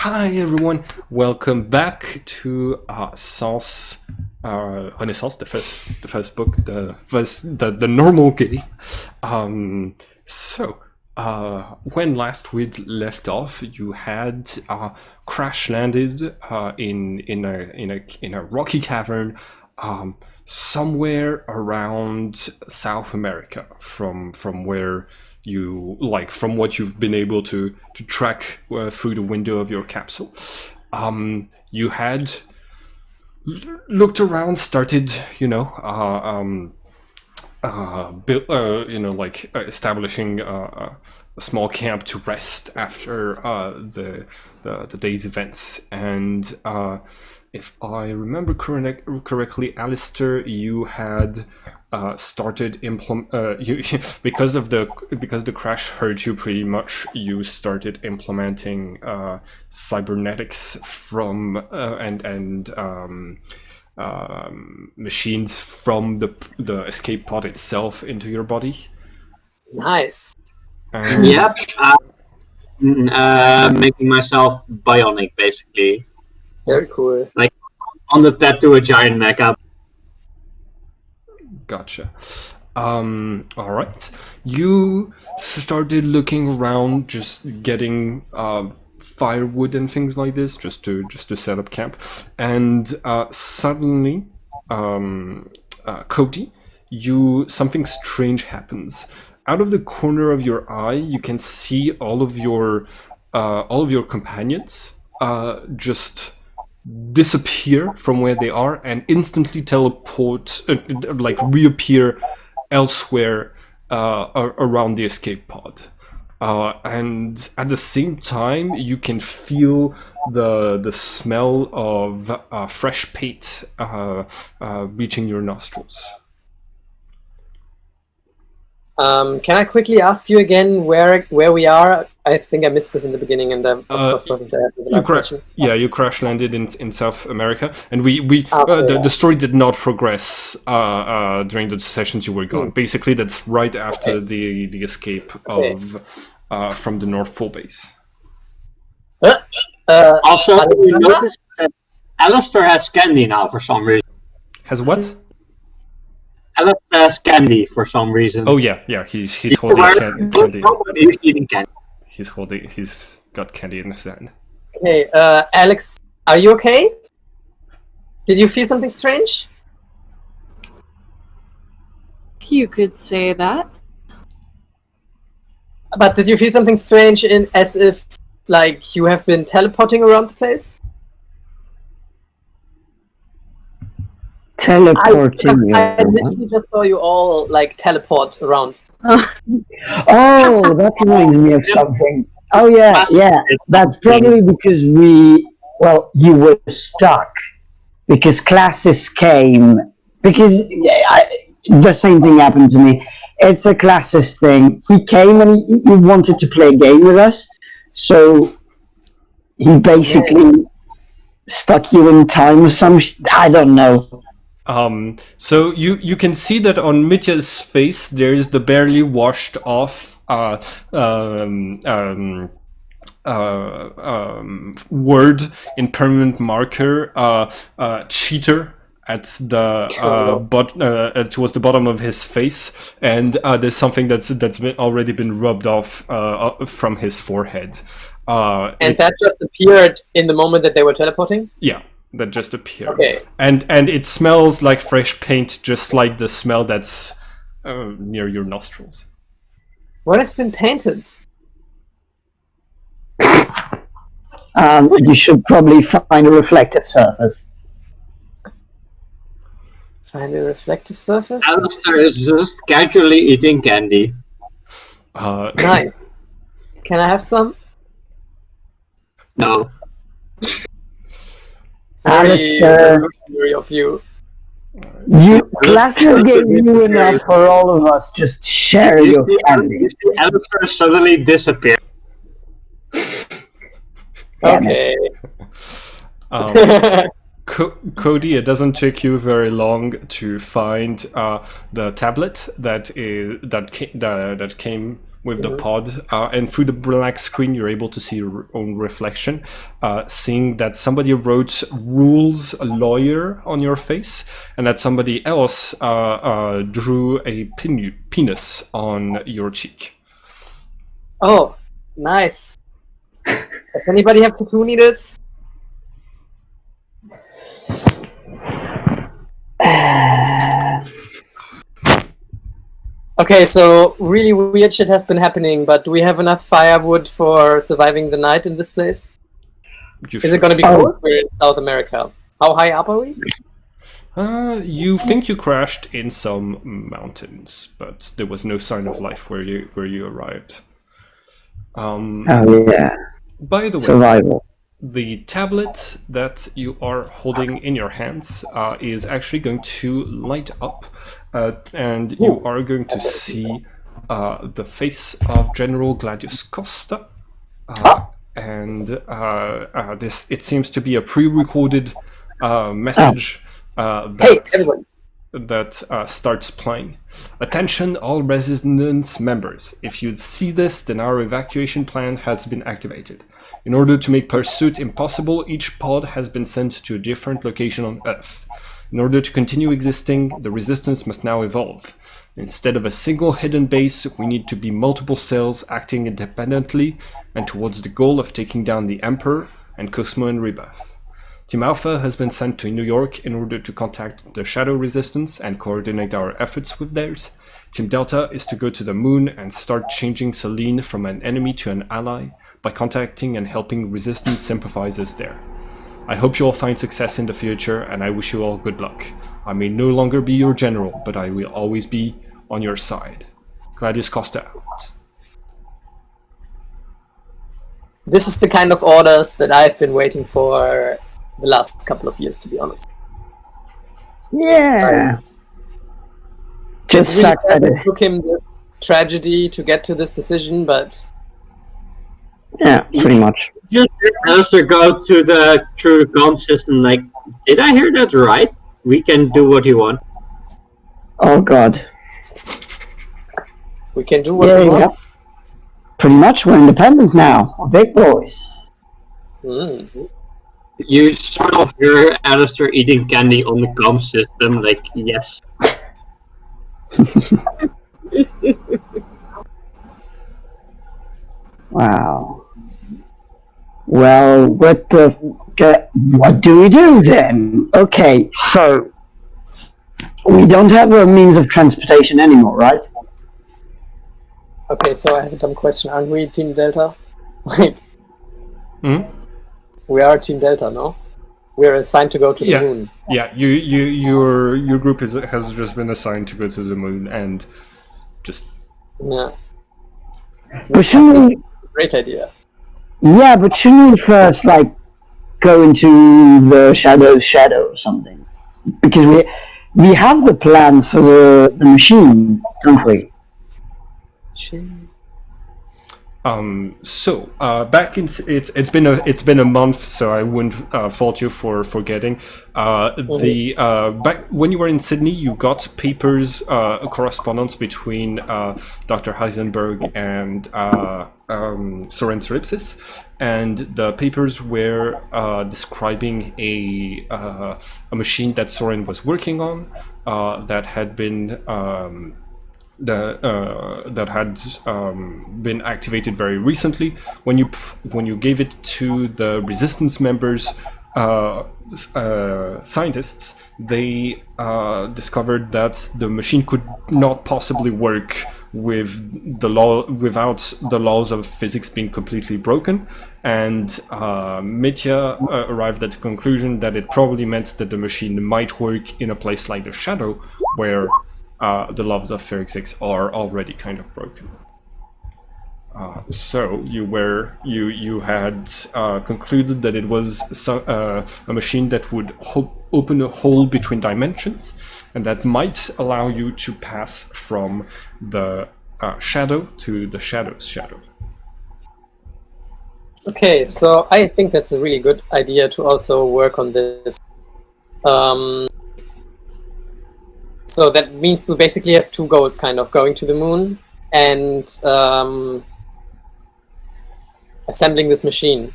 Hi everyone, welcome back to Sens Renaissance, the first book, the normal game. When last we'd left off, you had crash landed in a rocky cavern somewhere around South America, from where from what you've been able to track through the window of your capsule. You had looked around, started, establishing a small camp to rest after the day's events. And if I remember correctly, Alistair, you had started because the crash hurt you pretty much. You started implementing cybernetics from machines from the escape pod itself into your body. Nice. Yep. Making myself bionic, basically. Very cool. Like on the path to a giant mecha. Gotcha. All right. You started looking around, just getting firewood and things like this, just to set up camp, and suddenly, Cody, something strange happens. Out of the corner of your eye, you can see all of your companions just disappear from where they are and instantly teleport, reappear elsewhere around the escape pod. And at the same time, you can feel the smell of fresh paint reaching your nostrils. Can I quickly ask you again where we are? I think I missed this in the beginning, and of course wasn't there for the last session. Yeah, you crash landed in South America, and the story did not progress during the sessions you were gone. Basically, that's right after the escape from the North Pole base. Also, you notice that Alistair has candy now for some reason. Has what? Alistair has candy for some reason. Oh yeah, he's holding candy. He's eating candy. He's got candy in his hand. Okay, Alex, are you okay? Did you feel something strange? You could say that. But did you feel something strange as if like you have been teleporting around the place? Teleporting. I literally just saw you all like teleport around. Oh, that reminds me of something. Oh yeah. That's probably because you were stuck. Because classes came. Because the same thing happened to me. It's a classes thing. He came and he wanted to play a game with us. So he basically stuck you in time or some. I don't know. So you can see that on Mitya's face there is the barely washed off word in permanent marker, cheater, at the towards the bottom of his face, and there's something that's already been rubbed off from his forehead. And that just appeared in the moment that they were teleporting? Yeah. That just appeared. Okay. And it smells like fresh paint, just like the smell that's near your nostrils. What has been painted? You should probably find a reflective surface. Find a reflective surface? Alistair is just casually eating candy. Nice. Can I have some? No. Alistair, of you. classes gave you enough for all of us. Just share your candy. Alistair suddenly disappeared. Okay. Cody, it doesn't take you very long to find the tablet that came with the pod, and through the black screen you're able to see your own reflection, seeing that somebody wrote "rules a lawyer" on your face, and that somebody else drew a penis on your cheek. Oh, nice. Does anybody have tattoo needles? Okay, so really weird shit has been happening, but do we have enough firewood for surviving the night in this place? Is it going to be cold? We're in South America. How high up are we? You think you crashed in some mountains, but there was no sign of life where you arrived. Oh yeah. By the way, Survival. the tablet that you are holding in your hands is actually going to light up, and you are going to see the face of General Gladius Costa. And this, it seems to be a pre-recorded message that starts playing. Attention all Resistance members. If you see this, then our evacuation plan has been activated. In order to make pursuit impossible, each pod has been sent to a different location on Earth. In order to continue existing, the Resistance must now evolve. Instead of a single hidden base, we need to be multiple cells acting independently and towards the goal of taking down the Emperor and Cosmoan Rebirth. Team Alpha has been sent to New York in order to contact the Shadow Resistance and coordinate our efforts with theirs. Team Delta is to go to the moon and start changing Selene from an enemy to an ally by contacting and helping Resistance sympathizers there. I hope you all find success in the future, and I wish you all good luck. I may no longer be your general, but I will always be on your side. Gladius Costa out. This is the kind of orders that I've been waiting for the last couple of years, to be honest. Yeah. Just really sad that it took him this tragedy to get to this decision, but yeah, pretty much. Just Alistair go to the through the comm system. Like, did I hear that right? We can do what you want. Oh God. We can do what we want. Yeah. Pretty much, we're independent now. We're big boys. You sort of hear Alistair eating candy on the comm system. Like, yes. Wow. Well, what do we do then? Okay, so we don't have a means of transportation anymore, right? Okay, so I have a dumb question. Aren't we Team Delta? We are Team Delta, no? We're assigned to go to the moon. Yeah, your group has just been assigned to go to the moon and just... Yeah. But shouldn't we... Great idea. Yeah, but shouldn't we first, like, go into the shadow or something? Because we have the plans for the machine, don't we? So back in it's been a month, so I wouldn't fault you for forgetting. Back when you were in Sydney, you got papers, a correspondence between Dr. Heisenberg and Soren Sollipsis, and the papers were describing a machine that Soren was working on that had been been activated very recently. When you gave it to the Resistance members, scientists, they discovered that the machine could not possibly work with without the laws of physics being completely broken, and Mitya arrived at the conclusion that it probably meant that the machine might work in a place like the Shadow, where the laws of physics are already kind of broken. So you had concluded that it was a machine that would open a hole between dimensions, and that might allow you to pass from the shadow to the shadow's shadow. Okay, so I think that's a really good idea to also work on this. So that means we basically have two goals, kind of going to the moon and assembling this machine.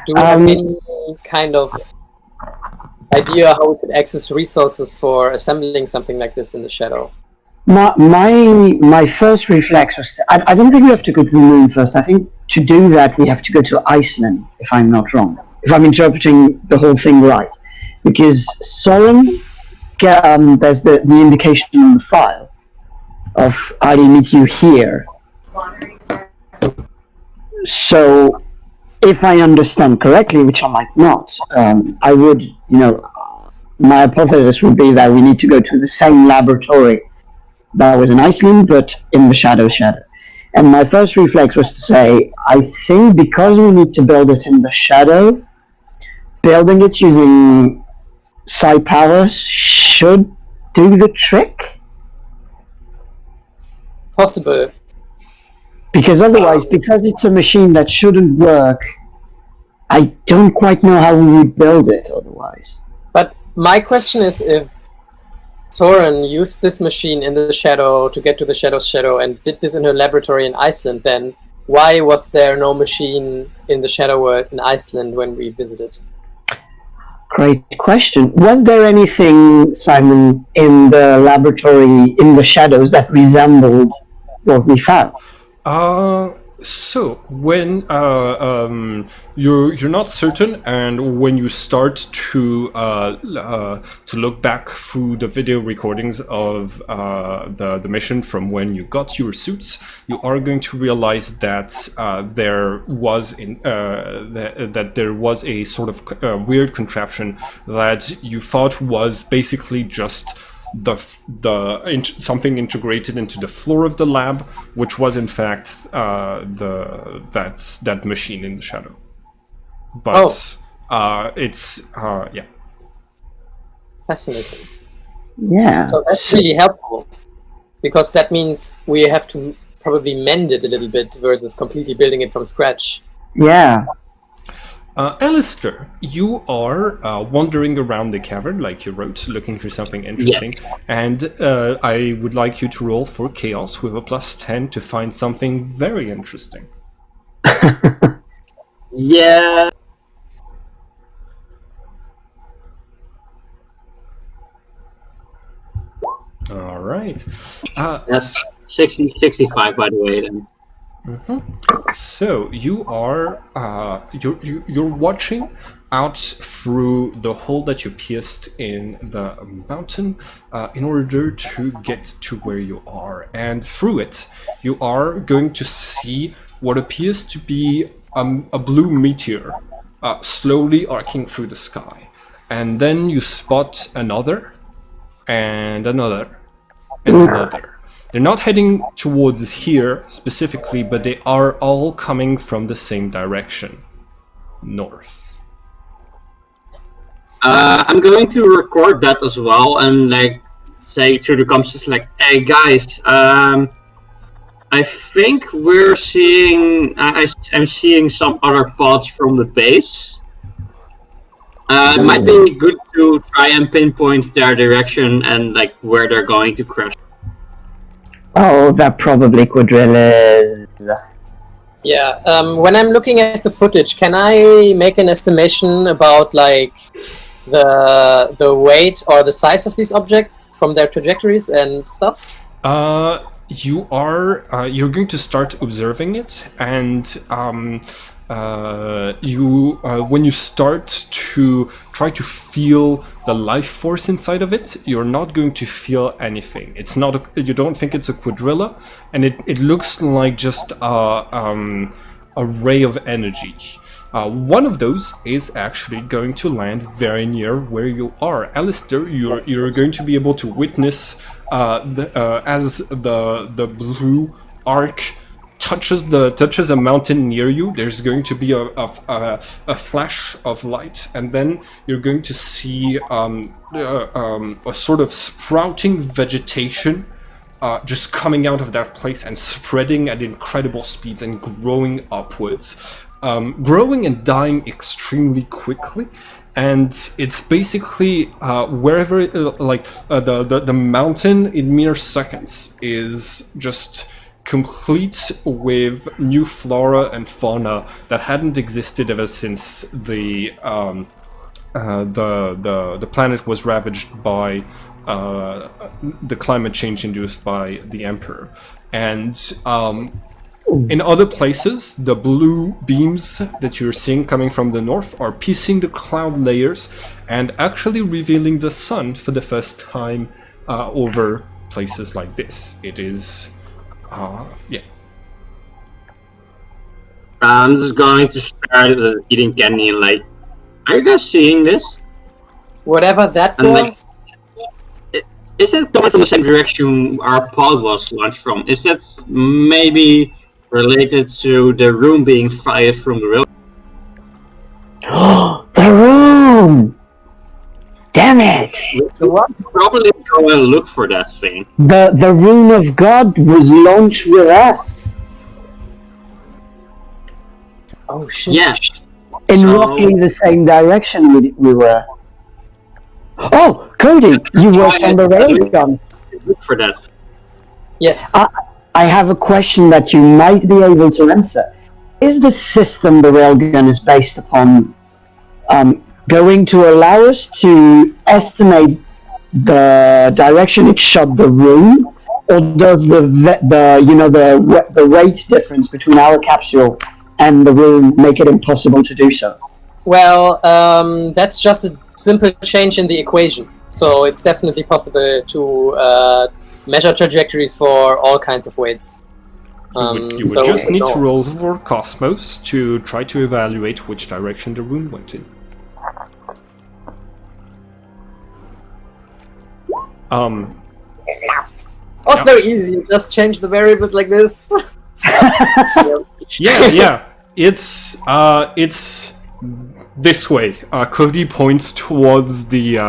Do we have any kind of idea how we could access resources for assembling something like this in the shadow? My first reflex was I don't think we have to go to the moon first. I think to do that we have to go to Iceland, if I'm not wrong. If I'm interpreting the whole thing right. Because Soren, there's the indication in the file of I'll meet you here. So if I understand correctly, which I might not, I would, my hypothesis would be that we need to go to the same laboratory that was in Iceland, but in the shadow. And my first reflex was to say, I think because we need to build it in the shadow, building it using psi powers should do the trick. Possible. Because otherwise, because it's a machine that shouldn't work, I don't quite know how we would build it otherwise. But my question is, if Soren used this machine in the shadow to get to the shadow's shadow and did this in her laboratory in Iceland, then why was there no machine in the shadow world in Iceland when we visited? Great question. Was there anything, Simon, in the laboratory in the shadows that resembled what we found? So when you're not certain, and when you start to look back through the video recordings of the mission from when you got your suits, you are going to realize that there was that there was a sort of weird contraption that you thought was basically just something integrated into the floor of the lab, which was in fact that machine in the shadow. But it's yeah. Fascinating. Yeah. So that's really helpful, because that means we have to probably mend it a little bit versus completely building it from scratch. Yeah. Alistair, you are wandering around the cavern, like you wrote, looking for something interesting, and I would like you to roll for Chaos with a +10 to find something very interesting. Yeah. All right. That's 65, by the way, then. So you are you're watching out through the hole that you pierced in the mountain in order to get to where you are, and through it you are going to see what appears to be a blue meteor slowly arcing through the sky, and then you spot another and another and another. They're not heading towards here specifically, but they are all coming from the same direction, north. I'm going to record that as well and say to the comms, hey guys, I think we're seeing. I'm seeing some other pods from the base. It might be good to try and pinpoint their direction and where they're going to crash. Oh, that probably quadrillas. Yeah. When I'm looking at the footage, can I make an estimation about the weight or the size of these objects from their trajectories and stuff? You're going to start observing it, and when you start to try to feel the life force inside of it, you're not going to feel anything. It's not you don't think it's a quadrilla, and it looks like just a ray of energy. One of those is actually going to land very near where you are. Alistair, you're going to be able to witness as the blue arc touches a mountain near you. There's going to be a flash of light, and then you're going to see a sort of sprouting vegetation just coming out of that place and spreading at incredible speeds and growing upwards. Growing and dying extremely quickly, and it's basically wherever the mountain in mere seconds is just complete with new flora and fauna that hadn't existed ever since the planet was ravaged by the climate change induced by the Emperor. And in other places, the blue beams that you're seeing coming from the north are piecing the cloud layers and actually revealing the sun for the first time over places like this. It is, yeah. I'm just going to start eating candy and like, are you guys seeing this? Whatever that And, was. Is it coming from the same direction our pod was launched from? Is that maybe related to the room being fired from the rail? The room! Damn it! Probably go and look for that thing. The rune of God was launched with us. Oh shit. Yeah. In So- roughly the same direction we were. Oh, Cody, you worked on the railgun. Look for that. Yes. I have a question that you might be able to answer. Is the system the railgun is based upon going to allow us to estimate the direction it shot the room, or does the weight difference between our capsule and the room make it impossible to do so? Well, that's just a simple change in the equation. So it's definitely possible to measure trajectories for all kinds of weights. You would just need to roll for Cosmos to try to evaluate which direction the rune went in. Oh, it's very easy. You just change the variables like this. Yeah. It's this way. Cody points towards the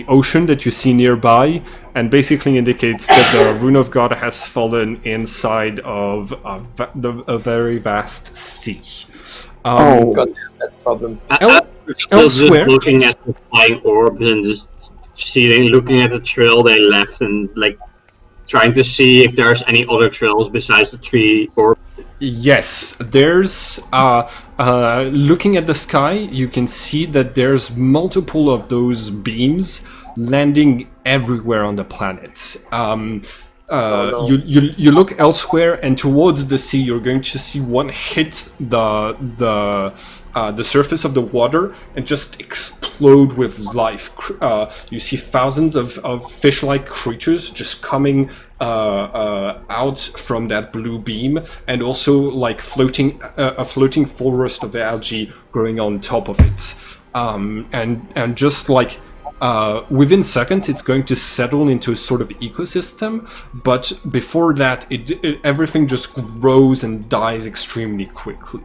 ocean that you see nearby, and basically indicates that the rune of God has fallen inside of a very vast sea. Oh. God, that's a problem. I'm still elsewhere- just looking at the flying orbs and just looking at the trail they left and like trying to see if there's any other trails besides the three orbs. Yes, there's looking at the sky, you can see that there's multiple of those beams landing everywhere on the planet. No. You look elsewhere, and towards the sea, you're going to see one hit the surface of the water and just explode with life. You see thousands of fish-like creatures just coming out from that blue beam, and also like a floating forest of algae growing on top of it, and just like. Within seconds, it's going to settle into a sort of ecosystem, but before that, everything just grows and dies extremely quickly.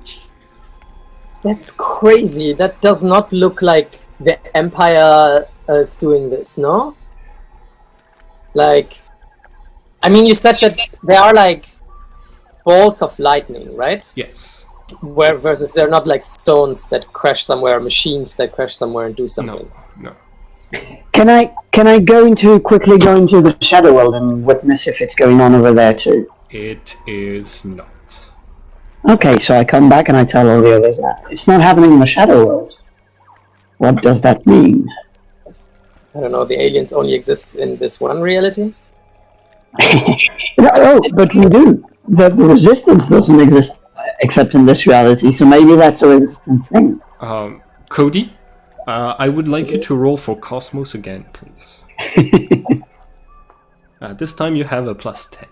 That's crazy. That does not look like the Empire is doing this, no? Like, I mean, you said that there are like bolts of lightning, right? Yes. Where versus they're not like stones that crash somewhere, machines that crash somewhere and do something. No. Can I quickly go into the shadow world and witness if it's going on over there too? It is not. Okay, so I come back and I tell all the others that it's not happening in the shadow world. What does that mean? I don't know, the aliens only exist in this one reality? No, but we do. The resistance doesn't exist except in this reality, so maybe that's a resistance thing. Cody, I would like you to roll for Cosmos again, please. This time you have a +10.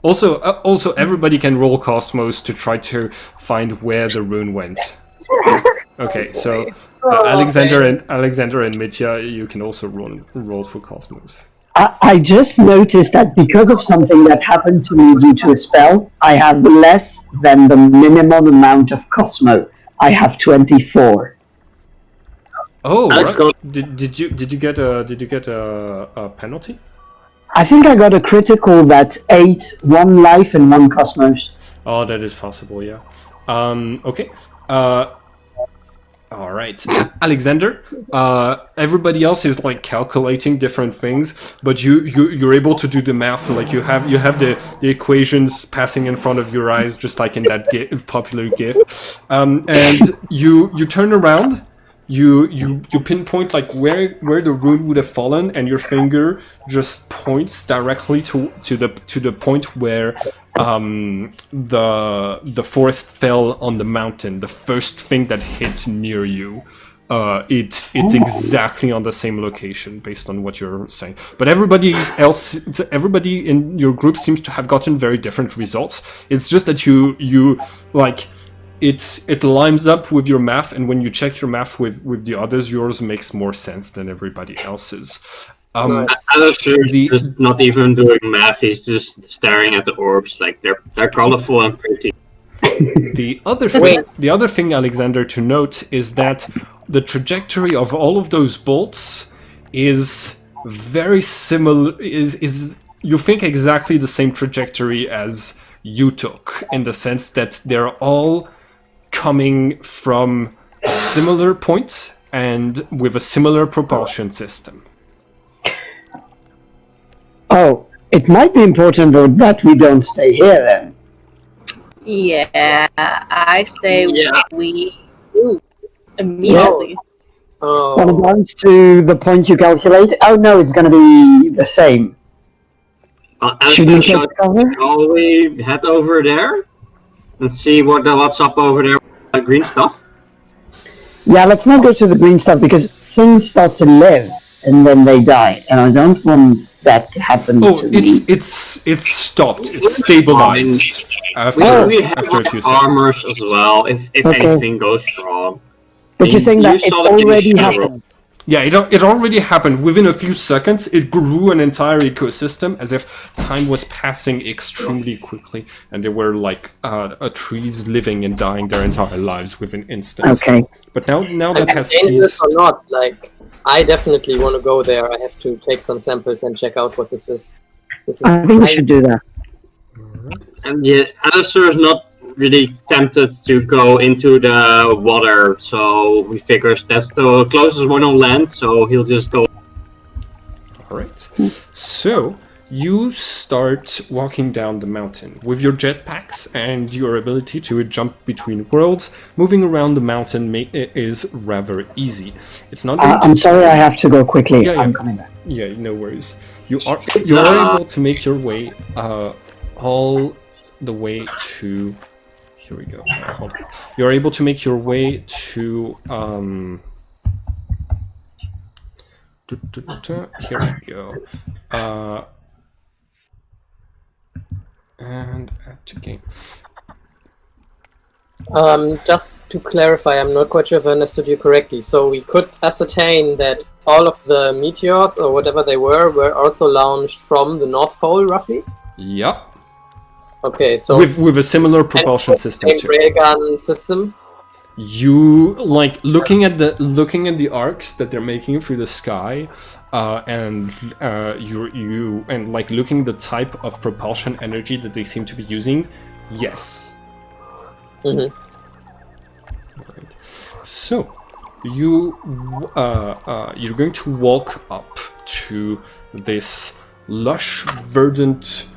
Also, everybody can roll Cosmos to try to find where the rune went. Okay, so Alexander and Mitya, you can also roll for Cosmos. I just noticed that because of something that happened to me due to a spell, I have less than the minimum amount of Cosmo. I have 24. Oh, Let's right. go. Did you get a penalty? I think I got a critical that ate 1 life and 1 Cosmos. Oh, that is possible. Yeah. Okay. All All right, Alexander. Everybody else is like calculating different things, but you're able to do the math. Like you have the equations passing in front of your eyes, just like in that popular GIF. And you turn around. You pinpoint like where the rune would have fallen, and your finger just points directly to the point where the forest fell on the mountain. The first thing that hit near you, it's exactly on the same location based on what you're saying. But everybody in your group seems to have gotten very different results. It's just that you like. It lines up with your math, and when you check your math with the others, yours makes more sense than everybody else's. Alistair is just not even doing math; he's just staring at the orbs. Like they're colorful and pretty. The other thing, Alexander, to note is that the trajectory of all of those bolts is very similar. Is you think exactly the same trajectory as you took, in the sense that they're all coming from a similar point and with a similar propulsion system. Oh, it might be important though that we don't stay here then. Yeah, I say we move immediately. When it comes to the point you calculate, oh no, it's going to be the same. Should we take cover? Shall we head over there and see what's up over there? Green stuff. Yeah, let's not go to the green stuff because things start to live and then they die, and I don't want that to happen to me. It's stopped. It's stabilized We have after a few seconds. armors as well if anything goes wrong. But you're saying that it already happened. Yeah, it already happened. Within a few seconds, it grew an entire ecosystem as if time was passing extremely quickly, and there were like trees living and dying their entire lives within instants. Okay. But now that has dangerous ceased. or not, like I definitely want to go there. I have to take some samples and check out what this is. I think we should do that. And yeah, Alistair is not really tempted to go into the water, so we figures that's the closest one on land, so he'll just go. Alright. So you start walking down the mountain. With your jetpacks and your ability to jump between worlds, moving around the mountain is rather easy. It's not going I'm sorry, I have to go quickly. Yeah, I'm coming back. Yeah, no worries. You are able to make your way all the way to. Here we go. Hold on. You're able to make your way to. Here we go. And add to game. Just to clarify, I'm not quite sure if I understood you correctly. So we could ascertain that all of the meteors, or whatever they were also launched from the North Pole, roughly? Yep. Okay, so with a similar propulsion system too. Railgun system. You like looking at the arcs that they're making through the sky, and you and like looking the type of propulsion energy that they seem to be using. Yes. Mm-hmm. Right. So you're going to walk up to this lush, verdant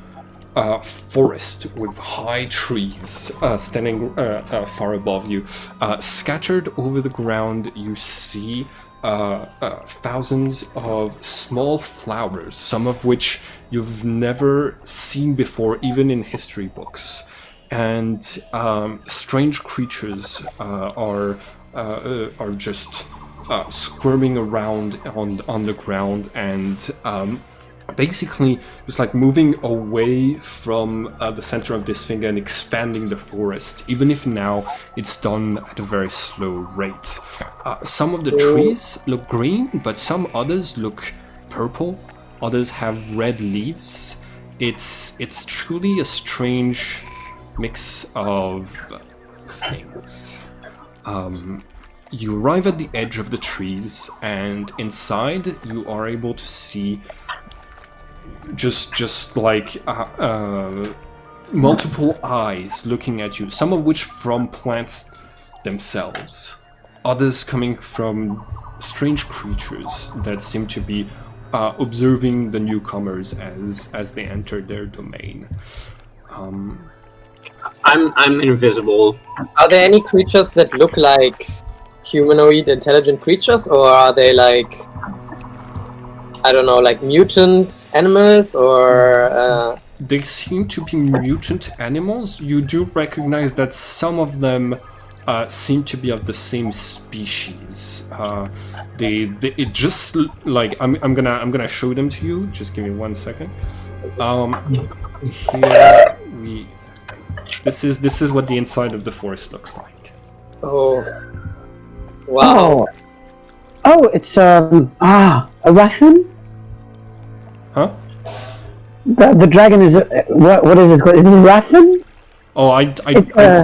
forest with high trees standing far above you. Scattered over the ground, you see thousands of small flowers, some of which you've never seen before, even in history books. And strange creatures are just squirming around on the ground and basically just like moving away from the center of this thing and expanding the forest, even if now it's done at a very slow rate. Some of the trees look green, but some others look purple. Others have red leaves. It's truly a strange mix of things. You arrive at the edge of the trees, and inside you are able to see just like multiple eyes looking at you, some of which from plants themselves. others coming from strange creatures that seem to be observing the newcomers as they enter their domain. I'm invisible. Are there any creatures that look like humanoid intelligent creatures, or are they like, I don't know, like mutant animals, or They seem to be mutant animals. You do recognize that some of them seem to be of the same species. It just like I'm gonna show them to you. Just give me 1 second. Here we. This is what the inside of the forest looks like. oh, wow. Oh, it's a Rathan? Huh? The dragon is what is it called? Is it Rathan? Oh, I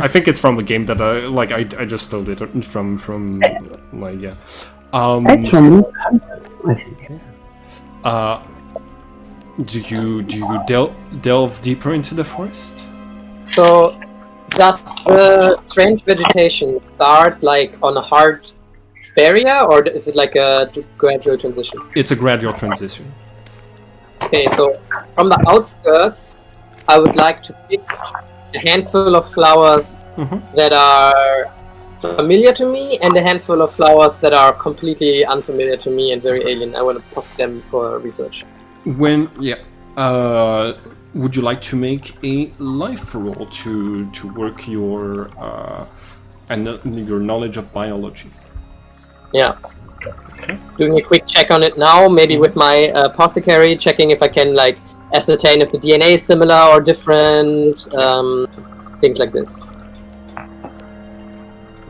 think it's from a game that I just stole it from like yeah. Excellent. I think. Do you delve deeper into the forest? So, does the strange vegetation start like on a hard barrier, or is it like a gradual transition? It's a gradual transition. Okay, so from the outskirts, I would like to pick a handful of flowers that are familiar to me, and a handful of flowers that are completely unfamiliar to me and very alien. I want to pop them for research. Would you like to make a life roll to work your your knowledge of biology? Yeah. Doing a quick check on it now, maybe with my apothecary, checking if I can like ascertain if the DNA is similar or different, things like this.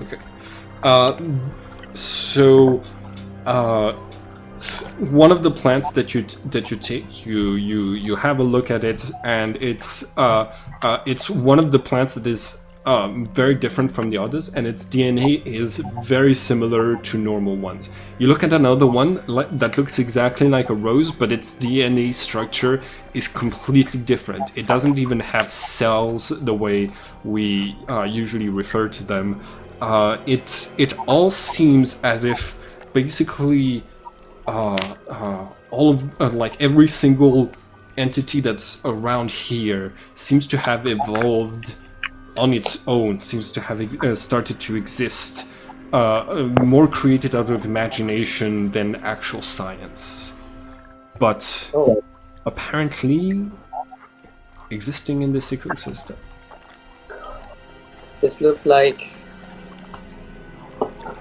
Okay. One of the plants that you take, you have a look at it, and it's one of the plants that is very different from the others, and its DNA is very similar to normal ones. You look at another one that looks exactly like a rose, but its DNA structure is completely different. It doesn't even have cells the way we usually refer to them. It all seems as if basically all of like every single entity that's around here seems to have evolved on its own, seems to have started to exist, more created out of imagination than actual science, but apparently existing in this ecosystem. This looks like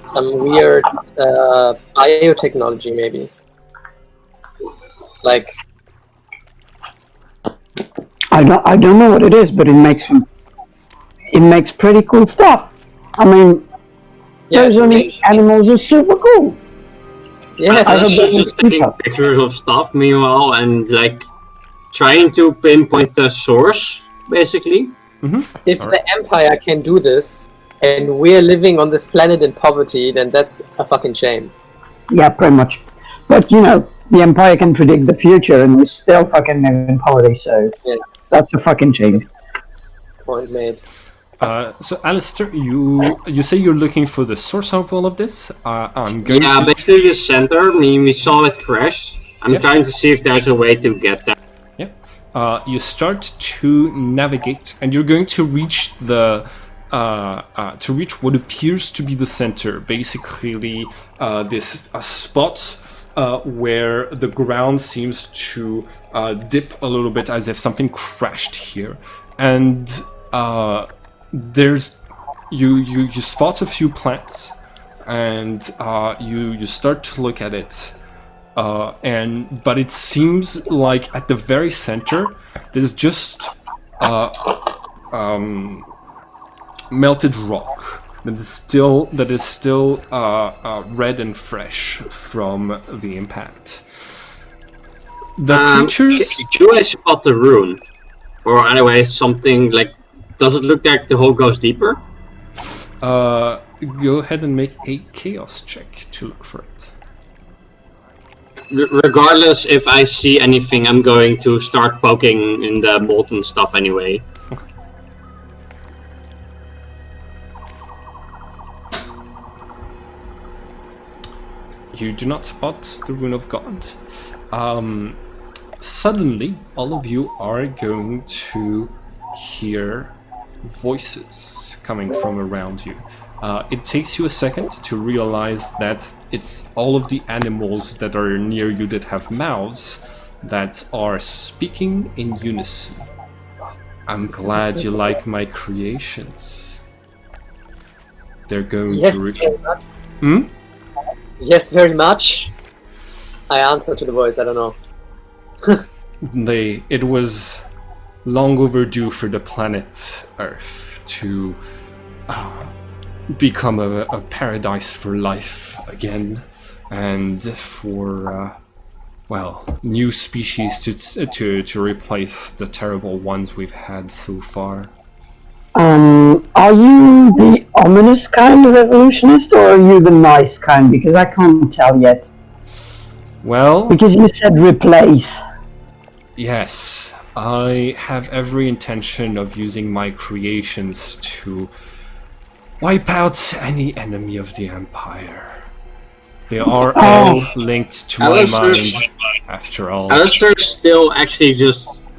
some weird biotechnology, maybe. Like, I don't know what it is, but it makes pretty cool stuff. I mean, those animals are super cool. yes, I was just taking pictures of stuff meanwhile and like trying to pinpoint the source, basically. if the Empire can do this, and we're living on this planet in poverty, then that's a fucking shame. Yeah, pretty much. But you know, the Empire can predict the future, and we still fucking live in poverty, so that's a fucking shame. Point made. So, Alistair, you say you're looking for the source of all of this. I'm going to... basically the center. We saw it crash. I'm trying to see if there's a way to get there. Yeah. You start to navigate, and you're going to reach the... to reach what appears to be the center. Basically, this spot where the ground seems to dip a little bit as if something crashed here. And... there's you spot a few plants, and you start to look at it, but it seems like at the very center there's just melted rock that is still red and fresh from the impact. The creatures. Do I spot the rune, or anyway something like? Does it look like the hole goes deeper? Go ahead and make a chaos check to look for it. Regardless if I see anything, I'm going to start poking in the molten stuff anyway. Okay. you do not spot the Rune of God. Suddenly, all of you are going to hear voices coming from around you. It takes you a second to realize that it's all of the animals that are near you that have mouths that are speaking in unison. I'm glad you like my creations. They're going Yes, to... very much. Hmm? Yes, very much. I answer to the voice, I don't know. It was long overdue for the planet Earth to become a paradise for life again, and for new species to replace the terrible ones we've had so far. Are you the ominous kind of evolutionist, or are you the nice kind? Because I can't tell yet. Well, because you said replace. Yes, I have every intention of using my creations to wipe out any enemy of the Empire. They are all linked to my mind, after all. Alistair's still actually just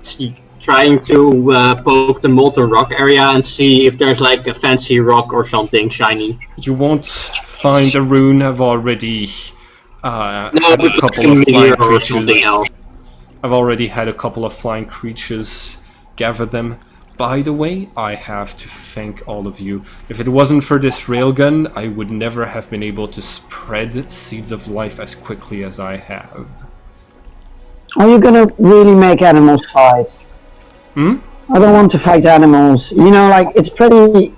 trying to poke the molten rock area and see if there's like a fancy rock or something shiny. You won't find a rune. I've already had a couple of flying creatures. I've already had a couple of flying creatures gather them. By the way, I have to thank all of you. If it wasn't for this railgun, I would never have been able to spread seeds of life as quickly as I have. Are you gonna really make animals fight? Hmm? I don't want to fight animals. You know, like, it's pretty...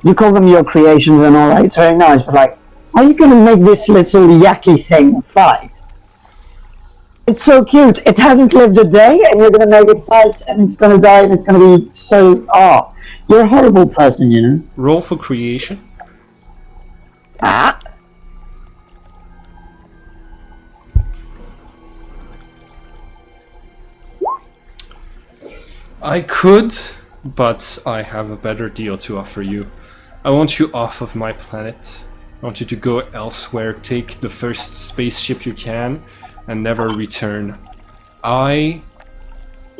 You call them your creations and all that, it's very nice, but like, are you gonna make this little yucky thing fight? It's so cute. It hasn't lived a day, and you're gonna make it fight, and it's gonna die, and it's gonna be so... Oh, you're a horrible person, you know? Roll for creation. Ah! I could, but I have a better deal to offer you. I want you off of my planet. I want you to go elsewhere, take the first spaceship you can, and never return. I,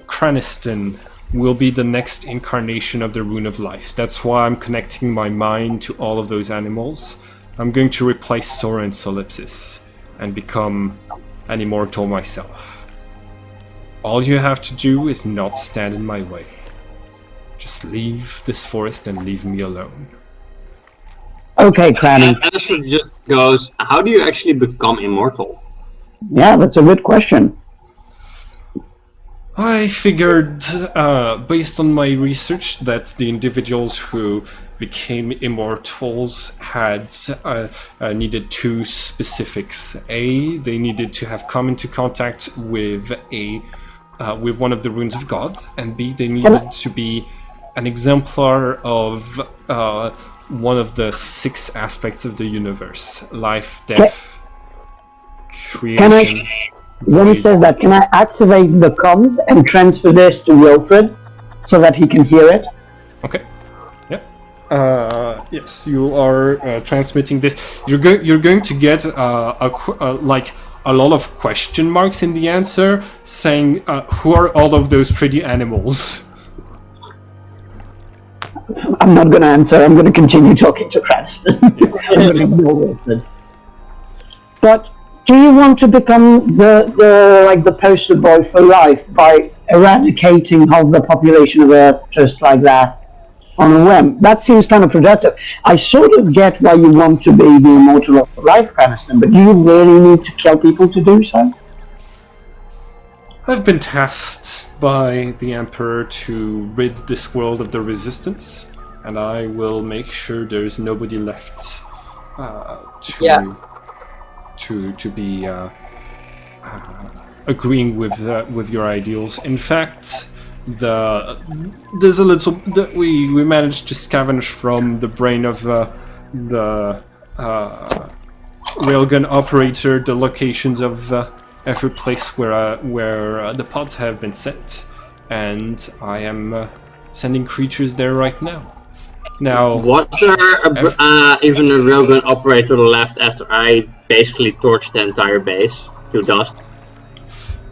Craniston, will be the next incarnation of the Rune of Life. That's why I'm connecting my mind to all of those animals. I'm going to replace Soren Sollipsis and become an immortal myself. All you have to do is not stand in my way. Just leave this forest and leave me alone. Okay, Cranny. Alistair just goes, how do you actually become immortal? Yeah, that's a good question. I figured, based on my research, that the individuals who became immortals had needed two specifics. A, they needed to have come into contact with with one of the runes of God, and B, they needed to be an exemplar of one of the 6 aspects of the universe: life, death, creation. When it says that, can I activate the comms and transfer this to Wilfred so that he can hear it? Okay. Yeah. Yes, you are transmitting this. You're going to get like a lot of question marks in the answer, saying, "Who are all of those pretty animals?" I'm not going to answer. I'm going to continue talking to Cranston. I'm going to ignore Wilfred. But do you want to become the poster boy for life by eradicating half the population of Earth just like that on a whim? That seems kind of productive. I sort of get why you want to be the immortal of life, Cranston, but do you really need to kill people to do so? I've been tasked by the Emperor to rid this world of the resistance, and I will make sure there's nobody left to be agreeing with your ideals. In fact, there's a little that we managed to scavenge from the brain of the railgun operator the locations of every place where the pods have been sent, and I am sending creatures there right now. Now, Was there even a railgun operator left after I basically torched the entire base to dust?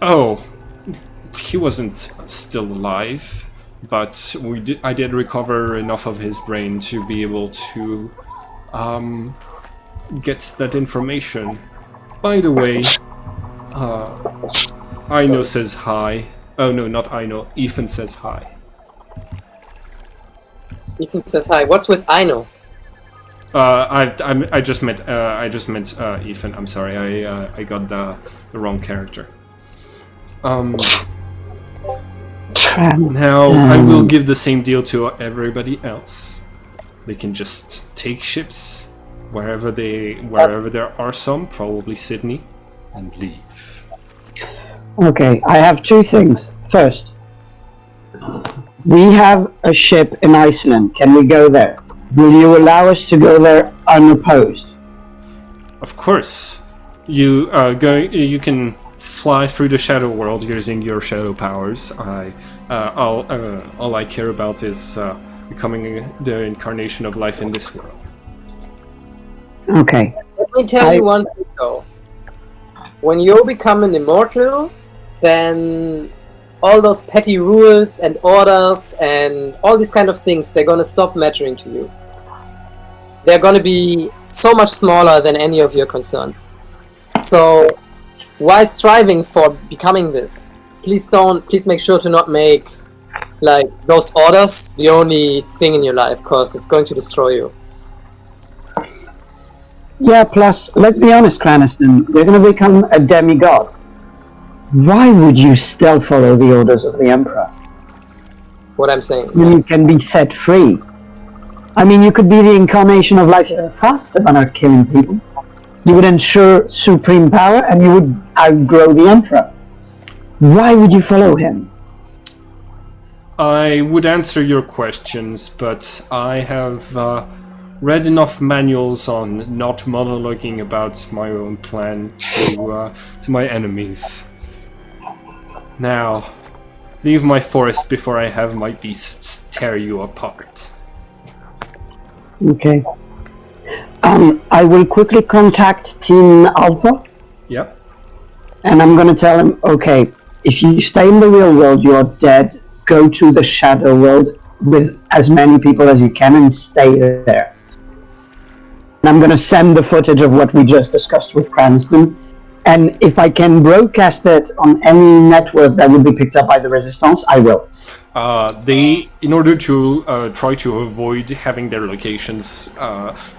oh, he wasn't still alive, but I did recover enough of his brain to be able to get that information. By the way, Aino says hi. Oh no, not Aino. Ethan says hi. Ethan says hi. What's with Aino? I just meant Ethan. I'm sorry. I got the wrong character. Now I will give the same deal to everybody else. They can just take ships wherever there are some, probably Sydney, and leave. Okay, I have two things. First, we have a ship in Iceland. Can we go there? Will you allow us to go there unopposed? Of course. You can fly through the shadow world using your shadow powers. All I care about is becoming the incarnation of life in this world. Okay. Let me tell you one thing though. When you become an immortal, then all those petty rules and orders and all these kind of things, they're gonna stop mattering to you. They're gonna be so much smaller than any of your concerns. So, while striving for becoming this, please make sure to not make like those orders the only thing in your life, because it's going to destroy you. Yeah, plus, let's be honest, Craniston, you're going to become a demigod. Why would you still follow the orders of the Emperor? What I'm saying. When you can be set free. I mean, you could be the incarnation of life even faster by not killing people. You would ensure supreme power and you would outgrow the Emperor. Why would you follow him? I would answer your questions, but I have read enough manuals on not monologuing about my own plan to my enemies. Now, leave my forest before I have my beasts tear you apart. Okay. I will quickly contact Team Alpha. Yep. And I'm gonna tell him, okay, if you stay in the real world, you're dead. Go to the shadow world with as many people as you can and stay there. And I'm gonna send the footage of what we just discussed with Cranston. And if I can broadcast it on any network that would be picked up by the Resistance, I will. In order to try to avoid having their locations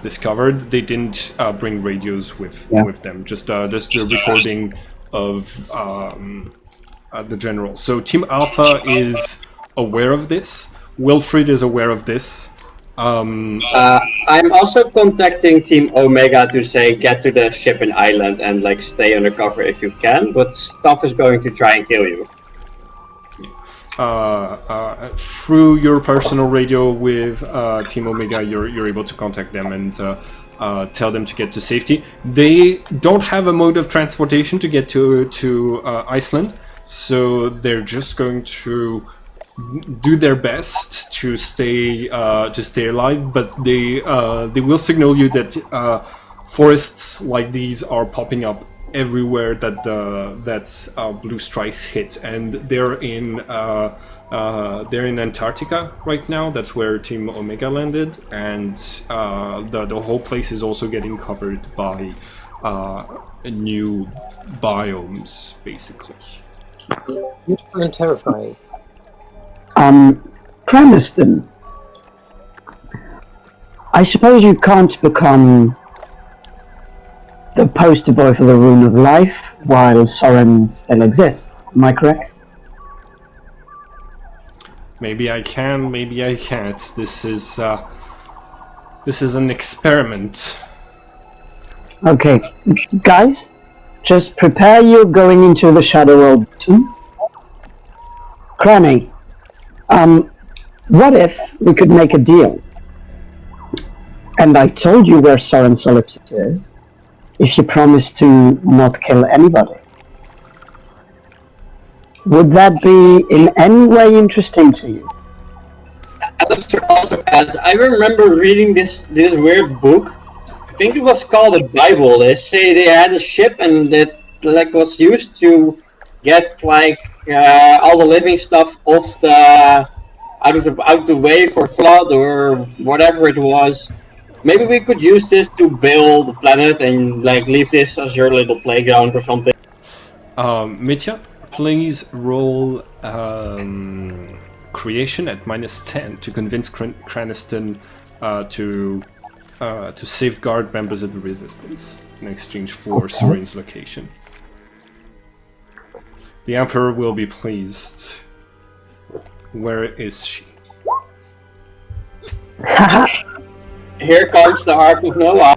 discovered, they didn't bring radios with them. Just the recording of the general. So Team Alpha is aware of this. Wilfried is aware of this. I'm also contacting Team Omega to say get to the ship in Island and like stay undercover if you can. But Stuff is going to try and kill you. Through your personal radio with Team Omega, you're able to contact them and tell them to get to safety. They don't have a mode of transportation to get to Iceland, so they're just going to do their best to stay alive. But they will signal you that forests like these are popping up everywhere that blue strikes hit, and they're in Antarctica right now. That's where Team Omega landed, and the whole place is also getting covered by new biomes, basically. Beautiful and terrifying. Premiston, I suppose you can't become the poster boy for the Rune of Life while Soren still exists. Am I correct? Maybe I can, maybe I can't. This is an experiment. Okay, guys, just prepare you going into the Shadow World. Cranny, what if we could make a deal? And I told you where Soren Sollipsis is, if you promise to not kill anybody. Would that be in any way interesting to you? Alistair also adds, I remember reading this weird book. I think it was called the Bible. They say they had a ship and that like was used to get like all the living stuff off the out the way for flood or whatever it was. Maybe we could use this to build a planet and like leave this as your little playground or something. Mitya, please roll creation at -10 to convince Craniston to safeguard members of the Resistance in exchange for Soren's location. The Emperor will be pleased. Where is she? Here comes the Ark of Noah.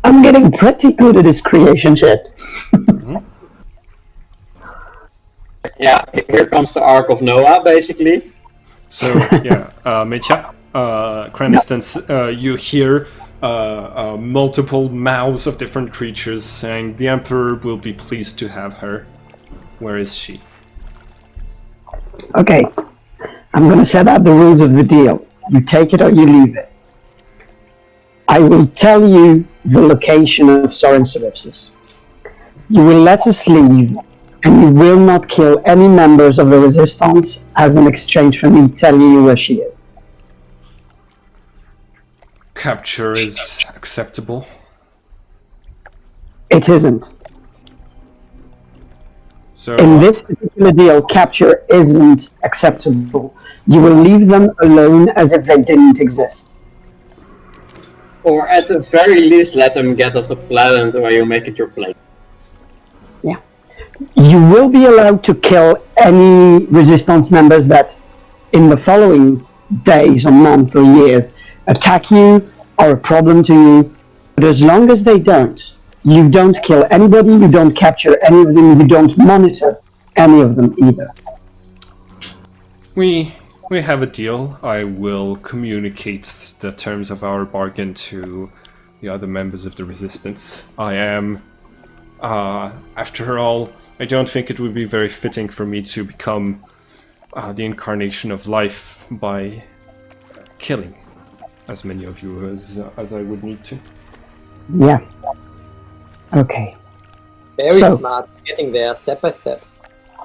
I'm getting pretty good at this creation shit. Yeah, here comes the Ark of Noah, basically. So, yeah, Mitya, Craniston, you hear multiple mouths of different creatures saying, the Emperor will be pleased to have her. Where is she? Okay, I'm gonna set out the rules of the deal. You take it or you leave it. I will tell you the location of Soren Sollipsis. You will let us leave, and you will not kill any members of the Resistance as an exchange for me telling you where she is. Capture is acceptable. It isn't. So, In this particular deal, capture isn't acceptable. You will leave them alone as if they didn't exist. Or at the very least, let them get off the planet where you make it your place. Yeah. You will be allowed to kill any Resistance members that, in the following days or months or years, attack you, are a problem to you. But as long as they don't, you don't kill anybody, you don't capture any of them, you don't monitor any of them either. we have a deal. I will communicate the terms of our bargain to the other members of the Resistance. I am, after all, I don't think it would be very fitting for me to become the incarnation of life by killing as many of you as I would need to. Yeah. Okay. Very So- smart. Getting there step by step.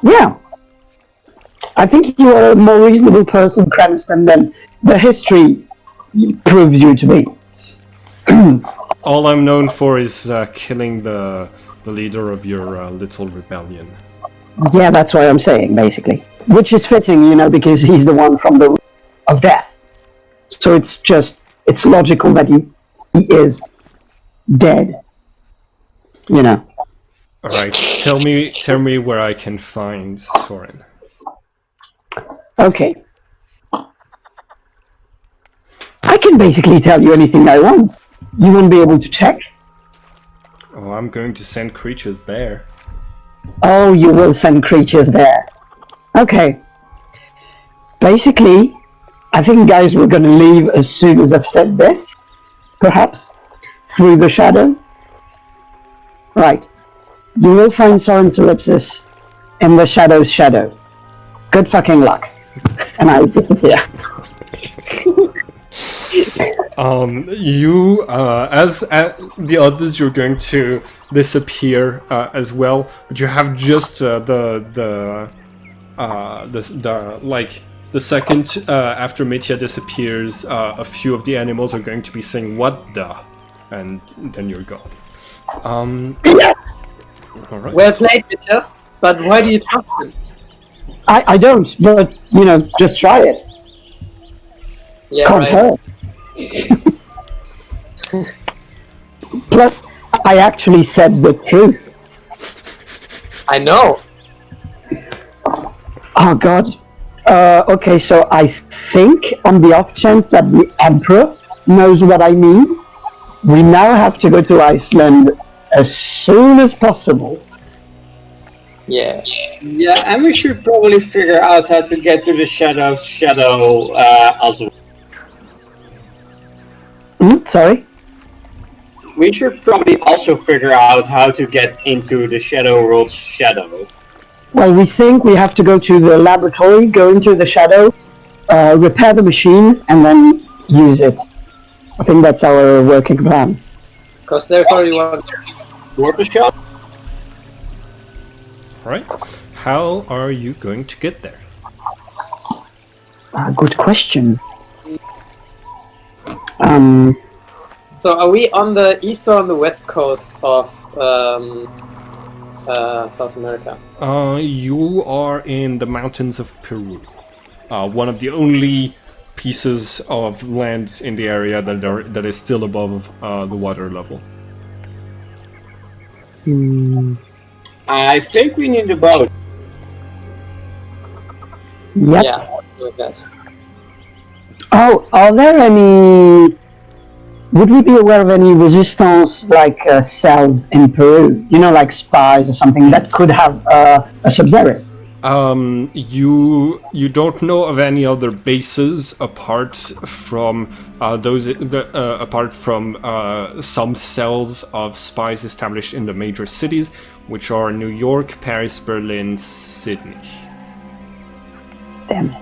Yeah. I think you are a more reasonable person, Cranston, than the history proves you to be. All I'm known for is killing the leader of your little rebellion. Yeah, that's what I'm saying, basically. Which is fitting, you know, because he's the one from the root of death. So it's logical that he is dead. You know. Alright, tell me where I can find Soren. Okay. I can basically tell you anything I want. You won't be able to check. Oh, I'm going to send creatures there. Oh, you will send creatures there. Okay. Basically, I think, guys, we're going to leave as soon as I've said this. Perhaps. Through the shadow. Right. You will find Soren Sollipsis in the shadow's shadow. Good fucking luck. And I disappear. You, as the others, you're going to disappear as well, but you have just the second after Mitya disappears, a few of the animals are going to be saying "What the," and then you're gone. All right. Well played, Mitchell. But why do you trust him? I don't, but, you know, just try it. Yeah, Can't right. hurt. Plus, I actually said the truth. I know. Oh god. Okay, so I think, on the off chance that the Emperor knows what I mean, we now have to go to Iceland as soon as possible. Yeah. Yeah, and we should probably figure out how to get to the shadow as well. Sorry? We should probably also figure out how to get into the Shadow World's shadow. Well, we think we have to go to the laboratory, go into the shadow, repair the machine, and then use it. I think that's our working plan. Because there's already one. Mortar shot? Alright. How are you going to get there? Good question. So are we on the east or on the west coast of South America? You are in the mountains of Peru. One of the only pieces of land in the area that is still above the water level. I think we need a boat. Yep. Yeah, something like that. Oh, are there any... Would we be aware of any resistance cells in Peru? You know, like spies or something that could have a Sub-Zerus? You don't know of any other bases apart from some cells of spies established in the major cities, which are New York, Paris, Berlin, Sydney. Damn.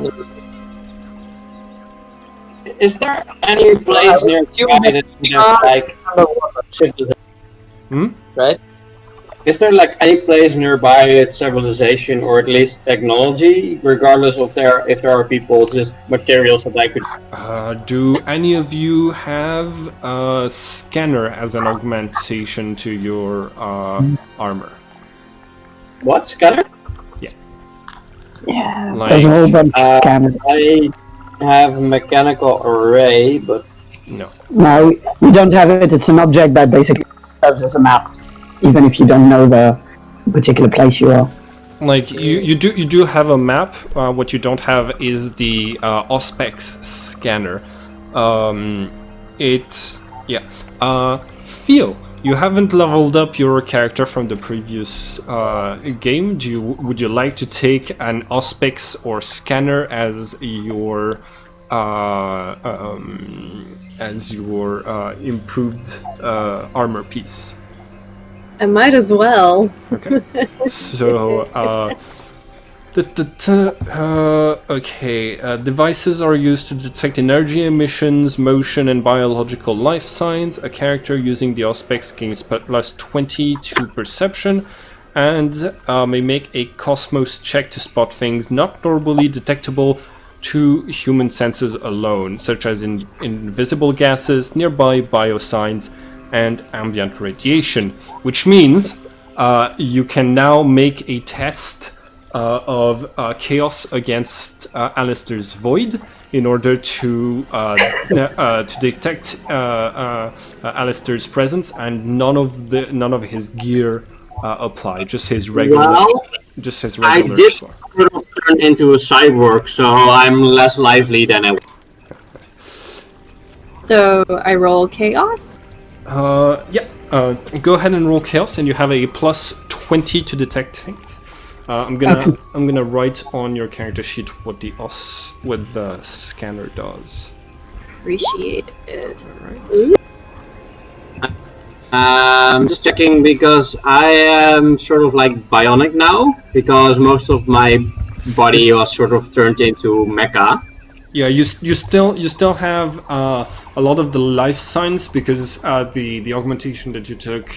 Is there any place nearby that has like civilization? Right? Is there like any place nearby civilization or at least technology, regardless of if there are people, just materials that I could? Do any of you have a scanner as an augmentation to your armor? What scanner? Yeah, Like, there's a whole bunch of scanners. I have a mechanical array, but no. No, you don't have it. It's an object that basically serves as a map, even if you don't know the particular place you are. Like you do have a map. What you don't have is the Auspex scanner. Theo, you haven't leveled up your character from the previous game. Would you like to take an Auspex or scanner as your improved armor piece? I might as well. Okay. So, devices are used to detect energy emissions, motion, and biological life signs. A character using the Auspex gains plus 20 to perception, and may make a Cosmos check to spot things not normally detectable to human senses alone, such as invisible gases, nearby biosigns, and ambient radiation, which means you can now make a test of chaos against Alistair's void in order to detect Alistair's presence, and none of his gear apply, just his regular. I did sort of turn into a cyborg, so I'm less lively than I was. So I roll chaos. Go ahead and roll chaos, and you have a plus 20 to detect things. I'm gonna write on your character sheet what the scanner does. Appreciate it. I'm just checking because I am sort of like bionic now, because most of my body was sort of turned into mecha. Yeah, you still have a lot of the life signs, because the augmentation that you took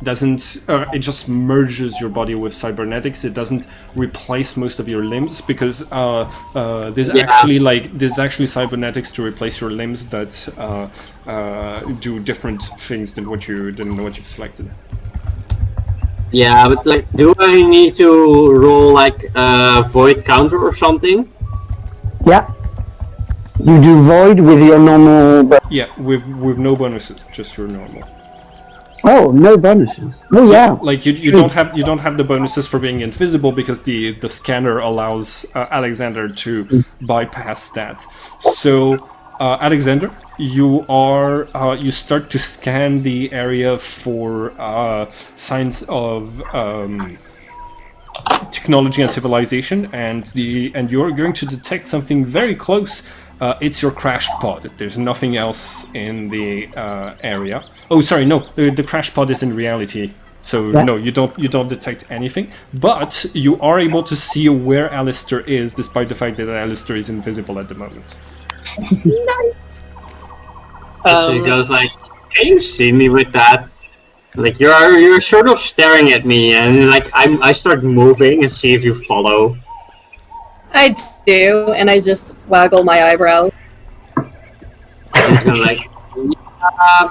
doesn't it just merges your body with cybernetics. It doesn't replace most of your limbs, because there's actually cybernetics to replace your limbs that do different things than what you've selected. Yeah, but like, do I need to roll like a void counter or something? Yeah. You do void with your normal... Yeah, with no bonuses, just your normal. Oh, no bonuses. Oh yeah. Like you don't have the bonuses for being invisible, because the scanner allows Alexander to bypass that. So Alexander, you start to scan the area for signs of technology and civilization, and you're going to detect something very close. It's your crashed pod. There's nothing else in the area. Oh, sorry, no. The crashed pod is in reality So Yeah. no, you don't detect anything, but you are able to see where Alistair is, despite the fact that Alistair is invisible at the moment. Nice. So he goes like, "Can you see me with that?" Like you're sort of staring at me, and like I start moving and see if you follow. I do, and I just waggle my eyebrow. And he's gonna like,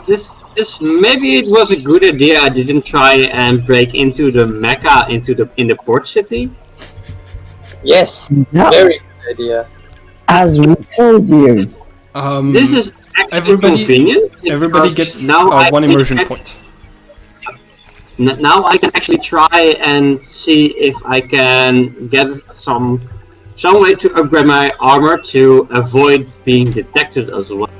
this maybe it was a good idea. I didn't try and break into the Mecca in the port city. Yes, Yeah. very good idea. As we told you. This is actually Everybody- convenient. Everybody because gets now I one can immersion act- point. Now I can actually try and see if I can get some way to upgrade my armor to avoid being detected as well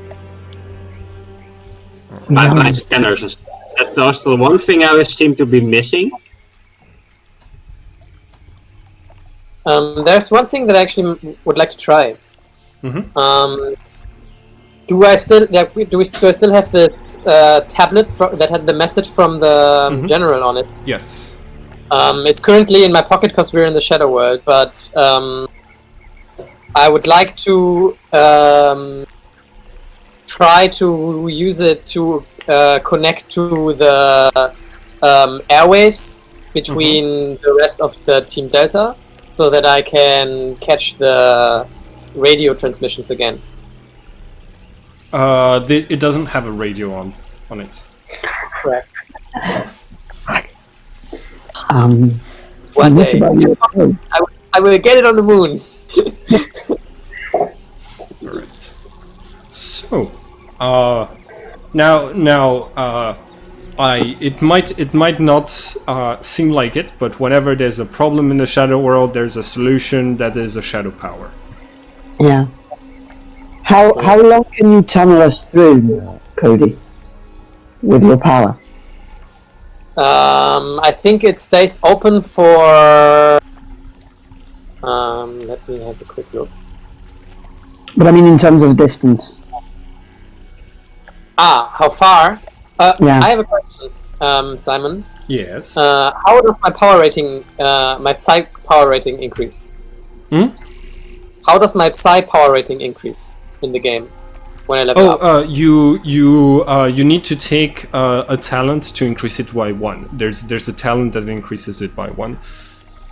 by scanners and stuff. That's the one thing I seem to be missing. There's one thing that I actually would like to try. Mhm. Do I still have this tablet that had the message from the Mhm. general on it? Yes. It's currently in my pocket because we're in the Shadow World, but I would like to try to use it to connect to the airwaves between the rest of the Team Delta, so that I can catch the radio transmissions again. It doesn't have a radio on it. Correct. One One what day. about your code? I will get it on the moon. All right. So, now, it might not seem like it, but whenever there's a problem in the Shadow World, there's a solution that is a shadow power. Yeah. How long can you tunnel us through, Cody? With your power? I think it stays open for. Let me have a quick look. But I mean in terms of distance. How far? Yeah. I have a question, Simon. Yes. How does my power rating, my Psi power rating increase? Hmm? How does my Psi power rating increase in the game when I level up? You need to take a talent to increase it by 1. There's a talent that increases it by 1.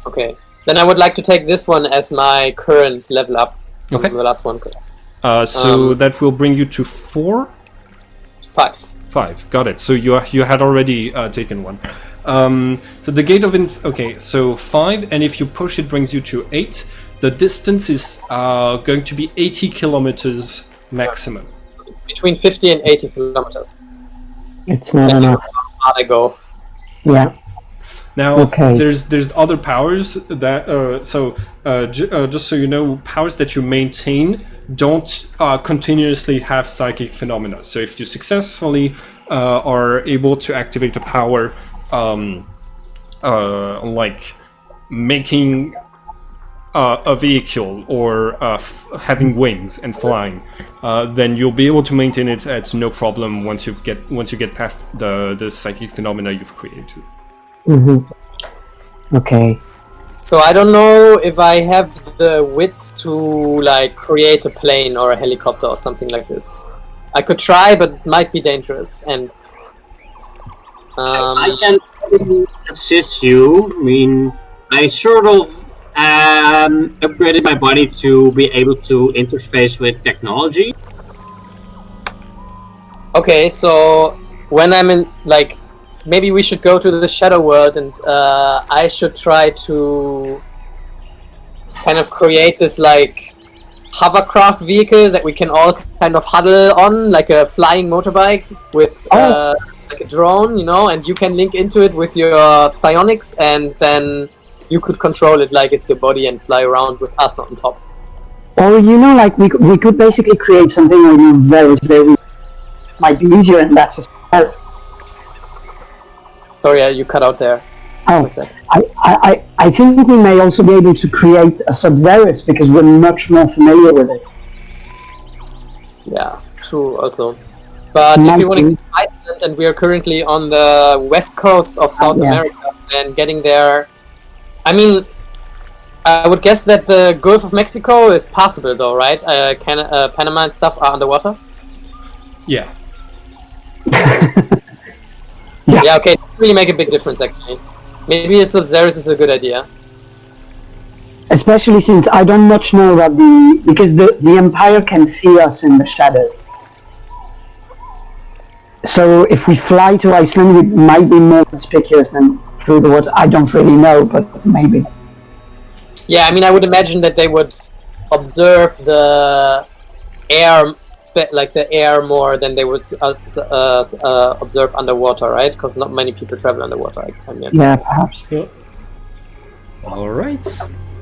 Okay. Then I would like to take this one as my current level up. From Okay. The last one. So that will bring you to 4? 5. 5. Got it. So you had already taken 1. So the gate of okay. So 5, and if you push, it brings you to 8. The distance is going to be 80 kilometers maximum. Between 50 and 80 kilometers. It's not enough. How I go. Yeah. Now, Okay. there's other powers that just so you know, powers that you maintain don't continuously have psychic phenomena. So if you successfully are able to activate a power, like making a vehicle or having wings and flying, then you'll be able to maintain it at no problem once you get past the psychic phenomena you've created. Okay. So I don't know if I have the wits to like create a plane or a helicopter or something like this. I could try, but it might be dangerous. And I can assist you. I mean, I sort of upgraded my body to be able to interface with technology. okay, so when I'm in, like, maybe we should go to the Shadow World, and I should try to kind of create this like hovercraft vehicle that we can all kind of huddle on, like a flying motorbike with like a drone, you know, and you can link into it with your psionics, and then you could control it like it's your body and fly around with us on top. Or like we could basically create something where you very might be easier, and that's a Solaris. Sorry, you cut out there. Oh, What's that? I think we may also be able to create a Sub-Zerus because we're much more familiar with it. Yeah, true. Also, but if you want to get Iceland, island, and we are currently on the west coast of South America. And getting there, I mean, I would guess that the Gulf of Mexico is possible, though, right? Panama and stuff are underwater. Yeah. Yeah. Okay. Doesn't really make a big difference, actually. Maybe a Sub-Zerus is a good idea. Especially since I don't much know about because the Empire can see us in the shadow. So if we fly to Iceland, it might be more conspicuous than through the water. I don't really know, but maybe. Yeah, I mean, I would imagine that they would observe the air, like the air, more than they would observe underwater, right? Because not many people travel underwater. I mean. Yeah, perhaps. Yeah. All right.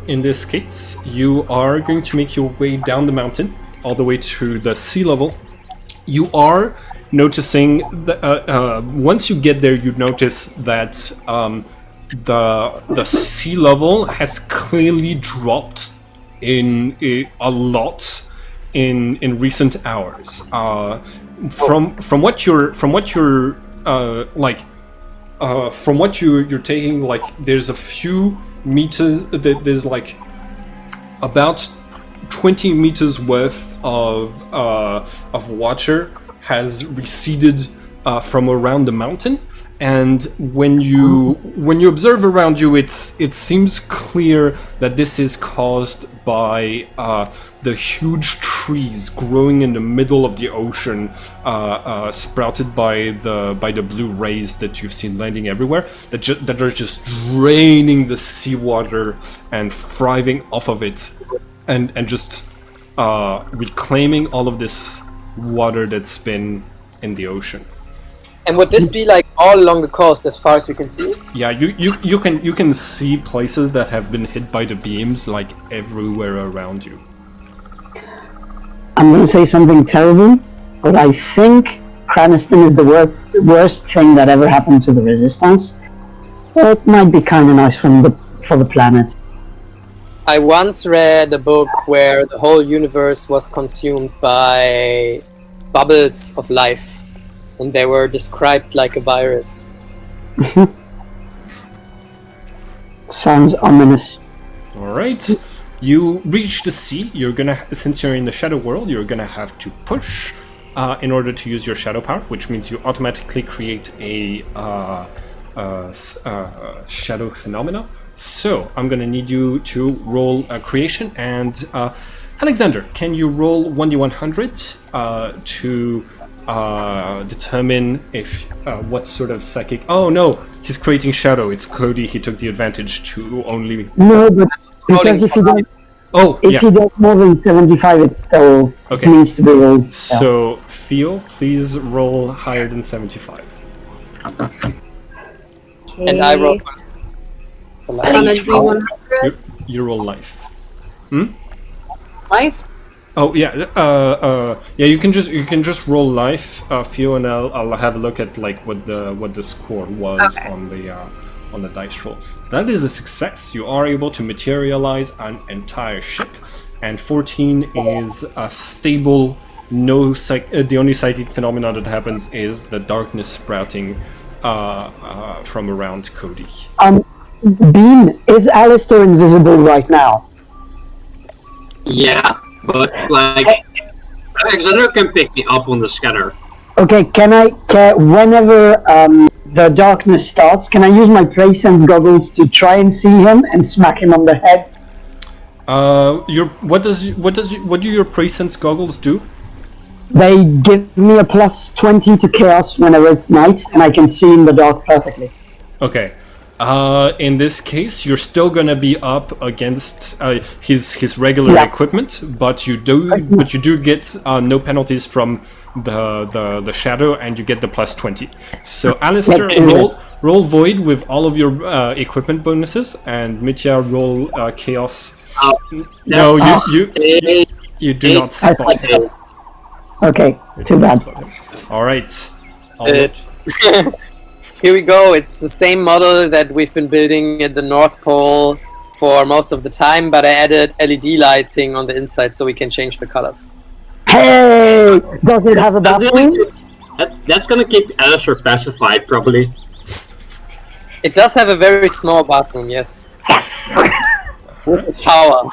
In this case, you are going to make your way down the mountain, all the way to the sea level. You are noticing that once you get there, you notice that the sea level has clearly dropped in a lot in recent hours. From what you're taking, like, there's a few meters, there's like about 20 meters worth of water has receded from around the mountain, and when you observe around you, it seems clear that this is caused by the huge trees growing in the middle of the ocean, sprouted by the blue rays that you've seen landing everywhere, that are just draining the seawater and thriving off of it, and just reclaiming all of this water that's been in the ocean. And would this be like all along the coast as far as we can see? Yeah, you can see places that have been hit by the beams, like, everywhere around you. I'm going to say something terrible, but I think Craniston is the worst thing that ever happened to the Resistance. It might be kind of nice for the planet. I once read a book where the whole universe was consumed by bubbles of life, and they were described like a virus. Sounds ominous. All right. You reach the sea. Since you're in the shadow world, you're gonna have to push in order to use your shadow power, which means you automatically create a shadow phenomena. So I'm gonna need you to roll a creation, and Alexander, can you roll 1d100 to determine if what sort of psychic? Oh no, he's creating shadow. It's Cody. He took the advantage to only. No, but because if you don't. If you get more than 75, it still needs to be rolled. So Theo, please roll higher than 75. And I roll. You roll life. Life? Oh yeah, yeah. You can just roll life, Theo, and I'll have a look at like what the score was on the dice roll. That is a success. You are able to materialize an entire ship, and 14 is a stable. The only psychic phenomenon that happens is the darkness sprouting from around Cody. Bean, is Alistair invisible right now? Yeah, but like Alexander can pick me up on the scanner. Okay, whenever the darkness starts, can I use my prescience goggles to try and see him and smack him on the head? What do your prescience goggles do? They give me a plus 20 to chaos whenever it's night, and I can see in the dark perfectly. Okay. In this case, you're still gonna be up against his regular equipment, but you do get no penalties from the shadow, and you get the plus 20. So Alistair, roll void with all of your equipment bonuses, and Mitya roll chaos. No, you do not spot him. Okay, too bad. All right. Here we go. It's the same model that we've been building at the North Pole for most of the time, but I added LED lighting on the inside so we can change the colors. Hey! Does it have a bathroom? That's gonna keep Alistair pacified, probably. It does have a very small bathroom, yes. Yes. With a shower.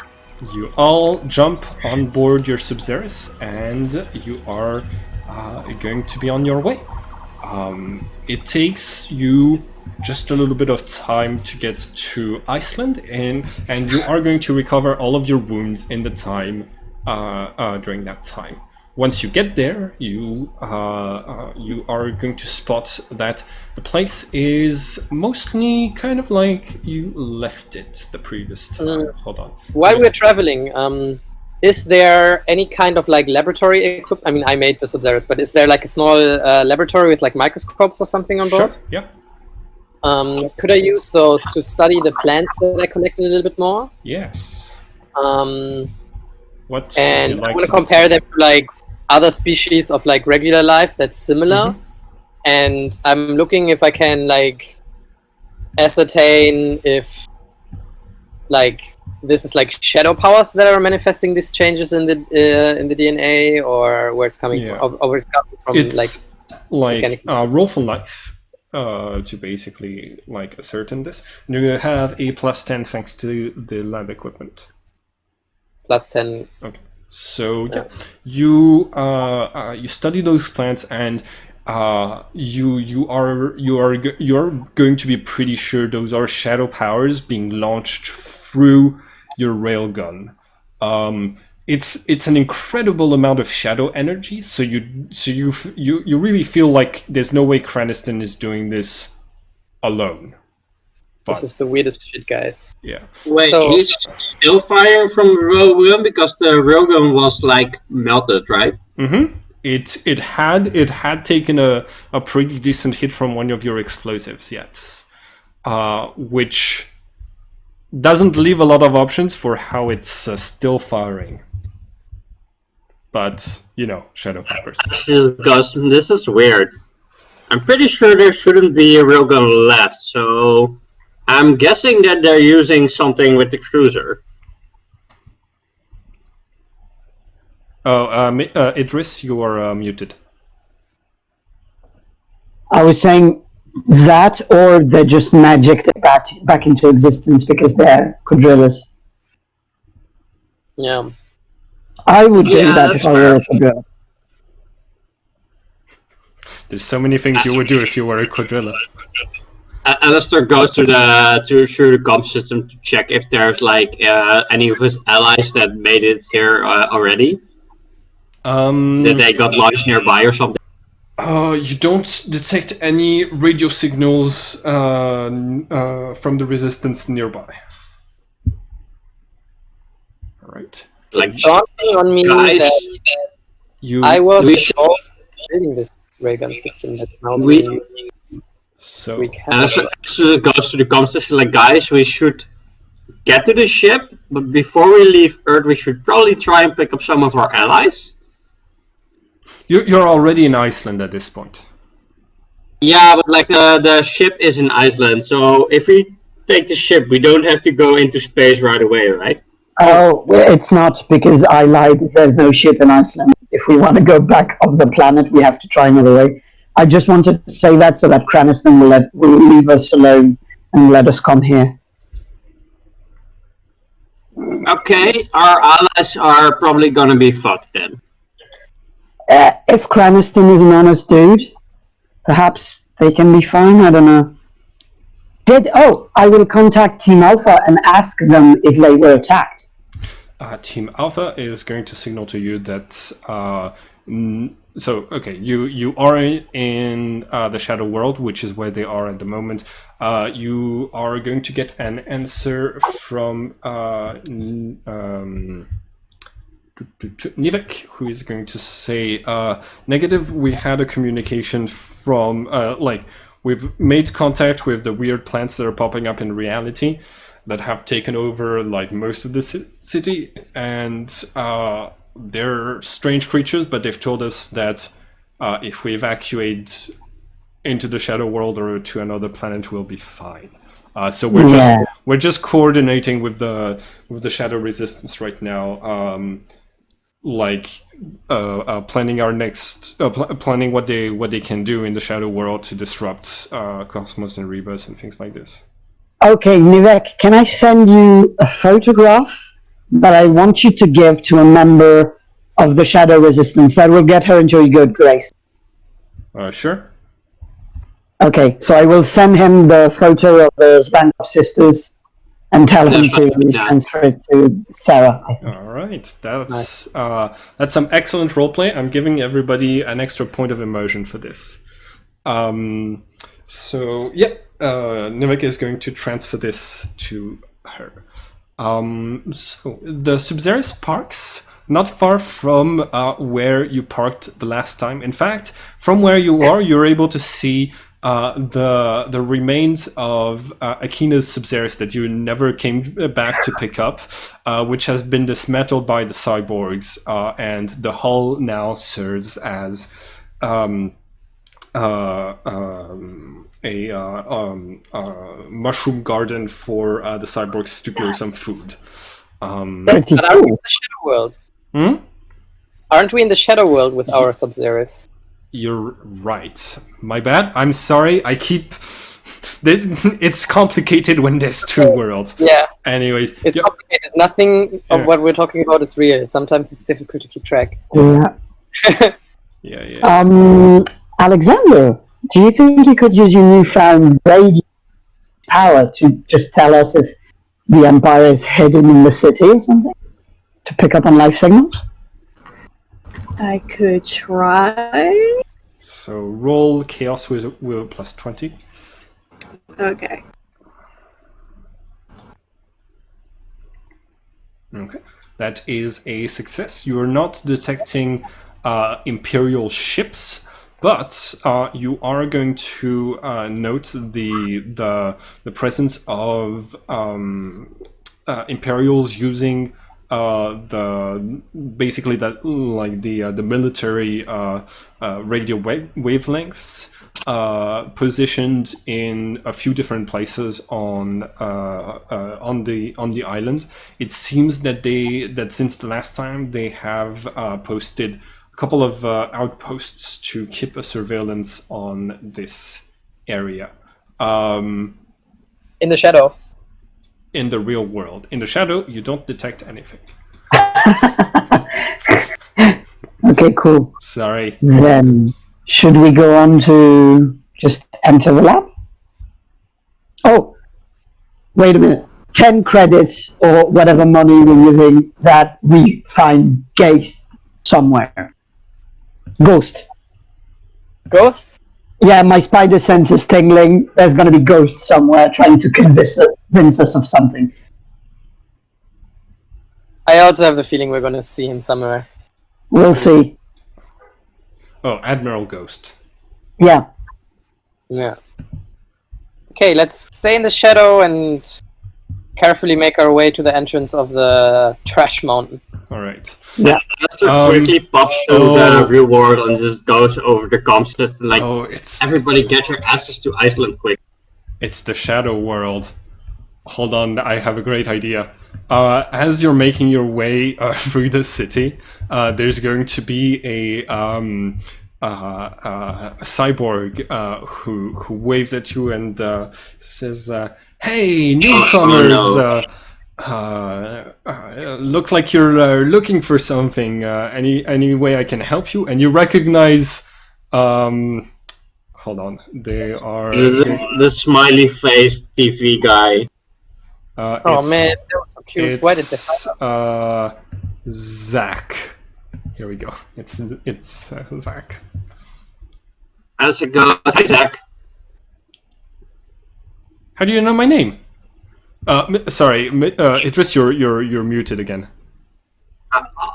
You all jump on board your Sub-Zeros, and you are going to be on your way. It takes you just a little bit of time to get to Iceland, and you are going to recover all of your wounds in the time during that time. Once you get there, you are going to spot that the place is mostly kind of like you left it the previous time. Hold on. While we're traveling, is there any kind of like laboratory equipment? I mean, I made the Sub-Zeros, but is there like a small laboratory with like microscopes or something on board? Sure. Yeah. Could I use those to study the plants that I collected a little bit more? Yes. And What would you like I want to do? compare them to like other species of like regular life that's similar. And I'm looking if I can like ascertain if like this is like shadow powers that are manifesting these changes in the DNA, or where it's coming from, or where it's coming from. It's like mechanical. roll for life to basically like ascertain this. And you have a +10 thanks to the lab equipment. +10. Okay. So yeah, you study those plants, and you're going to be pretty sure those are shadow powers being launched through your railgun. It's an incredible amount of shadow energy. So you really feel like there's no way Craniston is doing this alone. This is the weirdest shit, guys. Yeah. Wait, So- he's still firing from the railgun because the railgun was like melted, right? Mm-hmm. It had taken a pretty decent hit from one of your explosives, yes, which doesn't leave a lot of options for how it's still firing. But you know, shadow powers. Because this is weird. I'm pretty sure there shouldn't be a railgun left, so I'm guessing that they're using something with the cruiser. Oh, Idris, you are muted. I was saying that, or they just magicked it back into existence because they're quadrillas. Yeah. I would do Yeah, that that's if I were a quadrilla. There's so many things you would do if you were a quadrilla. Alistair goes through the comp system to check if there's like any of his allies that made it here already. That they got launched nearby or something. You don't detect any radio signals from the resistance nearby. All right. Like, It's daunting on me guys, that You I was we should- also building this railgun system that's now We- being used. so We can. Alistair goes to the comp system like, guys, we should get to the ship, but before we leave Earth, we should probably try and pick up some of our allies. you're already in Iceland at this point. Yeah, but like the ship is in Iceland, so if we take the ship, we don't have to go into space right away, right? Oh, well, it's not, because I lied. There's no ship in Iceland. If we want to go back off the planet, we have to try another way. I just wanted to say that so that Craniston will leave us alone and let us come here. Okay, our allies are probably gonna be fucked then. If Craniston is an honest dude, perhaps they can be fine. I don't know. I will contact Team Alpha and ask them if they were attacked. Team Alpha is going to signal to you that you are in the Shadow World, which is where they are at the moment. You are going to get an answer from Nivek, who is going to say, negative, we had a communication from, we've made contact with the weird plants that are popping up in reality that have taken over, like, most of the city, and they're strange creatures, but they've told us that if we evacuate into the Shadow World or to another planet, we'll be fine. So we're just coordinating with the Shadow Resistance right now. planning our next planning what they can do in the shadow world to disrupt Cosmos and Rebus and things like this. Okay, Nivek, can I send you a photograph that I want you to give to a member of the Shadow Resistance that will get her into a good grace? Sure. Okay, so I will send him the photo of the Bancroft sisters and tell him to transfer it to Sarah. I think. All right, that's some excellent roleplay. I'm giving everybody an extra point of immersion for this. So yeah, Nivek is going to transfer this to her. So the Subzeris parks not far from where you parked the last time. In fact, from where you are, you're able to see the remains of Akina's Subzeris that you never came back to pick up, which has been dismantled by the cyborgs, and the hull now serves as a mushroom garden for the cyborgs to grow some food. Pretty But aren't we cool. in the Shadow World? Hmm? Aren't we in the Shadow World with our Sub-Zeros? You're right. My bad. I'm sorry. I keep. It's complicated when there's two worlds. Yeah, Anyways, it's yeah, complicated. Nothing Yeah. of what we're talking about is real. Sometimes it's difficult to keep track. Yeah. yeah. Alexander, do you think you could use your newfound radio power to just tell us if the Empire is hidden in the city or something? To pick up on life signals? I could try. So roll chaos with plus 20. Okay. Okay, that is a success. You are not detecting Imperial ships, but you are going to note the presence of Imperials using the military radio wavelengths positioned in a few different places on the island. It seems that since the last time they have posted a couple of outposts to keep a surveillance on this area. In the Shadow. In the real world. In the shadow, you don't detect anything. Okay, cool. Sorry. Then, should we go on to just enter the lab? Oh, wait a minute. 10 credits or whatever money we're giving that we find Ghost somewhere. Ghost. Ghost? Yeah, my spider sense is tingling. There's going to be ghosts somewhere trying to convince us of something. I also have the feeling we're gonna see him somewhere. We'll see. Oh, Admiral Ghost. Yeah. Yeah. Okay, let's stay in the shadow and carefully make our way to the entrance of the trash mountain. All right. Yeah. Quickly pops to the real world and just goes over the comm system like, everybody get your asses to Iceland quick. It's the shadow world. Hold on, I have a great idea. As you're making your way through the city, there's going to be a cyborg who waves at you and says, "Hey, newcomers! Look like you're looking for something. Any way I can help you?" And you recognize. Hold on, they are the smiley face TV guy. Oh man, that was so cute. Why did they find Zach. Here we go. It's Zach. How's it going? Hi, Zach. How do you know my name? Sorry, Idris, you're muted again.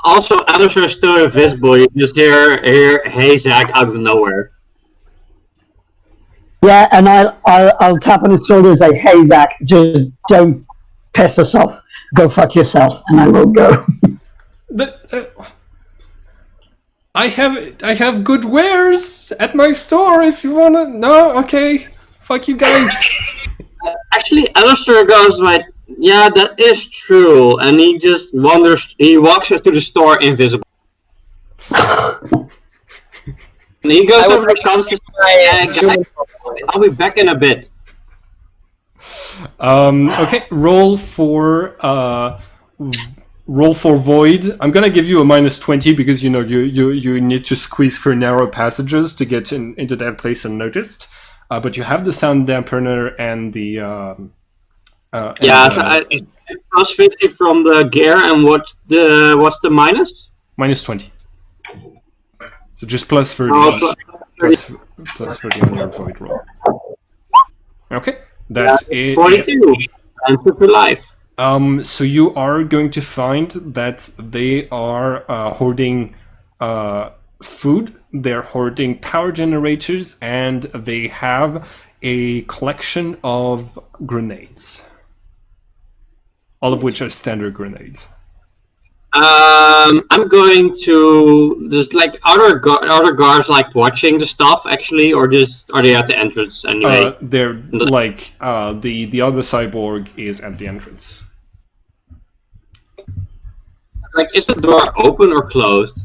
Also, others are still invisible. You just hear, "Hey, Zach," out of nowhere. Yeah, and I'll tap on his shoulder and say, "Hey, Zach, just don't piss us off. Go fuck yourself," and I will go. I have good wares at my store if you wanna. No, okay, fuck you guys. Actually, Alistair goes like, "Yeah, that is true," and he just wanders. He walks into the store invisible. And he goes I would over like to Comes and my says, guys, I'll be back in a bit. Okay, roll for void. I'm gonna give you a -20 because you know you need to squeeze through narrow passages to get into that place unnoticed. But you have the sound dampener and the It's plus 50 from the gear, and what's the minus? -20. So just plus 30. Oh, Plus 30 on your void roll. Okay, that's it. 42 and super life. So you are going to find that they are hoarding food, they're hoarding power generators, and they have a collection of grenades. All of which are standard grenades. I'm going to there's like other guards like watching the stuff actually, or just are they at the entrance anyway? They're like the other cyborg is at the entrance. Like, is the door open or closed?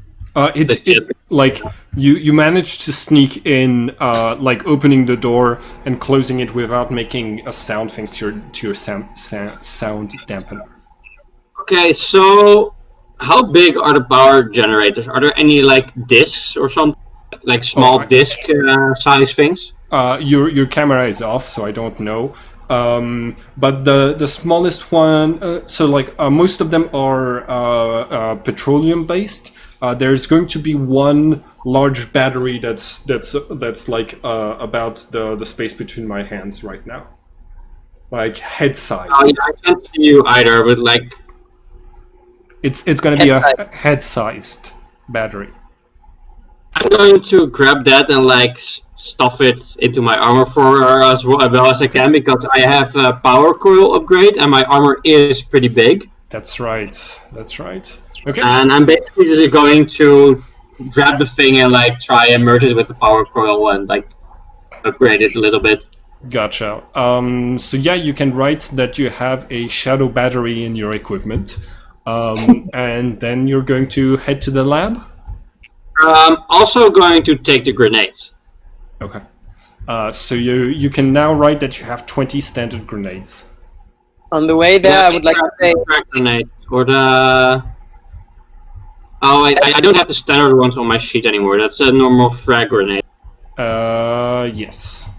Like you managed to sneak in, like opening the door and closing it without making a sound thanks to your sound dampener. Okay, so how big are the power generators? Are there any like discs or something, like small disc size things? Your camera is off, so I don't know. But the smallest one, so like most of them are petroleum based. There's going to be one large battery that's like about the space between my hands right now, like head size. Oh, yeah, I can't see you either, but like it's going to be a head-sized battery. I'm going to grab that and like stuff it into my armor for as well as I can, because I have a power coil upgrade and my armor is pretty big. That's right. Okay. And I'm basically just going to grab the thing and like try and merge it with the power coil and like upgrade it a little bit. Gotcha. So yeah, you can write that you have a shadow battery in your equipment, and then you're going to head to the lab. Also going to take the grenades. Okay. So you can now write that you have 20 standard grenades. On the way there, I would like to say... Grenade, or the... Oh, I don't have the standard ones on my sheet anymore. That's a normal frag grenade. Yes.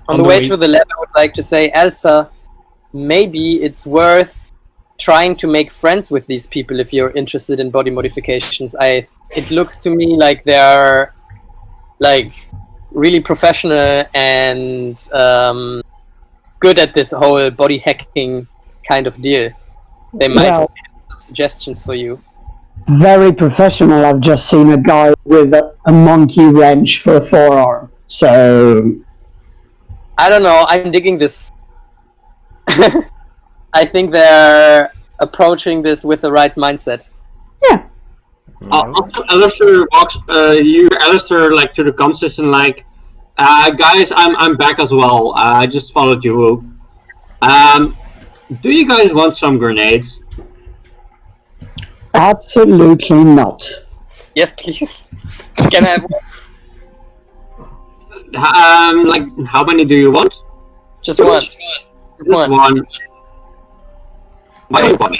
On the way to the lab, I would like to say, Elsa, maybe it's worth trying to make friends with these people if you're interested in body modifications. It looks to me like they're like really professional and good at this whole body hacking kind of deal. They might have some suggestions for you. Very professional. I've just seen a guy with a monkey wrench for a forearm. So I don't know. I'm digging this. I think they're approaching this with the right mindset. Yeah. Also, Alistair walks. Alistair, like to the consist and like, guys, I'm back as well. I just followed you. Do you guys want some grenades? Absolutely not. Yes, please. Can I have one? Like, how many do you want? Just one. Just one. Why one?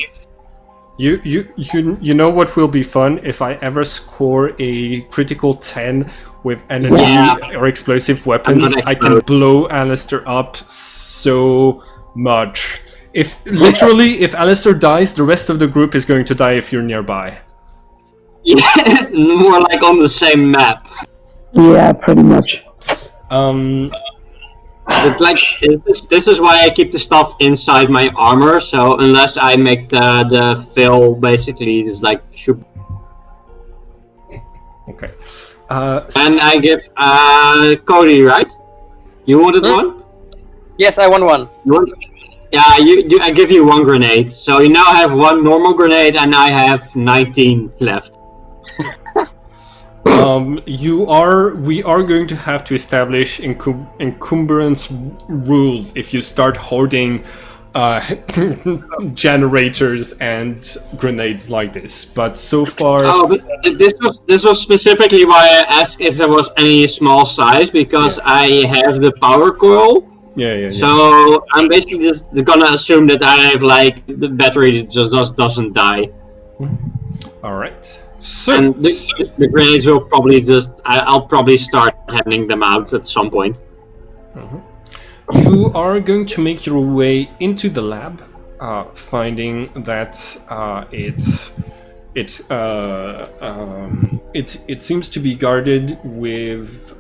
You know what will be fun if I ever score a critical 10 with energy or explosive weapons. I can blow Alistair up so much. If Alistair dies, the rest of the group is going to die if you're nearby. Yeah, more like on the same map. Yeah, pretty much. But like, this is why I keep the stuff inside my armor. So unless I make the fill, basically, is like shoot. Okay. And I give Cody, right? You wanted one? Yes, I want one. Yeah, I give you one grenade. So you now have one normal grenade, and I have 19 left. We are going to have to establish encumbrance rules if you start hoarding generators and grenades like this. But so far, but this was specifically why I asked if there was any small size, because I have the power coil. yeah. So I'm basically just gonna assume that I have like the battery that just doesn't die. All right. So And the grenades will probably I'll probably start handing them out at some point. you are going to make your way into the lab, finding that it seems to be guarded with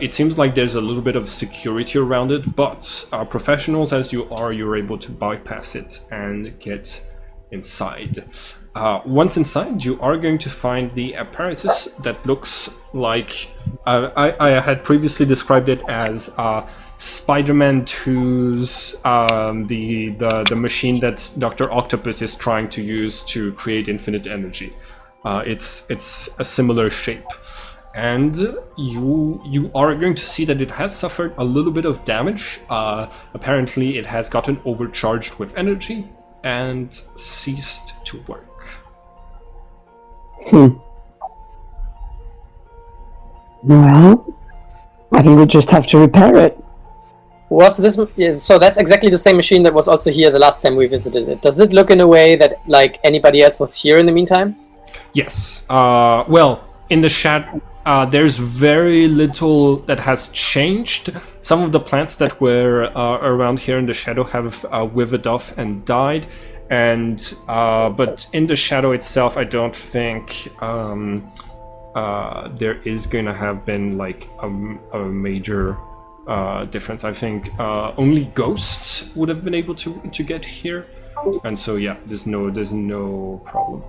it seems like there's a little bit of security around it, but professionals as you are, you're able to bypass it and get inside. Once inside, you are going to find the apparatus that looks like I had previously described it as Spider-Man 2's the machine that Dr. Octopus is trying to use to create infinite energy. It's a similar shape. And you are going to see that it has suffered a little bit of damage. Apparently it has gotten overcharged with energy and ceased to work. Well, I think we just have to repair it. Was this so? That's exactly the same machine that was also here the last time we visited it. Does it look in a way that like anybody else was here in the meantime? Yes. Well, in the chat, there's very little that has changed. Some of the plants that were around here in the shadow have withered off and died, and but in the shadow itself, I don't think there is going to have been like a major difference. I think only ghosts would have been able to get here, and so yeah, there's no problem.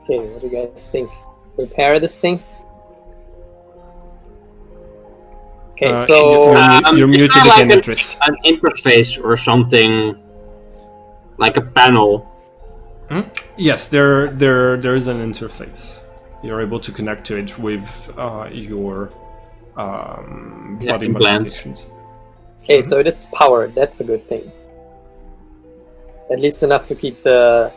Okay, what do you guys think? Repair this thing? Okay, so you're muted is there again, like Idris. an interface or something, like a panel. Yes, there is an interface. You're able to connect to it with your body modifications. Okay, so it is powered. That's a good thing. At least enough to keep the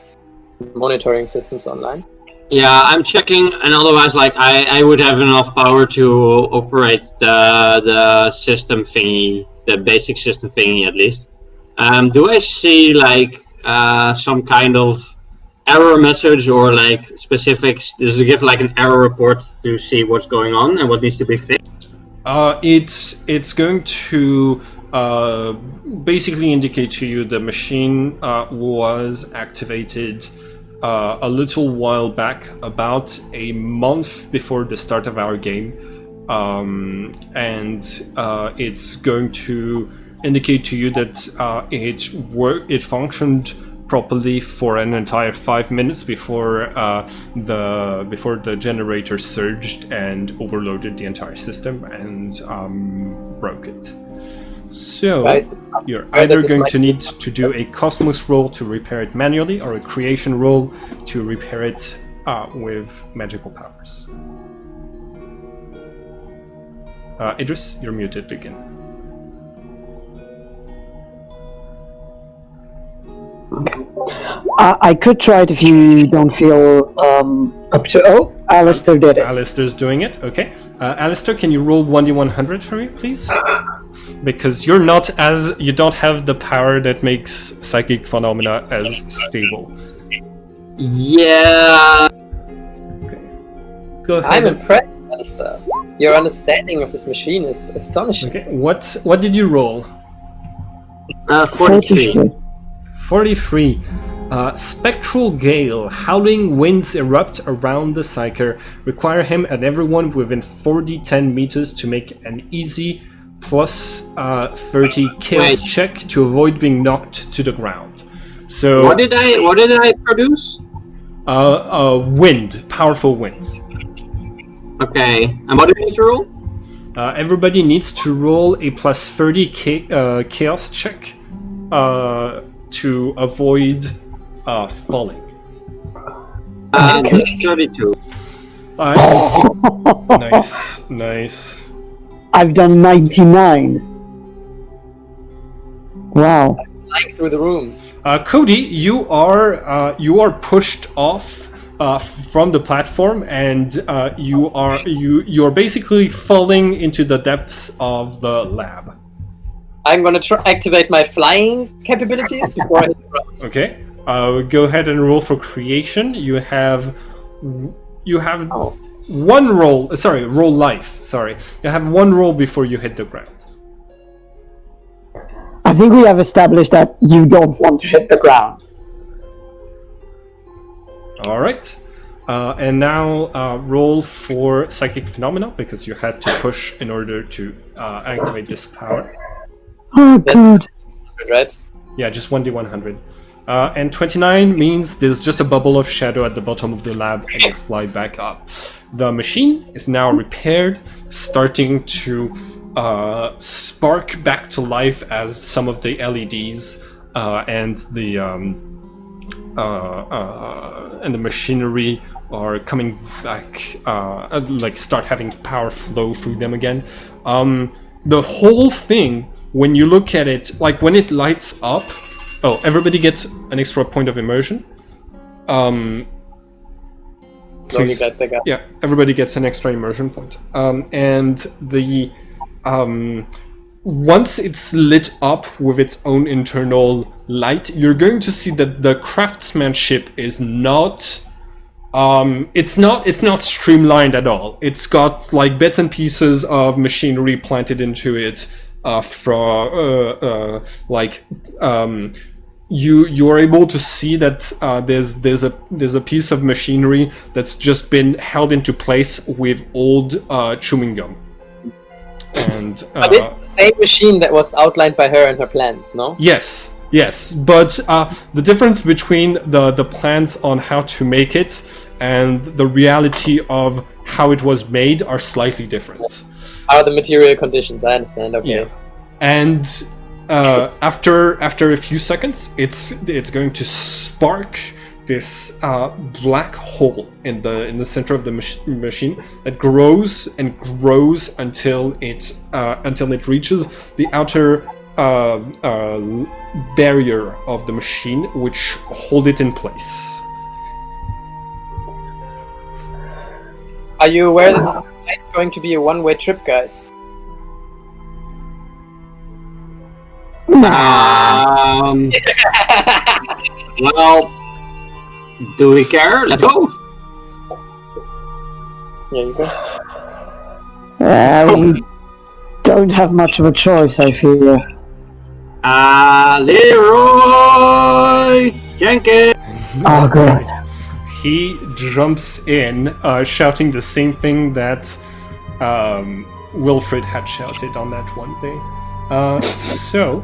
monitoring systems online. Yeah, I'm checking, and otherwise, like I would have enough power to operate the system thingy, the basic system thingy at least. Do I see like some kind of error message or like specifics? Does it give like an error report to see what's going on and what needs to be fixed? It's going to basically indicate to you the machine was activated a little while back, about a month before the start of our game, and it's going to indicate to you that it functioned properly for an entire 5 minutes before the generator surged and overloaded the entire system and broke it. So Guys, you're either going to need to do a Cosmos roll to repair it manually, or a Creation roll to repair it with magical powers. Idris, you're muted again. I could try it if you don't feel up to... Oh, Alistair did it. Alistair's doing it, okay. Alistair, can you roll 1d100 for me, please? Because you don't have the power that makes psychic phenomena as stable. Yeah. Okay. Go ahead. I'm impressed, Alistair. Your understanding of this machine is astonishing. Okay, what did you roll? 43. 43. Spectral gale, howling winds erupt around the Psyker, require him and everyone within 4d10 meters to make an easy plus 30 chaos check to avoid being knocked to the ground. So What did I produce? Wind, powerful winds. Okay, and what did I need to roll? Everybody needs to roll a plus 30 chaos check to avoid falling. 32. Nice. I've done 99. Wow. Flying through the room. Cody, you are pushed off from the platform, and you're basically falling into the depths of the lab. I'm gonna activate my flying capabilities before I hit the ground. Okay. Go ahead and roll for creation. You have one roll. Sorry, roll life. Sorry, you have one roll before you hit the ground. I think we have established that you don't want to hit the ground. All right. And now roll for psychic phenomena because you had to push in order to activate this power. Oh, God. That's right? Yeah, just 1d100. And 29 means there's just a bubble of shadow at the bottom of the lab and you fly back up. The machine is now repaired, starting to spark back to life as some of the LEDs and the machinery are coming back, like start having power flow through them again. The whole thing, when you look at it, like when it lights up, oh, everybody gets an extra point of immersion. Slowly get bigger. Yeah, everybody gets an extra immersion point. And the once it's lit up with its own internal light, you're going to see that the craftsmanship is not. It's not streamlined at all. It's got like bits and pieces of machinery planted into it. You are able to see that there's a piece of machinery that's just been held into place with old chewing gum. And but it's the same machine that was outlined by her and her plans, no? Yes, but the difference between the plans on how to make it and the reality of how it was made are slightly different. Are the material conditions? I understand. Okay. Yeah. And after a few seconds, it's going to spark this black hole in the center of the machine that grows and grows until it reaches the outer barrier of the machine, which hold it in place. Are you aware that this is going to be a one-way trip, guys? Well, do we care? Let's go. Yeah, you go. We don't have much of a choice, I feel. Leroy Jenkins. Oh, God. He jumps in, shouting the same thing that Wilfred had shouted on that one day. So,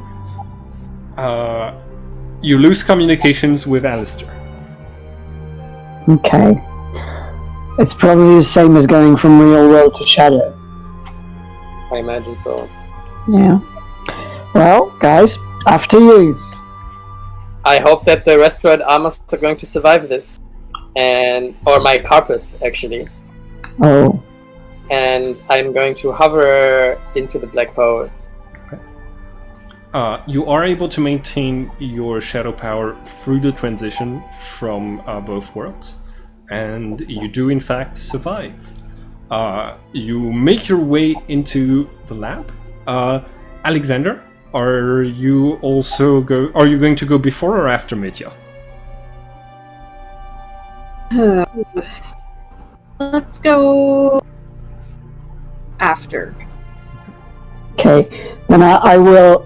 you lose communications with Alistair. Okay. It's probably the same as going from real world to shadow. I imagine so. Yeah. Well, guys, after you. I hope that the respirate armors are going to survive this. Or my carpus, actually. Oh. And I'm going to hover into the black hole. You are able to maintain your shadow power through the transition from both worlds, and you do in fact survive. You make your way into the lab. Alexander, are you going to go before or after Mitya? Let's go after. Okay. Then I will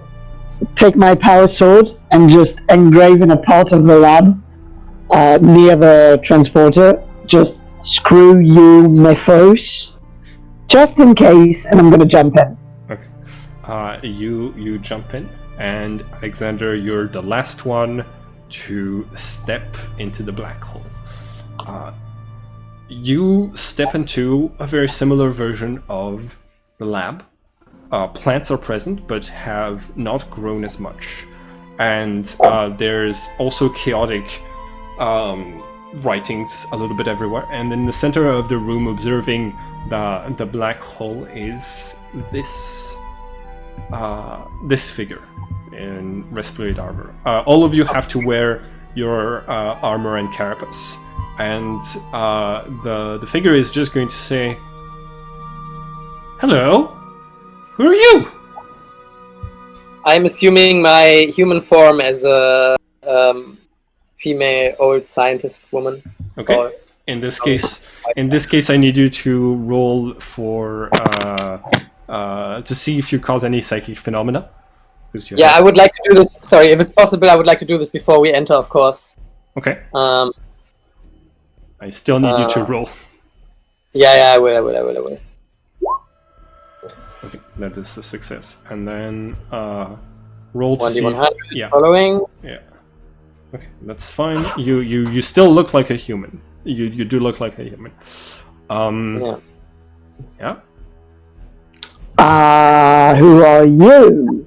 take my power sword and just engrave in a part of the lab near the transporter. Just screw you, Mythos. Just in case, and I'm gonna jump in. Okay. You jump in, and Alexander, you're the last one to step into the black hole. You step into a very similar version of the lab. Plants are present, but have not grown as much. And there's also chaotic writings a little bit everywhere. And in the center of the room, observing the black hole, is this figure. in respirate armor. All of you have to wear your armor and carapace, and the figure is just going to say, "Hello, who are you?" I'm assuming my human form as a female old scientist woman. Okay. Or- In this case, I need you to roll for to see if you cause any psychic phenomena. Yeah, I would like to do this. Sorry, if it's possible, I would like to do this before we enter, of course. Okay. I still need you to roll. Yeah, I will. Okay, that is a success. And then roll to see. 1d100 Yeah. following. Yeah. Okay, that's fine. You still look like a human. You do look like a human. Yeah. Who are you?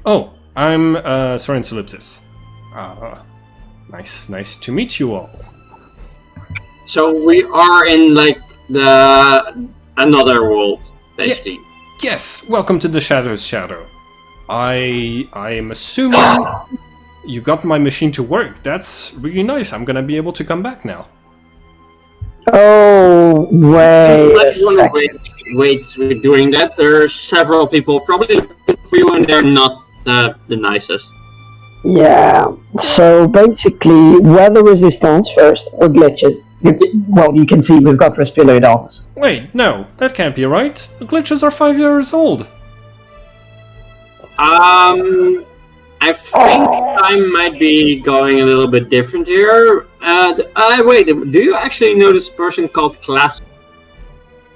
Oh, I'm Soren Sollipsis. Nice to meet you all. So we are in like another world, basically. Yes, welcome to the Shadow's Shadow. I am assuming you got my machine to work. That's really nice. I'm gonna be able to come back now. Oh, wait a second. Wait with doing that. There are several people, probably for you, and they're not the nicest. Yeah, so basically, weather resistance first, or glitches. Well, you can see we've got respiratory arms. Wait, no, that can't be right. The glitches are 5 years old. I think time might be going a little bit different here. Wait, do you actually know this person called Class?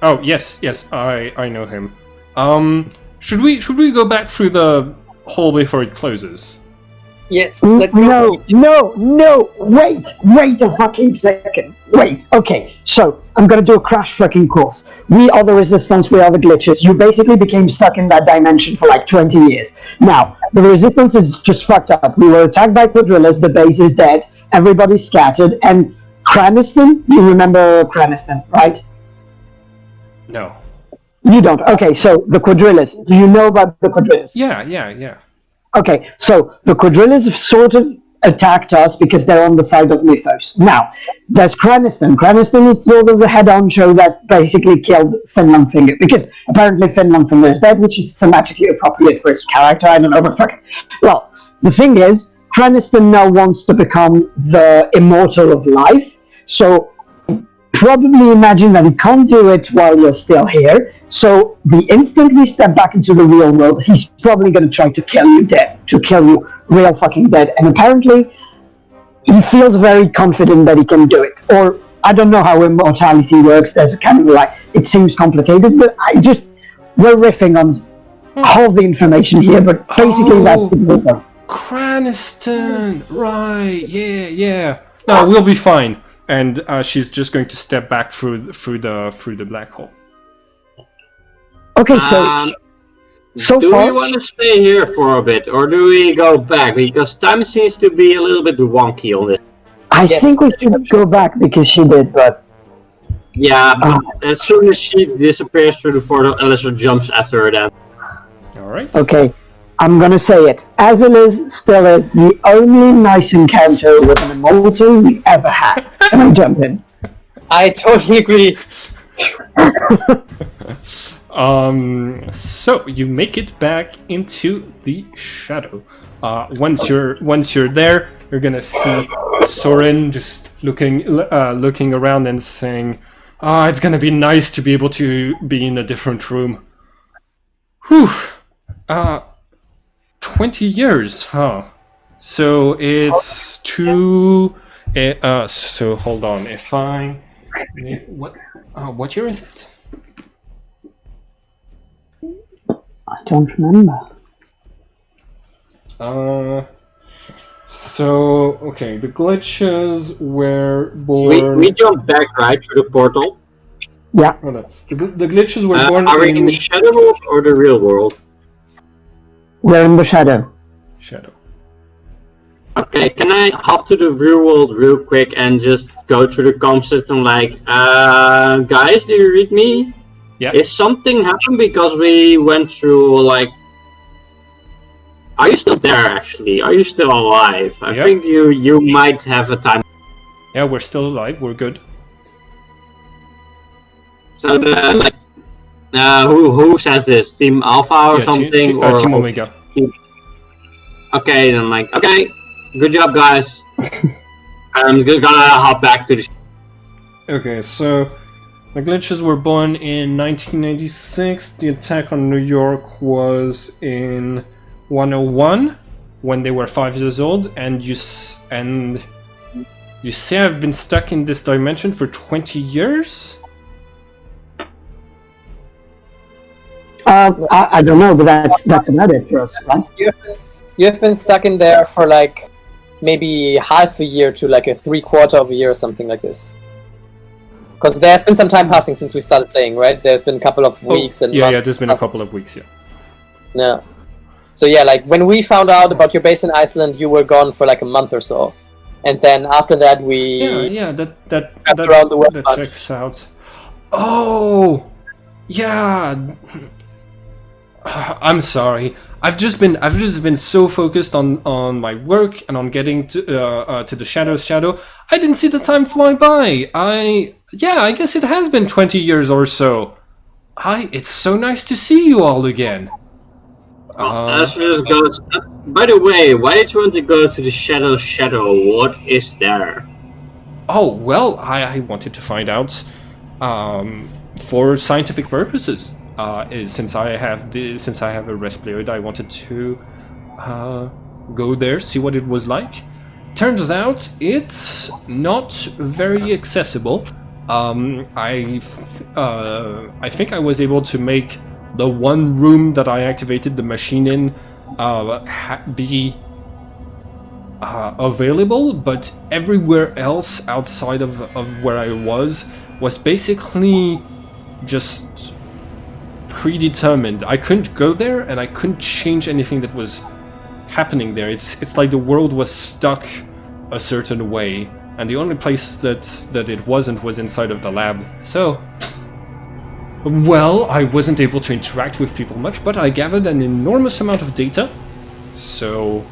Oh, yes, I know him. Should we go back through the hall before it closes? Yes, let's go. No, wait a fucking second. Wait, okay, so I'm gonna do a crash fucking course. We are the resistance, we are the glitches. You basically became stuck in that dimension for like 20 years. Now, the resistance is just fucked up. We were attacked by quadrillas, the base is dead, everybody's scattered, and Craniston, you remember Craniston, right? No. You don't. Okay, so the quadrillas, do you know about the quadrillas? Yeah. Okay, so the quadrillas have sort of attacked us because they're on the side of Mythos. Now, there's Craniston. Craniston is sort of the head honcho that basically killed Finland Finger, because apparently Finland Finger is dead, which is thematically appropriate for his character. I don't know, but fuck it. Well, the thing is, Craniston now wants to become the immortal of life, so probably imagine that he can't do it while you're still here. So the instant we step back into the real world, he's probably going to try to kill you dead, to kill you real fucking dead. And apparently, he feels very confident that he can do it. Or I don't know how immortality works. There's kind of like, it seems complicated, but we're riffing on all the information here. But basically, that's the Craniston, right? Yeah. No, we'll be fine. And she's just going to step back through the black hole. Okay, so do far, we want to stay here for a bit, or do we go back? Because time seems to be a little bit wonky on this. I think we should go back because she did, but yeah, but as soon as she disappears through the portal, Alistair jumps after her then. Alright. Okay, I'm gonna say it. As it is, still is the only nice encounter with an immortal we ever had. Can I jump in? I totally agree. So you make it back into the shadow. Once you're there, you're gonna see Soren just looking around and saying, it's gonna be nice to be able to be in a different room. Whew. 20 years, huh? So it's two. So hold on. If I what year is it? I don't remember. So okay, the glitches were born. We jumped back right through the portal. Yeah. Hold on. The glitches were born Are we in the shadow world or the real world? We're in the shadow. Shadow. Okay, can I hop to the real world real quick and just go through the comm system like, guys, do you read me? Yeah. Is something happened because we went through like Are you still there? Actually, are you still alive? I Yep. think you might have a time. Yeah, we're still alive. We're good. So like, who says this? Team Alpha or Yeah, something? Team Omega. Okay, then like, okay, good job, guys. I'm gonna hop back to the. Okay, so the glitches were born in 1996. The attack on New York was in 101 when they were 5 years old, and you say I've been stuck in this dimension for 20 years? I don't know, but that's about it for us, right? You've been stuck in there for like maybe half a year to like a 3/4 of a year or something like this. Because there's been some time passing since we started playing, right? There's been a couple of weeks and months there's been a couple of weeks, yeah. Yeah. So yeah, like when we found out about your base in Iceland, you were gone for like a month or so, and then after that we that around the world. that checks out. Oh, yeah. I'm sorry. I've just been so focused on my work and on getting to the Shadow's shadow. I didn't see the time fly by. I guess it has been 20 years or so. It's so nice to see you all again. As just goes. By the way, why did you want to go to the Shadow's shadow? What is there? Oh well, I wanted to find out for scientific purposes. Since I have a Resploid, I wanted to go there, see what it was like. Turns out it's not very accessible. I think I was able to make the one room that I activated the machine in be available, but everywhere else outside of where I was basically just predetermined. I couldn't go there, and I couldn't change anything that was happening there. It's like the world was stuck a certain way, and the only place that it wasn't was inside of the lab. So, well, I wasn't able to interact with people much, but I gathered an enormous amount of data. So,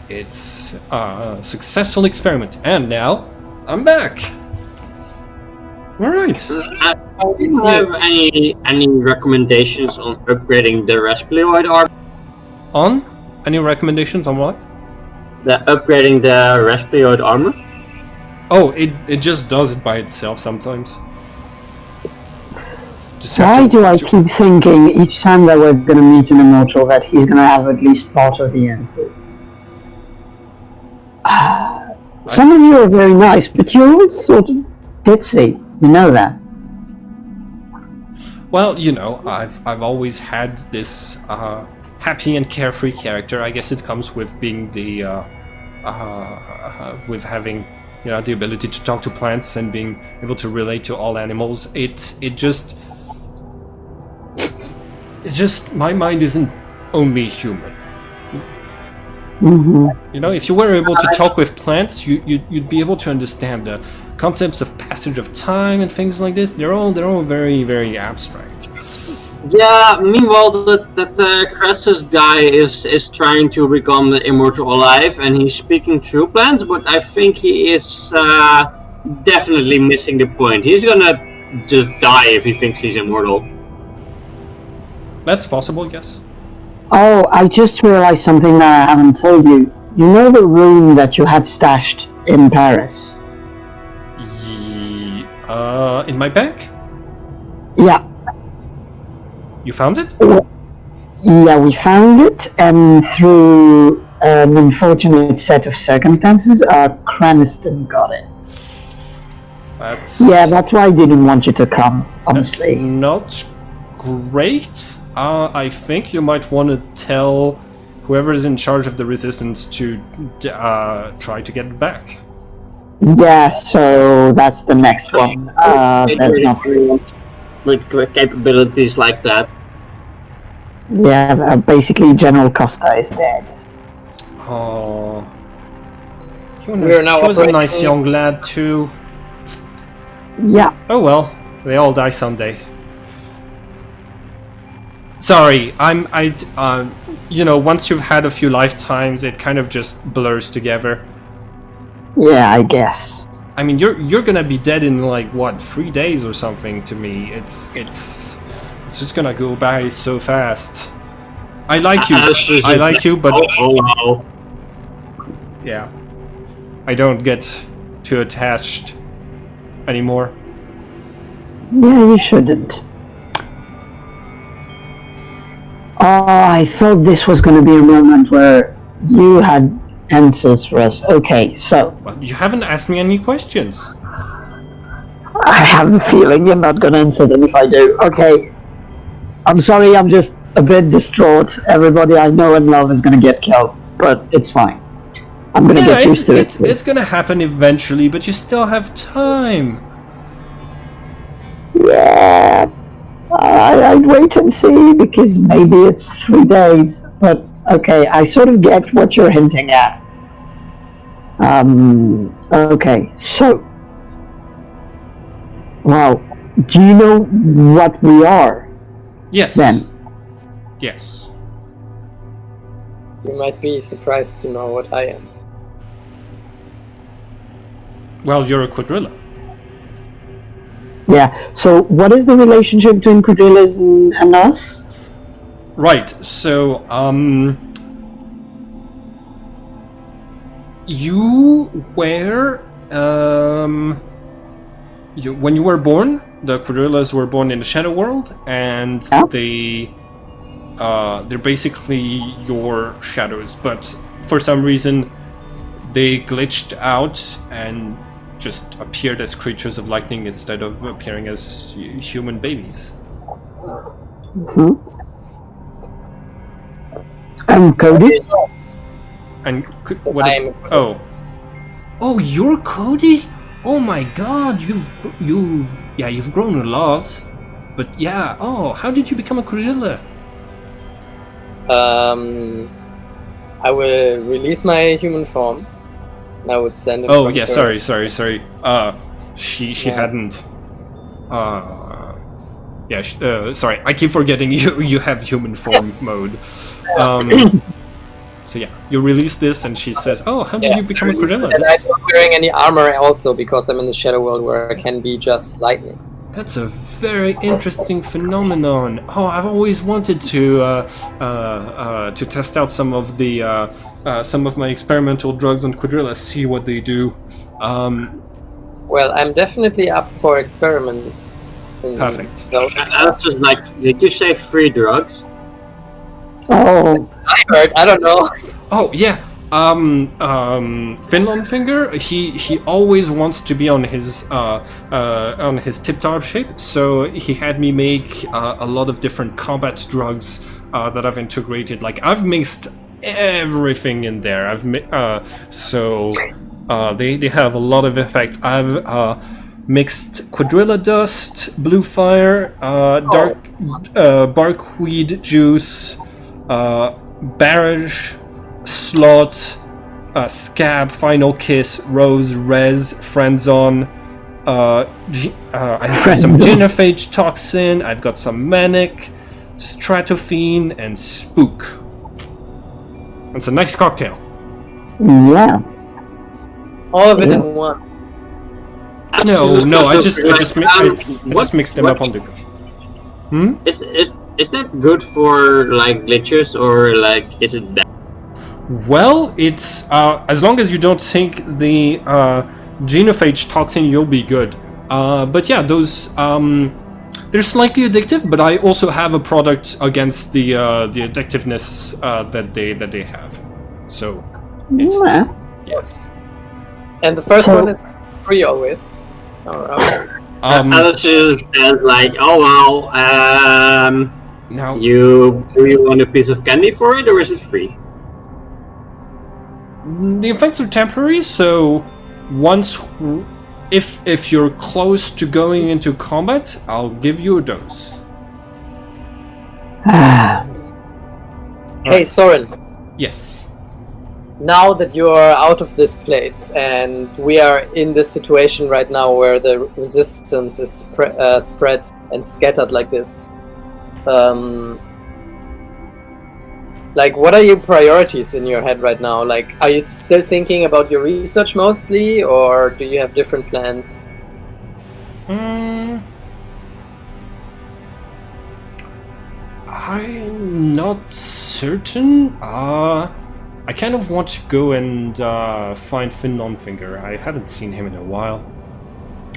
it's a successful experiment, and now I'm back. All right. Do you have any recommendations on upgrading the Resploid armor? On? Any recommendations on what? Upgrading the Resploid armor? Oh, it just does it by itself sometimes. Why do I keep thinking each time that we're going to meet an immortal that he's going to have at least part of the answers? Some of you are very nice, but you're all sort of ditzy. You know that. Well, you know, I've always had this happy and carefree character. I guess it comes with being the with having, you know, the ability to talk to plants and being able to relate to all animals. It just my mind isn't only human. Mm-hmm. You know, if you were able to talk with plants, you'd be able to understand the concepts of passage of time and things like this. They're all very, very abstract. Yeah. Meanwhile, that Crassus guy is trying to become immortal alive, and he's speaking through plants. But I think he is definitely missing the point. He's gonna just die if he thinks he's immortal. That's possible, yes. Oh, I just realized something that I haven't told you. You know the room that you had stashed in Paris? In my bag? Yeah. You found it? Yeah, we found it, and through an unfortunate set of circumstances, Craniston got it. That's why I didn't want you to come, honestly. That's not great. I think you might want to tell whoever's in charge of the resistance to try to get it back. Yeah, so that's the next one. That's not with capabilities like that. Yeah, basically General Costa is dead. Oh, he now was a operating- nice young lad too. Yeah. Oh well, they all die someday. Sorry, once you've had a few lifetimes, it kind of just blurs together. Yeah, I guess. I mean, you're gonna be dead in like what, 3 days or something. To me, it's just gonna go by so fast. I like you, but wow. yeah, I don't get too attached anymore. Yeah, you shouldn't. Oh, I thought this was going to be a moment where you had answers for us. Okay, so Well, you haven't asked me any questions. I have a feeling you're not going to answer them if I do. Okay, I'm sorry, I'm just a bit distraught. Everybody I know and love is going to get killed, but it's fine. I'm going to get used to it. It's gonna happen eventually, but you still have time. Yeah, I'd wait and see, because maybe it's 3 days, but okay, I sort of get what you're hinting at. Okay, so, well, do you know what we are? Yes. Then? Yes. You might be surprised to know what I am. Well, you're a quadrilla. Yeah, so what is the relationship between quadrillas and us? Right, so, you were, when you were born, the quadrillas were born in the Shadow World, and they're basically your shadows, but for some reason they glitched out and just appeared as creatures of lightning instead of appearing as human babies. Mm-hmm. And Cody? And oh, you're Cody? Oh my God, you've grown a lot. But yeah, how did you become a quadrilla? I will release my human form. And I will stand in Oh front yeah, of her. sorry. She hadn't. Sorry, I keep forgetting you have human form mode. So yeah, you release this, and she says, "Oh, how did you become a quadrilla?" And I'm not wearing any armor also, because I'm in the Shadow World where I can be just lightning. That's a very interesting phenomenon. Oh, I've always wanted to test out some of my experimental drugs on quadrillas, see what they do. Well, I'm definitely up for experiments. Perfect. That's just like, did you say free drugs? Oh, I heard. I don't know. Oh yeah. Finland Finger. He always wants to be on his tip-top shape. So he had me make a lot of different combat drugs that I've integrated. Like I've mixed everything in there. They have a lot of effects. I've mixed quadrilla dust, blue fire, dark barkweed juice, barrage, slot, scab, final kiss, rose, res, friendzone. I have some genophage toxin. I've got some manic, stratophene, and spook. It's a nice cocktail. yeah. All of it in one. No, I just mixed them up on the go. Is that good for like glitches, or like is it bad? Well, it's as long as you don't take the genophage toxin, you'll be good. But yeah, those they're slightly addictive. But I also have a product against the addictiveness that they have. So it's, Yeah. yes. And the first one is free always. Alice is like, oh well, Now do you want a piece of candy for it, or is it free? the effects are temporary, so if you're close to going into combat, I'll give you a dose. Hey, Soren. Yes. Now that you are out of this place, and we are in this situation right now where the resistance is spread and scattered like this, Like, what are your priorities in your head right now? Like, are you still thinking about your research mostly, or do you have different plans? I'm not certain. I kind of want to go and find Finn Nonfinger. I haven't seen him in a while.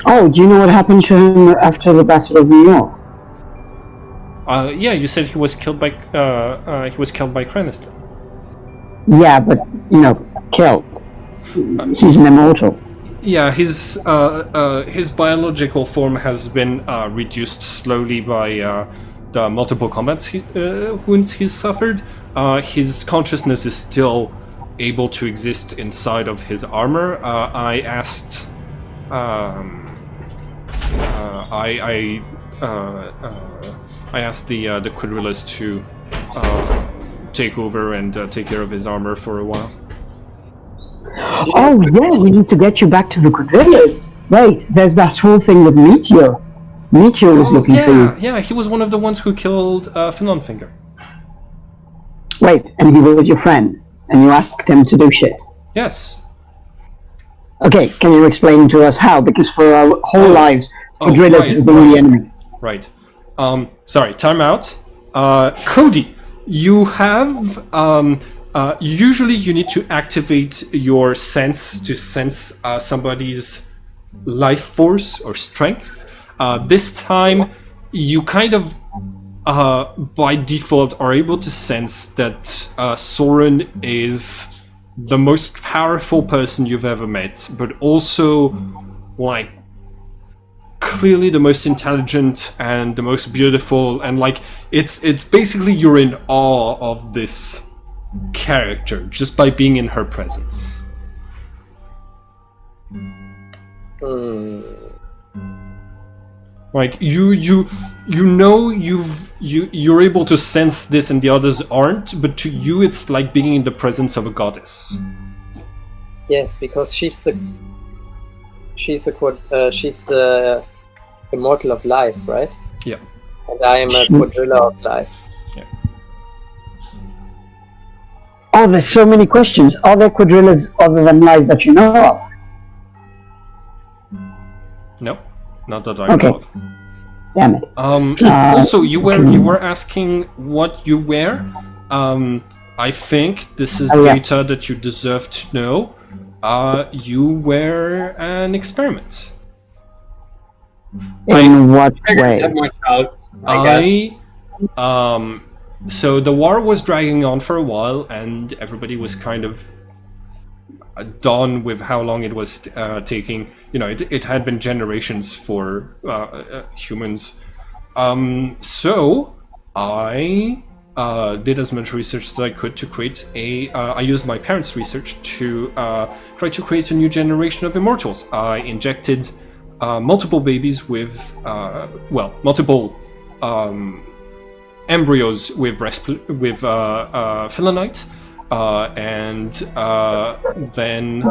Oh, do you know what happened to him after the Battle of New York? Yeah, you said he was killed by Craniston. Yeah, but killed. He's an immortal. Yeah, his biological form has been reduced slowly by the multiple combat wounds he's suffered. His consciousness is still able to exist inside of his armor. I asked. I asked the Quadrillas to take over and take care of his armor for a while. Oh yeah, we need to get you back to the Quadrillas. Wait, there's that whole thing with Meteor. Meteor was looking for you. Yeah, he was one of the ones who killed Finn Nonfinger. Wait, and he was your friend, and you asked him to do shit. Yes. Okay, can you explain to us how? Because for our whole lives, Quadrillas have been the enemy. Right. Sorry, time out. Cody, you have usually you need to activate your sense to sense somebody's life force or strength. This time, you kind of by default are able to sense that Soren is the most powerful person you've ever met, but also like clearly the most intelligent and the most beautiful, and like it's basically you're in awe of this character just by being in her presence. Like you're able to sense this and the others aren't, but to you it's like being in the presence of a goddess. Yes, because she's the immortal of life, right? Yeah. And I am a quadrilla of life. Yeah. Oh, there's so many questions. Are there Quadrillas other than life that you know of? No, not that I know of. Damn it. Also, you were asking what you wear. I think this is data that you deserve to know. You were an experiment. In what way? So the war was dragging on for a while, and everybody was kind of done with how long it was taking. You know, it had been generations for humans. So I did as much research as I could to create I used my parents' research to try to create a new generation of immortals. I injected multiple babies with, multiple embryos with Philanite, and then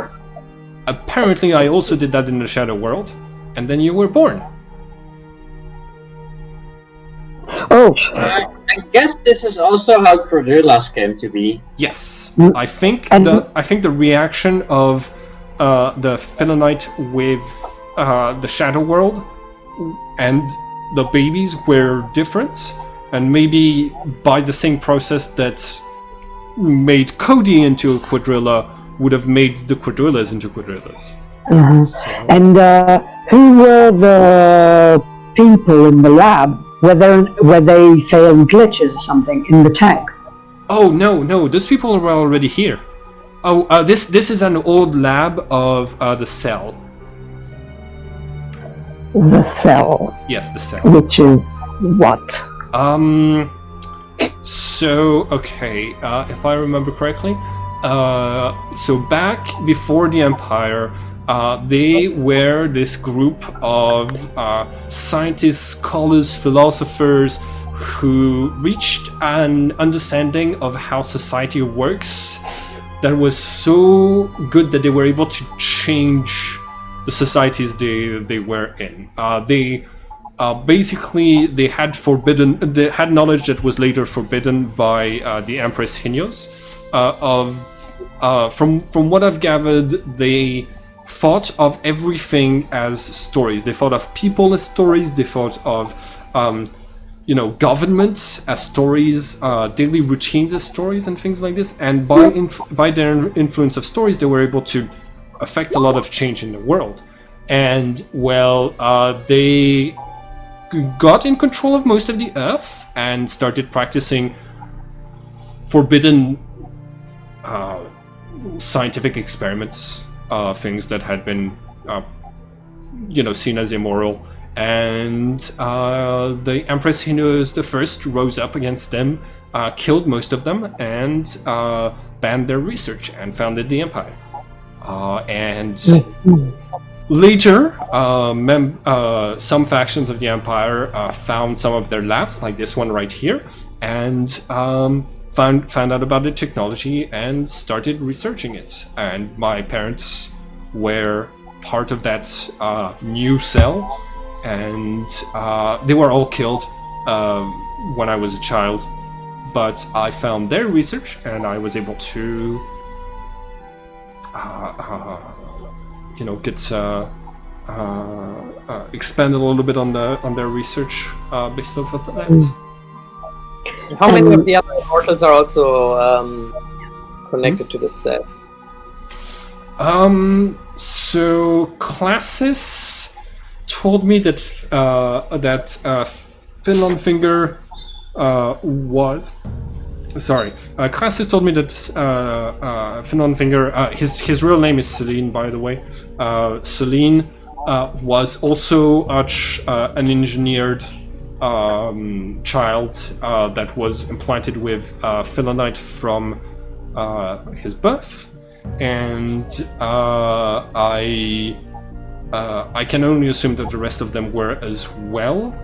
apparently I also did that in the Shadow World, and then you were born. Oh, I guess this is also how Quadrillas came to be. Yes, I think the reaction of the Philanite with the Shadow World and the babies were different, and maybe by the same process that made Cody into a Quadrilla would have made the Quadrillas into Quadrillas. So. And who were the people in the lab? Were they failed glitches or something in the tanks? Oh no, those people are already here. Oh, this is an old lab of the cell. The cell. Yes, the cell. Which is what? So okay, if I remember correctly, so back before the Empire, they were this group of scientists, scholars, philosophers who reached an understanding of how society works that was so good that they were able to change the societies they were in. They basically they had knowledge that was later forbidden by the Empress Hinios. From what I've gathered, they thought of everything as stories. They thought of people as stories. They thought of governments as stories, daily routines as stories, and things like this. And by their influence of stories, they were able to affect a lot of change in the world. And they got in control of most of the Earth and started practicing forbidden scientific experiments, things that had been seen as immoral. And the Empress Hinios I rose up against them, killed most of them, and banned their research and founded the Empire. And later, some factions of the Empire found some of their labs, like this one right here, and found out about the technology and started researching it. And my parents were part of that new cell, and they were all killed when I was a child. But I found their research, and I was able to get expand a little bit on their research based off of that. How many of the other immortals are also connected to this set? So Classis told me that Finland Finger was. Sorry, Classis told me that Finland Finger. His real name is Celine, by the way. Celine was also an engineered child that was implanted with Finlandite from his birth, and I can only assume that the rest of them were as well.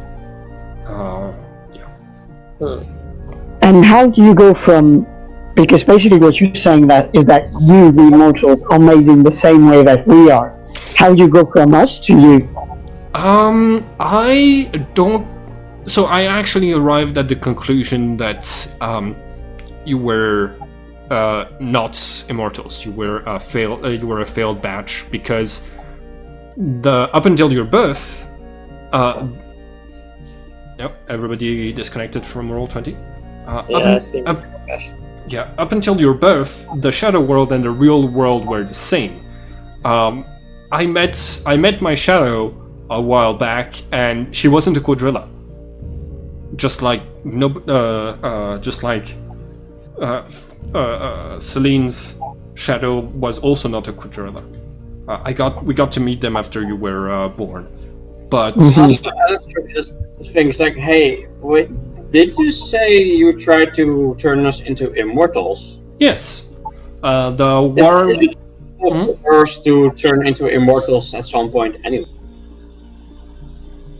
And how do you go from? Because basically, what you're saying is that you, the immortals, are made in the same way that we are. How do you go from us to you? I don't. So I actually arrived at the conclusion that you were not immortals. You were a failed batch, because up until your birth. Yep, everybody disconnected from Roll20. Up until your birth, the shadow world and the real world were the same. I met my shadow a while back, and she wasn't a quadrilla. Just like Celine's shadow was also not a quadrilla. We got to meet them after you were born, but things like, hey, wait, did you say you tried to turn us into immortals? Yes, the war. First to turn into immortals at some point, anyway.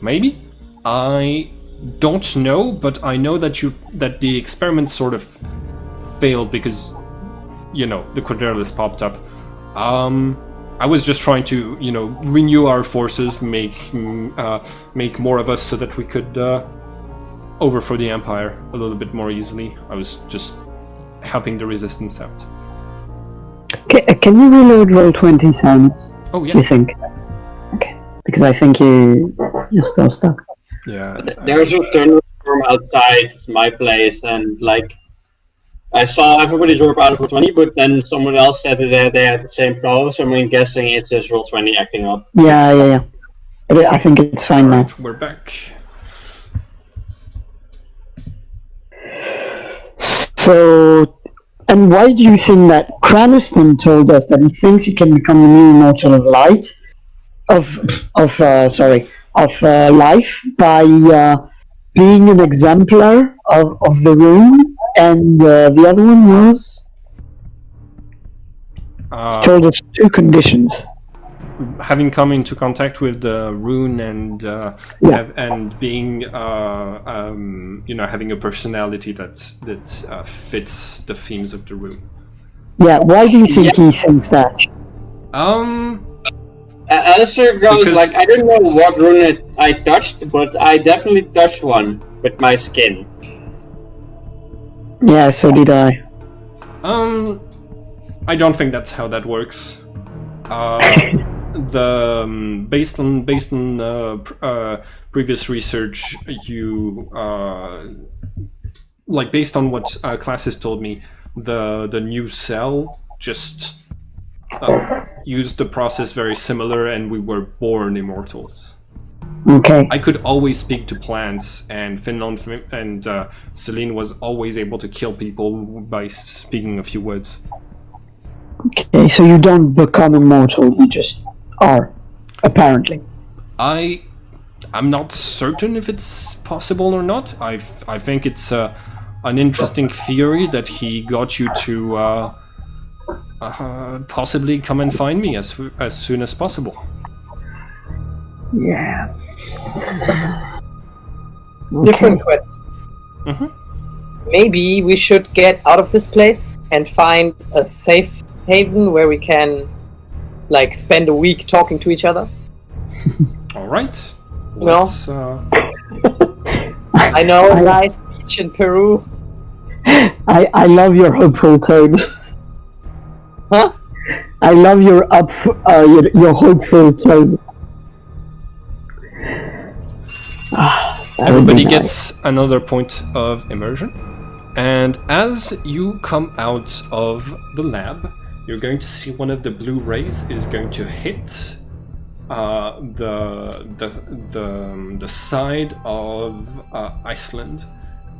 Maybe, I don't know, but I know that the experiment sort of failed because the quadrillas popped up. I was just trying to renew our forces, make more of us so that we could overthrow the Empire a little bit more easily. I was just helping the resistance out. Can you reload Roll20, Simon? Oh yeah. You think? Okay, because I think you're still stuck. Yeah. There's a thunderstorm outside my place, and I saw everybody drop out of Roll20, but then someone else said that they had the same problem, so I'm guessing it's just Roll20 acting up. Yeah. But I think it's fine now. We're back. So, and why do you think that Craniston told us that he thinks he can become the new immortal of light, of life, by being an exemplar of the rune, and the other one was? He told us 2 conditions. Having come into contact with the rune and being having a personality that fits the themes of the rune. Yeah, why do you think he thinks that? Alistair goes Because- like, I don't know what rune I touched, but I definitely touched one with my skin. Yeah, so did I. I don't think that's how that works. Based on previous research, you like based on what classes told me, the new cell just used the process very similar, and we were born immortals. Okay. I could always speak to plants, and Finland and Celine was always able to kill people by speaking a few words. Okay, so you don't become immortal, you just are, apparently. I'm not certain if it's possible or not. I think it's an interesting theory that he got you to possibly come and find me as soon as possible. Yeah. Different question. Mm-hmm. Maybe we should get out of this place and find a safe haven where we can, like, spend a week talking to each other. All right. No. Let's, I know a nice beach in Peru. I love your hopeful tone. Huh? I love your your hopeful tone. Everybody gets another point of immersion. And as you come out of the lab, you're going to see one of the blue rays is going to hit the side of Iceland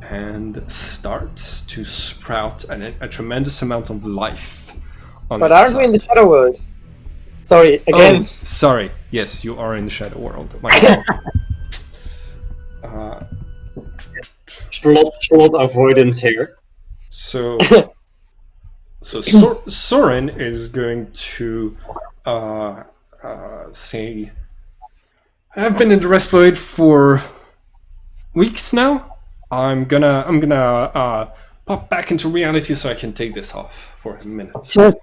and starts to sprout a tremendous amount of life. But aren't we in the Shadow World? Sorry, again. Oh, sorry. Yes, you are in the Shadow World. My fault. Plot avoidance here. So Soren is going to say, "I've been in the Resploid for weeks now. I'm gonna pop back into reality so I can take this off for a minute." Sure.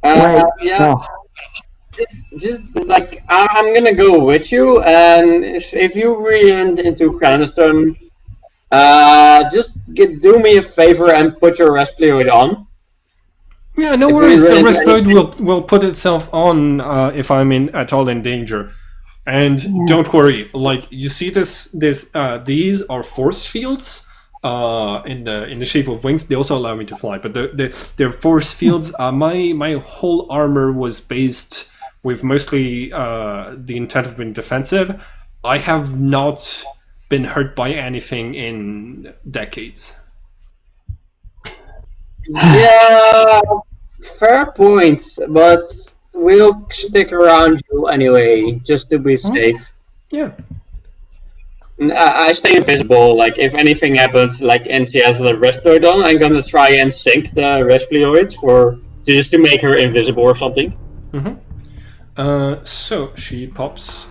Yeah. Oh, Just like I'm gonna go with you, and if you re-end into Cranston, just do me a favor and put your Resploid on. Yeah, no If we worries. The run into Resploid will put itself on if I'm at all in danger. And don't worry, like you see these are force fields in the shape of wings. They also allow me to fly, but they're force fields. My whole armor was based with mostly the intent of being defensive. I have not been hurt by anything in decades. Yeah, fair points, but we'll stick around you anyway, just to be safe. Yeah. I stay invisible. Like if anything happens, like and she has the Resploid on, I'm gonna try and sink the Resploid just to make her invisible or something. Mm-hmm. So she pops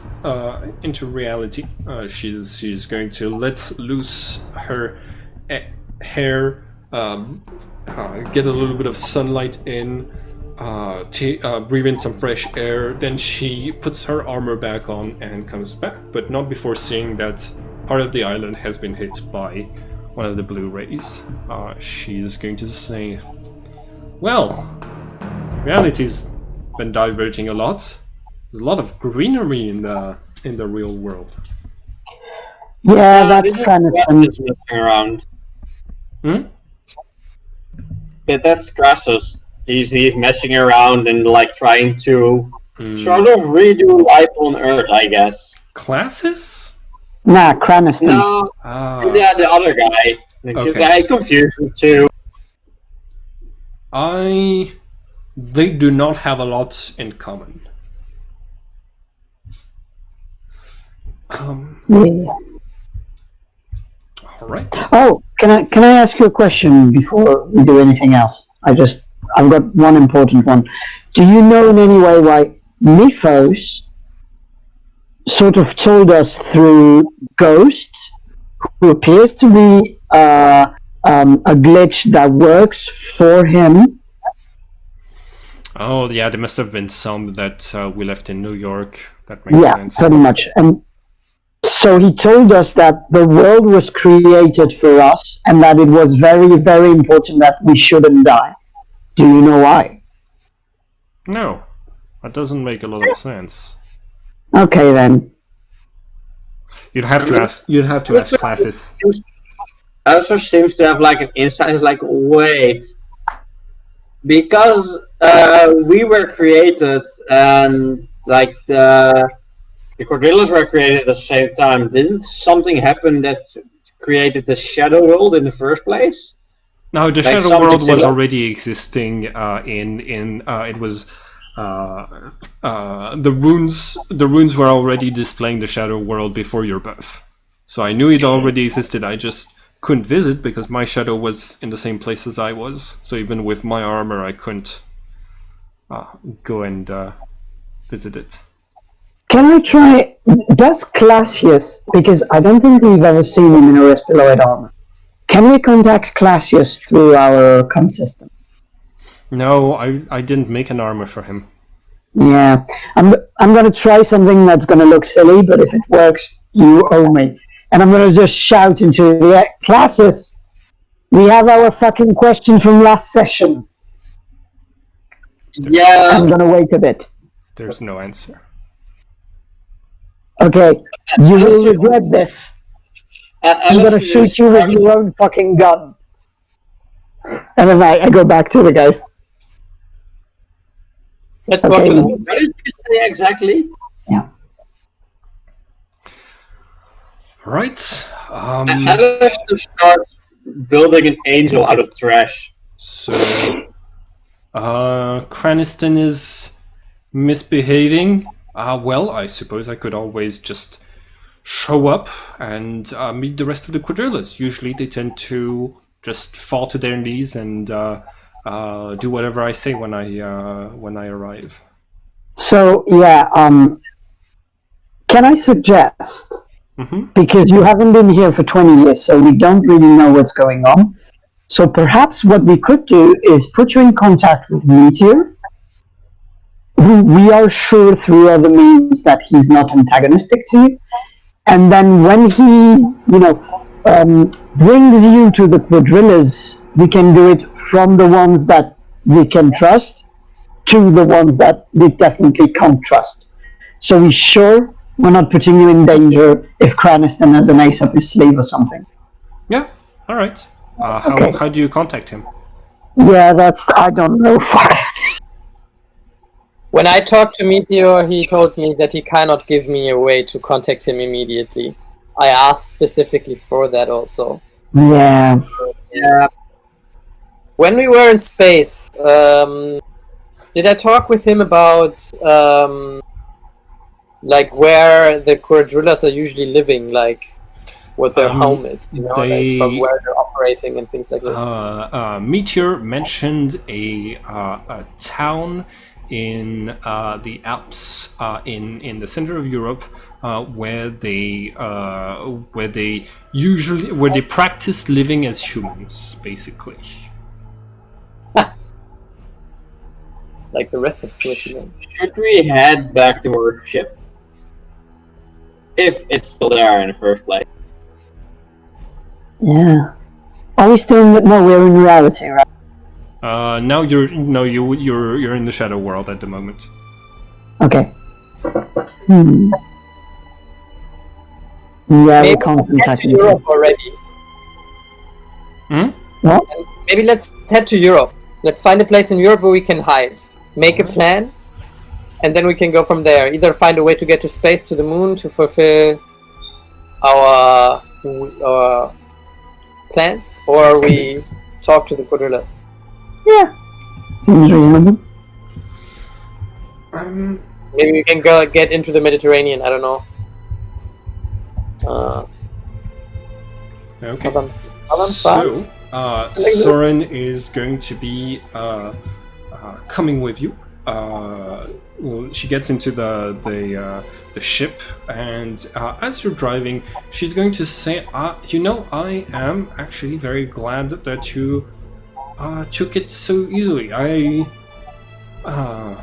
into reality. She's going to let loose her hair, get a little bit of sunlight in, breathe in some fresh air. Then she puts her armor back on and comes back, but not before seeing that part of the island has been hit by one of the blue rays. She's going to say, "Well, reality's been diverging a lot. There's a lot of greenery in the real world." yeah, that's kind of fun. Just messing around. Hmm? That's Crassus. He's messing around and like trying to sort of redo life on Earth, I guess. Classes? Nah, Craniston. No, yeah, the other guy. Okay. I confused him too. They do not have a lot in common. Yeah. All right. Oh, can I ask you a question before we do anything else? I've got one important one. Do you know in any way why Mythos sort of told us through Ghost, who appears to be a glitch that works for him? Oh, yeah, there must have been some that we left in New York. That makes sense. Pretty much. And so he told us that the world was created for us and that it was very, very important that we shouldn't die. Do you know why? No, that doesn't make a lot of sense. Okay, then. You'd have to ask classes. Also seems to have like an insight. It's like, wait, because we were created and like the Cordillas were created at the same time. Didn't something happen that created the Shadow World in the first place? No, the Like Shadow something World was similar? already existing. It was the runes were already displaying the Shadow World before your birth. So I knew it already existed. I just couldn't visit because my shadow was in the same place as I was. So even with my armor, I couldn't go and visit it. Can I try? Does Classius, because I don't think we've ever seen him in a Respiloid armor, can we contact Classius through our comm system? No, I didn't make an armor for him. Yeah, I'm gonna try something that's gonna look silly, but if it works, you owe me. And I'm gonna just shout into the air, Classius, we have our fucking question from last session. Yeah. I'm gonna wait a bit. There's no answer. Okay, you will regret this. I'm gonna shoot you with your own fucking gun. And then I go back to the guys. Let's Okay. walk to the What did you say exactly? Yeah. Right. Alice starts building an angel out of trash. So, Craniston is misbehaving. Well, I suppose I could always just show up and meet the rest of the Quadrillas. Usually they tend to just fall to their knees and do whatever I say when I arrive. So yeah, can I suggest, because you haven't been here for 20 years, so we don't really know what's going on. So perhaps what we could do is put you in contact with Meteor, who we are sure through other means that he's not antagonistic to you. And then when he, brings you to the Quadrillas, we can do it from the ones that we can trust to the ones that we definitely can't trust. So we're sure we're not putting you in danger if Craniston has an ace up his sleeve or something. Yeah, all right. Okay. How do you contact him? Yeah, I don't know. When I talked to Meteor, he told me that he cannot give me a way to contact him immediately. I asked specifically for that also. Yeah. When we were in space, did I talk with him about like where the Quadrillas are usually living, like what their home is, like from where they're operating and things like this? Meteor mentioned a town in the Alps, in the center of Europe, where they practice living as humans, basically. Like the rest of Switzerland. Should we head back to our ship? If it's still there in the first place. Yeah. Are we still in the... No, we're in reality, right? Now you're in the shadow world at the moment. Okay. Yeah, Maybe we can't let's head contact to him. Europe already. What? And maybe let's head to Europe. Let's find a place in Europe where we can hide. Make a plan, and then we can go from there. Either find a way to get to space, to the moon, to fulfill our plans, or we talk to the Quadrillas. Yeah. Seems reasonable. Maybe we can get into the Mediterranean. I don't know. Okay. Southern So, France. Soren is going to be coming with you. She gets into the ship, and as you're driving, she's going to say, I am actually very glad that you took it so easily. I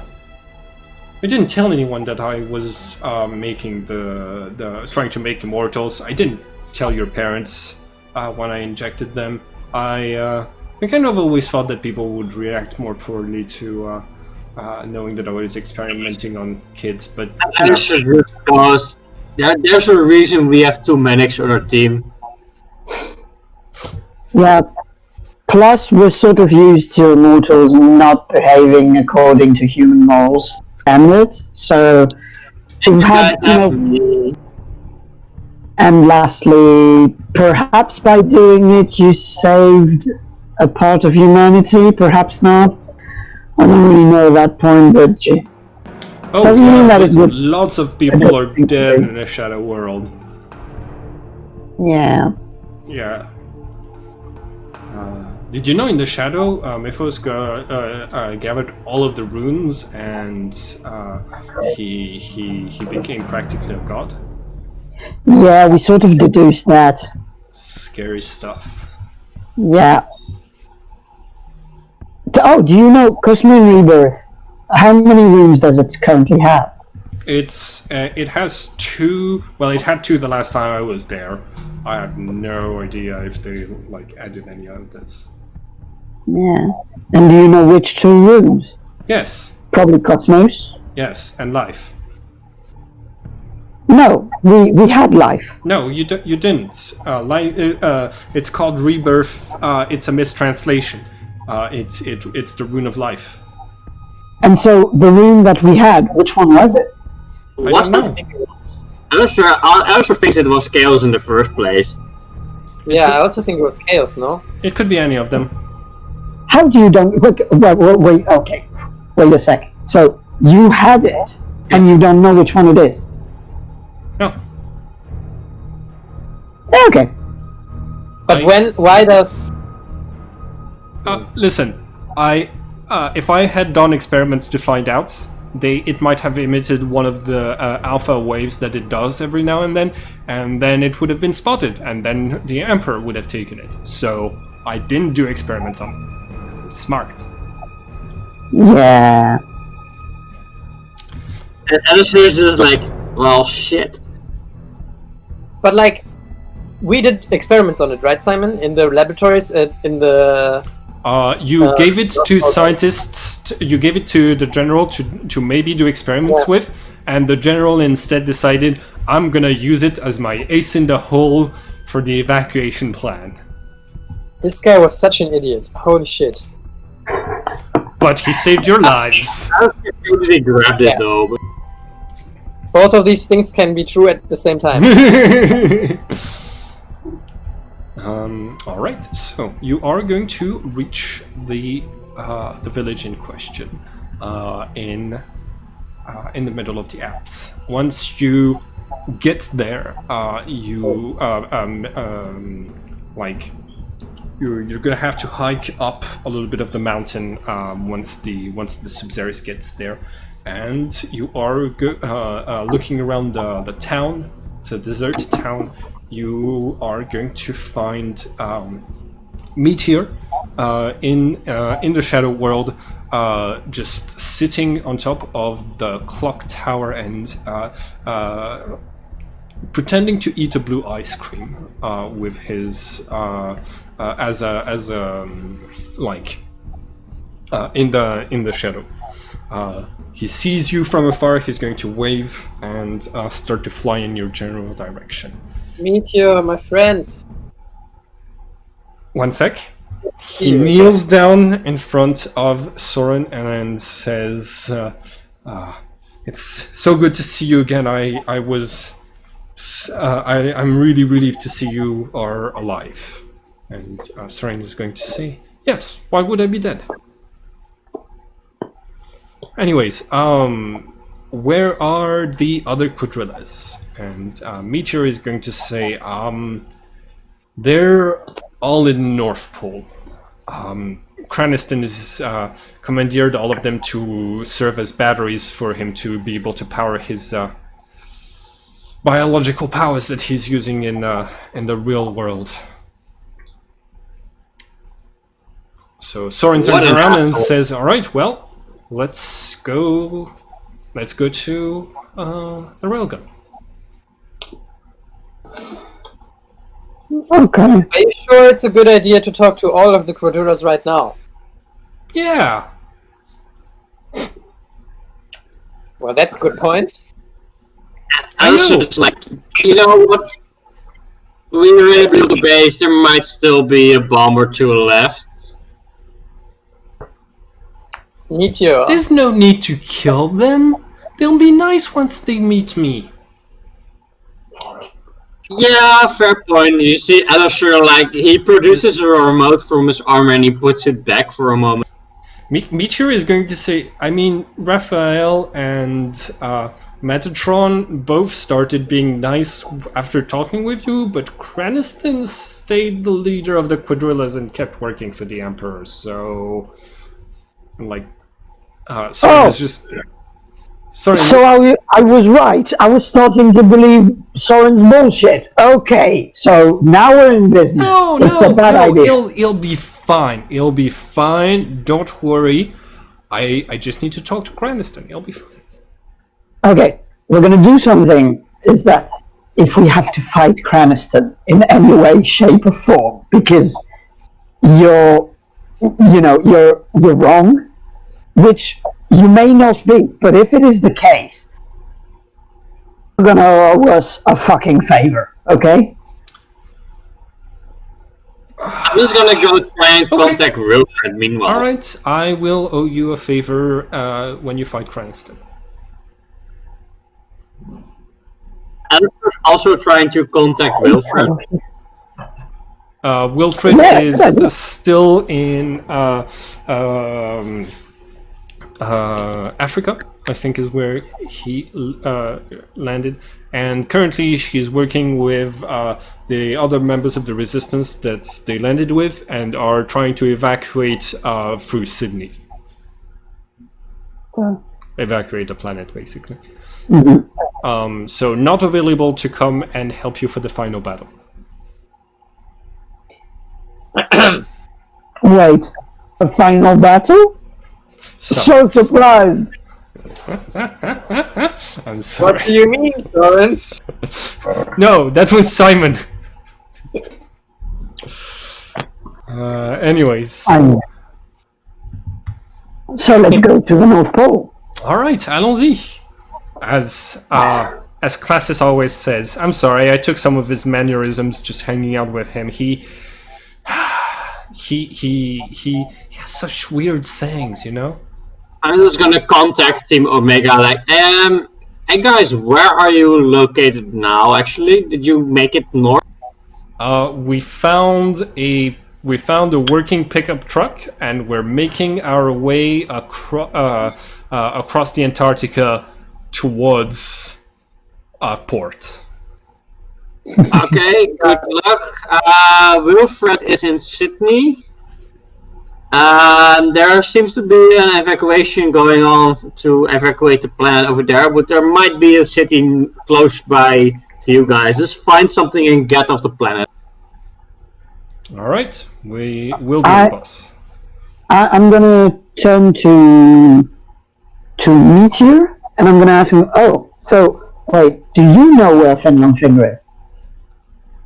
didn't tell anyone that I was making the trying to make immortals. I didn't tell your parents when I injected them. I kind of always thought that people would react more poorly to knowing that I was experimenting on kids, but That's just because there's a reason we have 2 medics on our team. Yeah. Plus, we're sort of used to immortals not behaving according to human moral standards. So, we've had, And lastly, perhaps by doing it, you saved a part of humanity. Perhaps not. I don't really know at that point, but doesn't mean that it would. Lots of people are dead in the Shadow world. Yeah. Yeah. Did you know in the Shadow, Mythos gathered all of the runes, and he became practically a god? Yeah, we sort of deduced that. Scary stuff. Yeah. Oh, do you know Cosmic Rebirth? How many rooms does it currently have? It has 2. Well, it had 2 the last time I was there. I have no idea if they added any of this. Yeah. And do you know which 2 rooms? Yes. Probably Cosmos. Yes, and life. No, we had life. No, you didn't. It's called Rebirth. It's a mistranslation. It's the rune of life. And so the rune that we had, which one was it? What's that? I also think it was Chaos in the first place. Yeah, I also think it was Chaos, no? It could be any of them. How do you don't... Wait, okay. Wait a second. So, you had it, and you don't know which one it is? No. Okay. But why does... Listen, if I had done experiments to find out, it might have emitted one of the alpha waves that it does every now and then it would have been spotted, and then the Emperor would have taken it. So I didn't do experiments on it, because I'm smart. Yeah. And Edison is just like, well, shit. But we did experiments on it, right, Simon? In the laboratories, in the... You gave it to scientists, you gave it to the general to maybe do experiments with, and the general instead decided, I'm gonna use it as my ace in the hole for the evacuation plan. This guy was such an idiot. Holy shit. But he saved your lives. I don't think he really grabbed it though. But... Both of these things can be true at the same time. Alright, so you are going to reach the village in question in the middle of the Alps. Once you get there, you're gonna have to hike up a little bit of the mountain once the Subzeris gets there, and you are looking around the town. It's a desert town. You are going to find Meteor in the Shadow world, just sitting on top of the clock tower and pretending to eat a blue ice cream with his in the shadow. He sees you from afar. He's going to wave and start to fly in your general direction. Meteor, my friend. One sec. He kneels down in front of Soren and says, "It's so good to see you again. I'm really relieved to see you are alive." And Soren is going to say, "Yes. Why would I be dead?" Anyways, where are the other Kudrillas? And Meteor is going to say, they're all in North Pole. Craniston is commandeered all of them to serve as batteries for him to be able to power his biological powers that he's using in the real world. So Soren turns around and says, "All right, well, let's go to the railgun. Okay. Are you sure it's a good idea to talk to all of the Quaduras right now? Yeah. Well, that's a good point. I know. It's like, you know what? We rebuild the base, there might still be a bomb or two left. Meteor. There's no need to kill them. They'll be nice once they meet me. Yeah, fair point. You see, Alisher, like, he produces a remote from his arm and he puts it back for a moment. Meteor is going to say, I mean, Raphael and Metatron both started being nice after talking with you, but Craniston stayed the leader of the Quadrillas and kept working for the Emperor, so... Like... Soren is just... Sorry. So I was right. I was starting to believe Soren's bullshit. Okay, so now we're in business. It's a bad idea. It'll be fine. It'll be fine. Don't worry. I just need to talk to Craniston. It'll be fine. Okay, we're gonna do something. Is that if we have to fight Craniston in any way, shape, or form, because you're wrong, which you may not be, but if it is the case, you're gonna owe us a fucking favor, okay? I'm just gonna go try and contact Wilfred meanwhile. Alright, I will owe you a favor when you fight Cranston. I'm also trying to contact Wilfred. Wilfred is still in Africa, I think is where he landed, and currently she's working with the other members of the resistance that they landed with and are trying to evacuate through Sydney. Evacuate the planet, basically. Mm-hmm. So not available to come and help you for the final battle. Wait, a final battle? So surprised. I'm sorry. What do you mean, Soren? No, that was Simon. Anyways. So let's go to the North Pole. All right, allons-y. As Classis always says, I'm sorry, I took some of his mannerisms just hanging out with him. He has such weird sayings, you know? I'm just gonna contact Team Omega, like, hey guys, where are you located now, actually? Did you make it north? We found a working pickup truck, and we're making our way across the Antarctica towards port. Okay, good luck. Wilfred is in Sydney. There seems to be an evacuation going on to evacuate the planet over there, but there might be a city close by to you guys. Just find something and get off the planet. All right, we will do the boss. I'm gonna turn to Meteor, and I'm gonna ask him. Oh, so wait, do you know where Fenlong Finger is?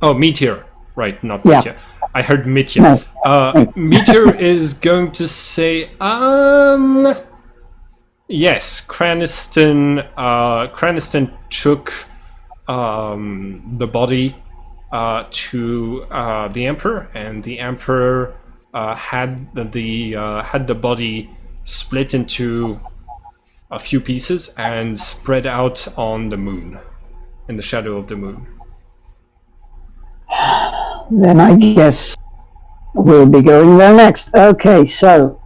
Oh, Meteor, right? Not Yeah. Meteor. I heard Meteor. No. Meteor is going to say, yes, Craniston took the body to the Emperor, and the Emperor had the body split into a few pieces and spread out on the moon, in the shadow of the moon. Then I guess we'll be going there next. Okay, so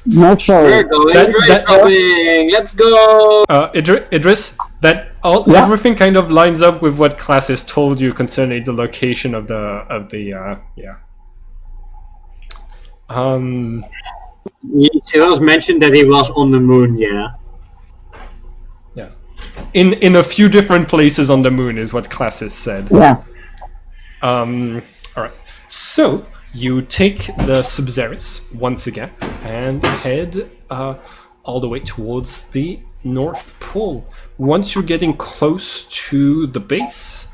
no sorry. We're going Let's go. Idris, everything kind of lines up with what Classis told you concerning the location of the. It was mentioned that he was on the moon. Yeah. Yeah. In a few different places on the moon is what Classis said. Yeah. Alright, so you take the Subzeris once again and head all the way towards the North Pole. Once you're getting close to the base,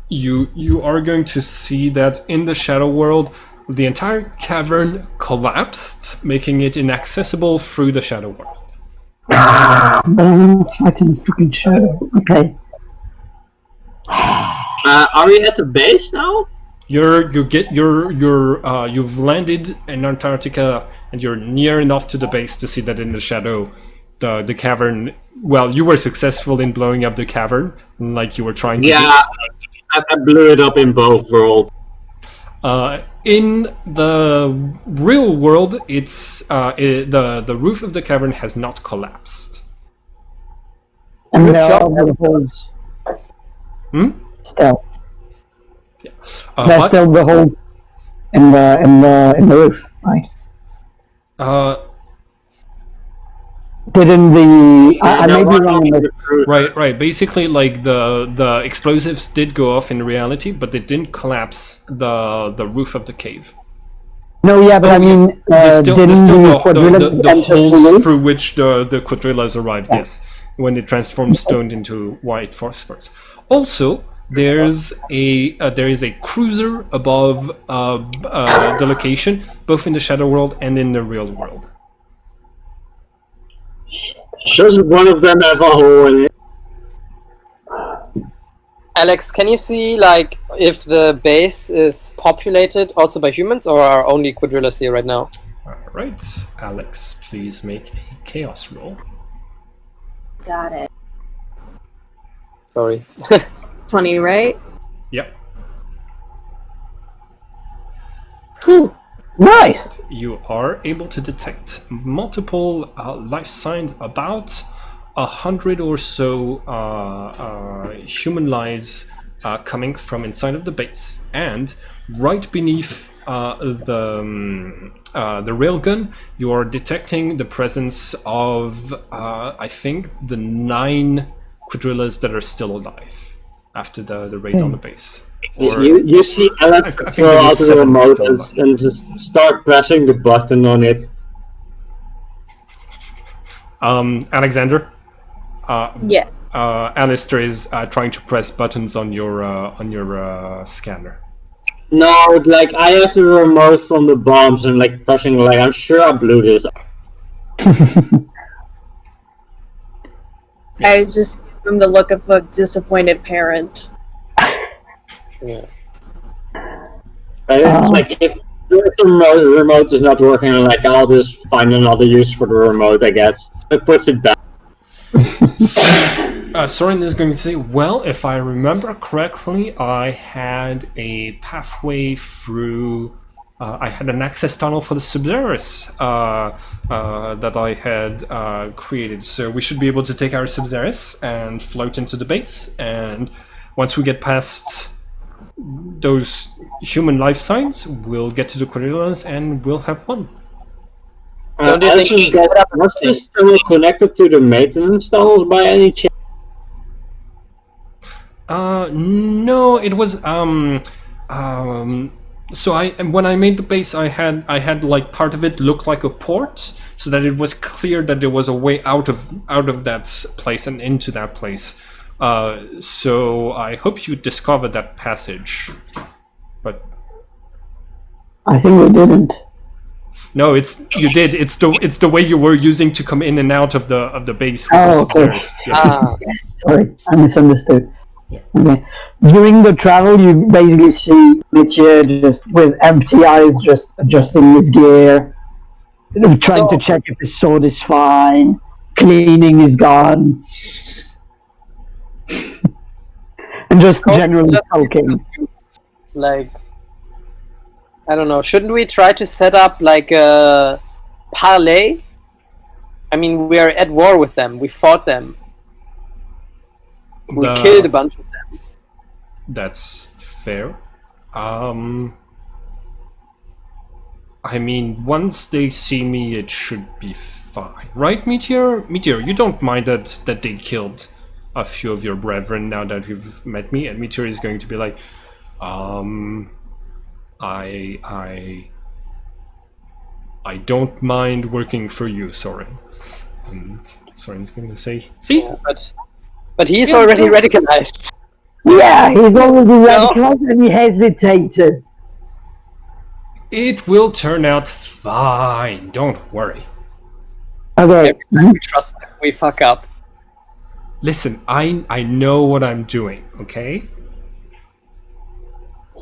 you are going to see that in the Shadow World, the entire cavern collapsed, making it inaccessible through the Shadow World. Fighting freaking shadow. Okay. Are we at the base now? You've landed in Antarctica and you're near enough to the base to see that in the shadow, the cavern. Well, you were successful in blowing up the cavern, like you were trying to. Yeah, I blew it up in both worlds. In the real world, it's the roof of the cavern has not collapsed. And there are the holes. Still. Yeah. There's still the hole in the roof, right? Didn't the I may be wrong. Right. Basically, like the explosives did go off in reality, but they didn't collapse the roof of the cave. No, yeah, but I mean, there's still the holes the through which the quadrillas arrived. Yeah. Yes, when they transformed stone into white phosphorus. Also, there is a cruiser above the location, both in the Shadow World and in the real world. Doesn't one of them have a hole in it? Alex, can you see like if the base is populated also by humans, or are only quadrillas here right now? Alright, Alex, please make a chaos roll. Got it. Sorry. It's 20, right? Yep. Ooh. Nice! You are able to detect multiple life signs, about 100 or so human lives coming from inside of the base, and right beneath the railgun, you are detecting the presence of I think the 9 quadrillas that are still alive after the raid on the base. You see Alex throw out the remote and just start pressing the button on it. Alexander? Yeah. Alistair is trying to press buttons on your scanner. No, like I have the remote from the bombs and like pressing like I'm sure I blew this up. I just give him the look of a disappointed parent. Yeah. It's like if the remote is not working, like I'll just find another use for the remote, I guess. It puts it back. Soren is going to say, well, if I remember correctly, I had a pathway through... I had an access tunnel for the Subzeris that I had created. So we should be able to take our Subzeris and float into the base. And once we get past those human life signs, we'll get to the quadrillas and we'll have one. Don't you think was this tunnel connected to the maintenance tunnels by any chance? No, it was so when I made the base, I had like part of it look like a port, so that it was clear that there was a way out of that place and into that place. So I hope you discovered that passage, but I think we didn't. No, you did. It's the way you were using to come in and out of the base. Oh, okay. Yeah. Sorry, I misunderstood. Yeah. Okay. During the travel, you basically see Mitya just with empty eyes, just adjusting his gear, trying to check if his sword is fine, cleaning his gun, and just generally sulking. Like, I don't know. Shouldn't we try to set up like a parley? I mean, we are at war with them. We fought them. We killed a bunch of them. That's fair. I mean, once they see me, it should be fine, right, Meteor? Meteor, you don't mind that they killed a few of your brethren now that you've met me? And Meteor is going to be like, I I don't mind working for you, Soren. And Soren's going to say, see? Yeah, but he's already radicalized. Yeah, he's already radicalized and he hesitated. It will turn out fine. Don't worry. Okay. We trust that we fuck up. Listen, I know what I'm doing, okay?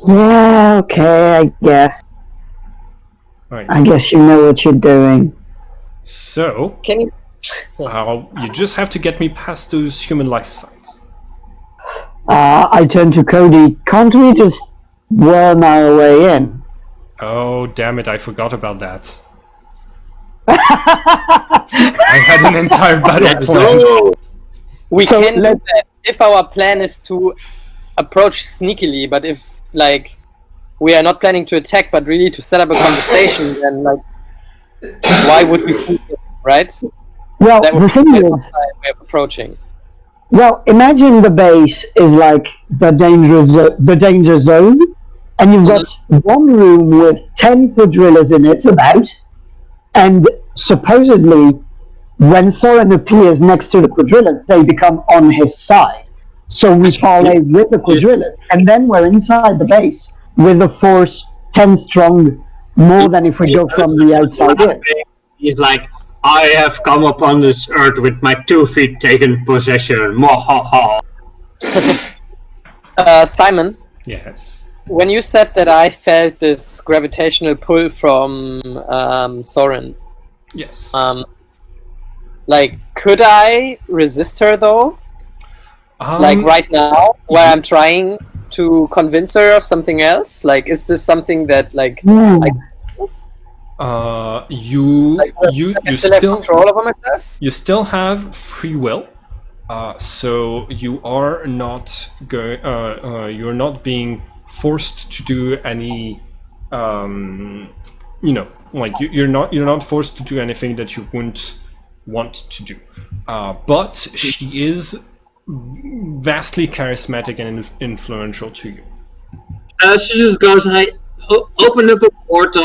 Yeah, okay, I guess. Right. I guess you know what you're doing. So, Can you? you just have to get me past those human life signs. I turn to Cody. Can't we just worm our way in? Oh, damn it, I forgot about that. I had an entire battle planned. We So can do that if our plan is to approach sneakily, but if, like, we are not planning to attack, but really to set up a conversation, then, like, why would we sneak in, right? Well, That would the be thing the is, way of approaching. well, imagine the base is like the danger zone, and you've got one room with 10 quadrillas in it about, and supposedly when Soren appears next to the quadrillas, they become on his side. So we parlay with the quadrillas, and then we're inside the base with a force 10 strong, more than if we go from the outside in. He's like, I have come upon this earth with my 2 feet taken possession. Mwahaha. Simon, Yes. when you said that I felt this gravitational pull from Soren, Yes. like, could I resist her though? Like right now, where I'm trying to convince her of something else? Like, is this something that, like, You I still have control over myself? You still have free will, so you are not going. You're not being forced to do any. You're not forced to do anything that you wouldn't want to do. But she is vastly charismatic and influential to you. She just goes, hey, open up a portal,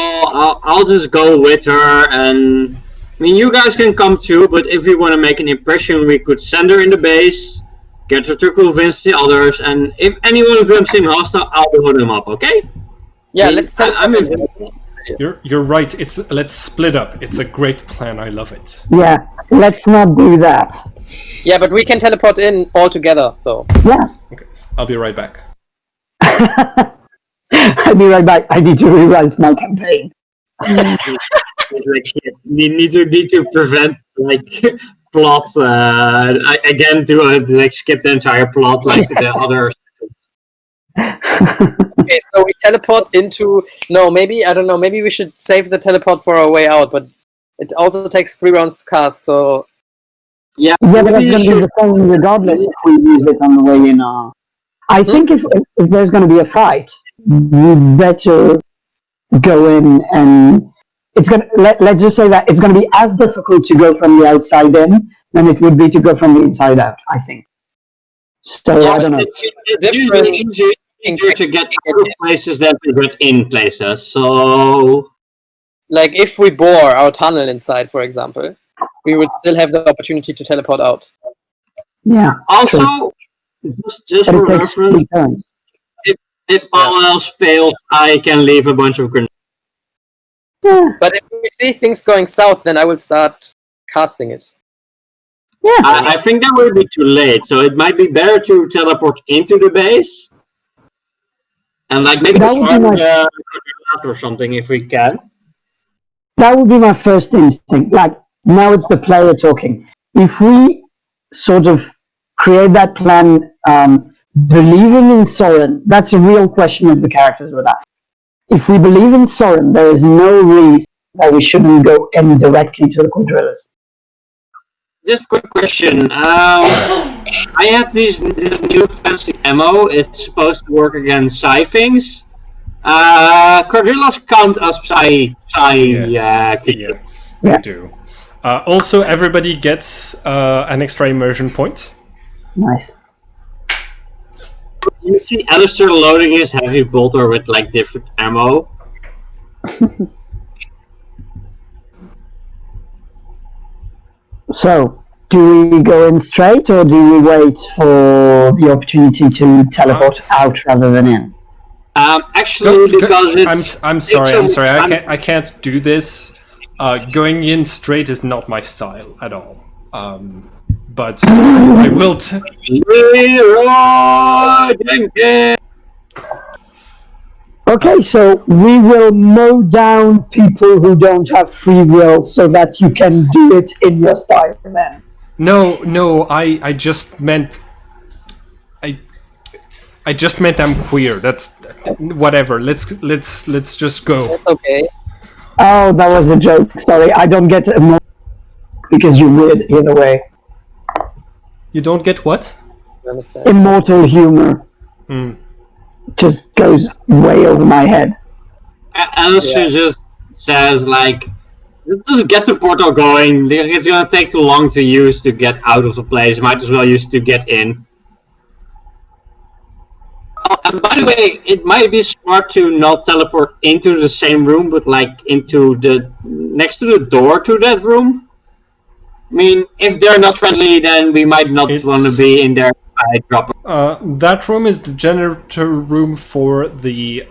I'll just go with her, and I mean, you guys can come too, but if we want to make an impression, we could send her in the base, get her to convince the others, and if any one of them seem hostile, I'll blow them up, okay? Yeah, let's tell You're right. Let's split up. It's a great plan. I love it. Yeah, let's not do that. Yeah, but we can teleport in all together, though. Yeah. Okay, I'll be right back. I'll be right back. I need to rewrite my campaign. Like, shit, need to prevent, like, plot, again, to like, skip the entire plot, like, the others. Okay, so we teleport into... No, maybe, I don't know, maybe we should save the teleport for our way out, but it also takes 3 rounds to cast, so... Yeah, Yeah, but that's going to be the same regardless if we use it on the way in. I think if there's going to be a fight, we better go in and it's going to, let's just say that it's going to be as difficult to go from the outside in than it would be to go from the inside out, I think. So, I don't know. It's usually easier to get out of places than to get in places, so... Like, if we bore our tunnel inside, for example, we would still have the opportunity to teleport out. Yeah. Also, true. just But for it takes reference, 3 turns. if all else fails, I can leave a bunch of grenades. Yeah. But if we see things going south, then I will start casting it. Yeah. I think that would be too late, so it might be better to teleport into the base. And, like, maybe That would be disarm my- the or something if we can. That would be my first instinct. Like, now it's the player talking. If we sort of create that plan, believing in Soren, that's a real question of the characters with that. If we believe in Soren, there is no reason that we shouldn't go in directly to the quadrillas. Just quick question. I have this new fancy ammo. It's supposed to work against psi things. Quadrillas count as psi Yes, creatures. they do. Also, everybody gets an extra immersion point. Nice. You see Alistair loading his heavy bolter with, like, different ammo. So, do we go in straight, or do we wait for the opportunity to teleport out rather than in? Actually, because it's... I'm sorry. I can't do this. Going in straight is not my style at all. But I will. Okay, so we will mow down people who don't have free will, so that you can do it in your style, then. No. I just meant. I just meant I'm queer. That's whatever. Let's just go. That's okay. Oh, that was a joke. Sorry, I don't get it because you're weird either way. You don't get what? Understand. Immortal humor just goes way over my head. Alistair just says, like, just get the portal going. It's gonna take too long to use to get out of the place. Might as well use to get in. Oh, and by the way, it might be smart to not teleport into the same room, but like into the next to the door to that room. I mean, if they're not friendly, then we might not want to be in there. That room is the generator room for the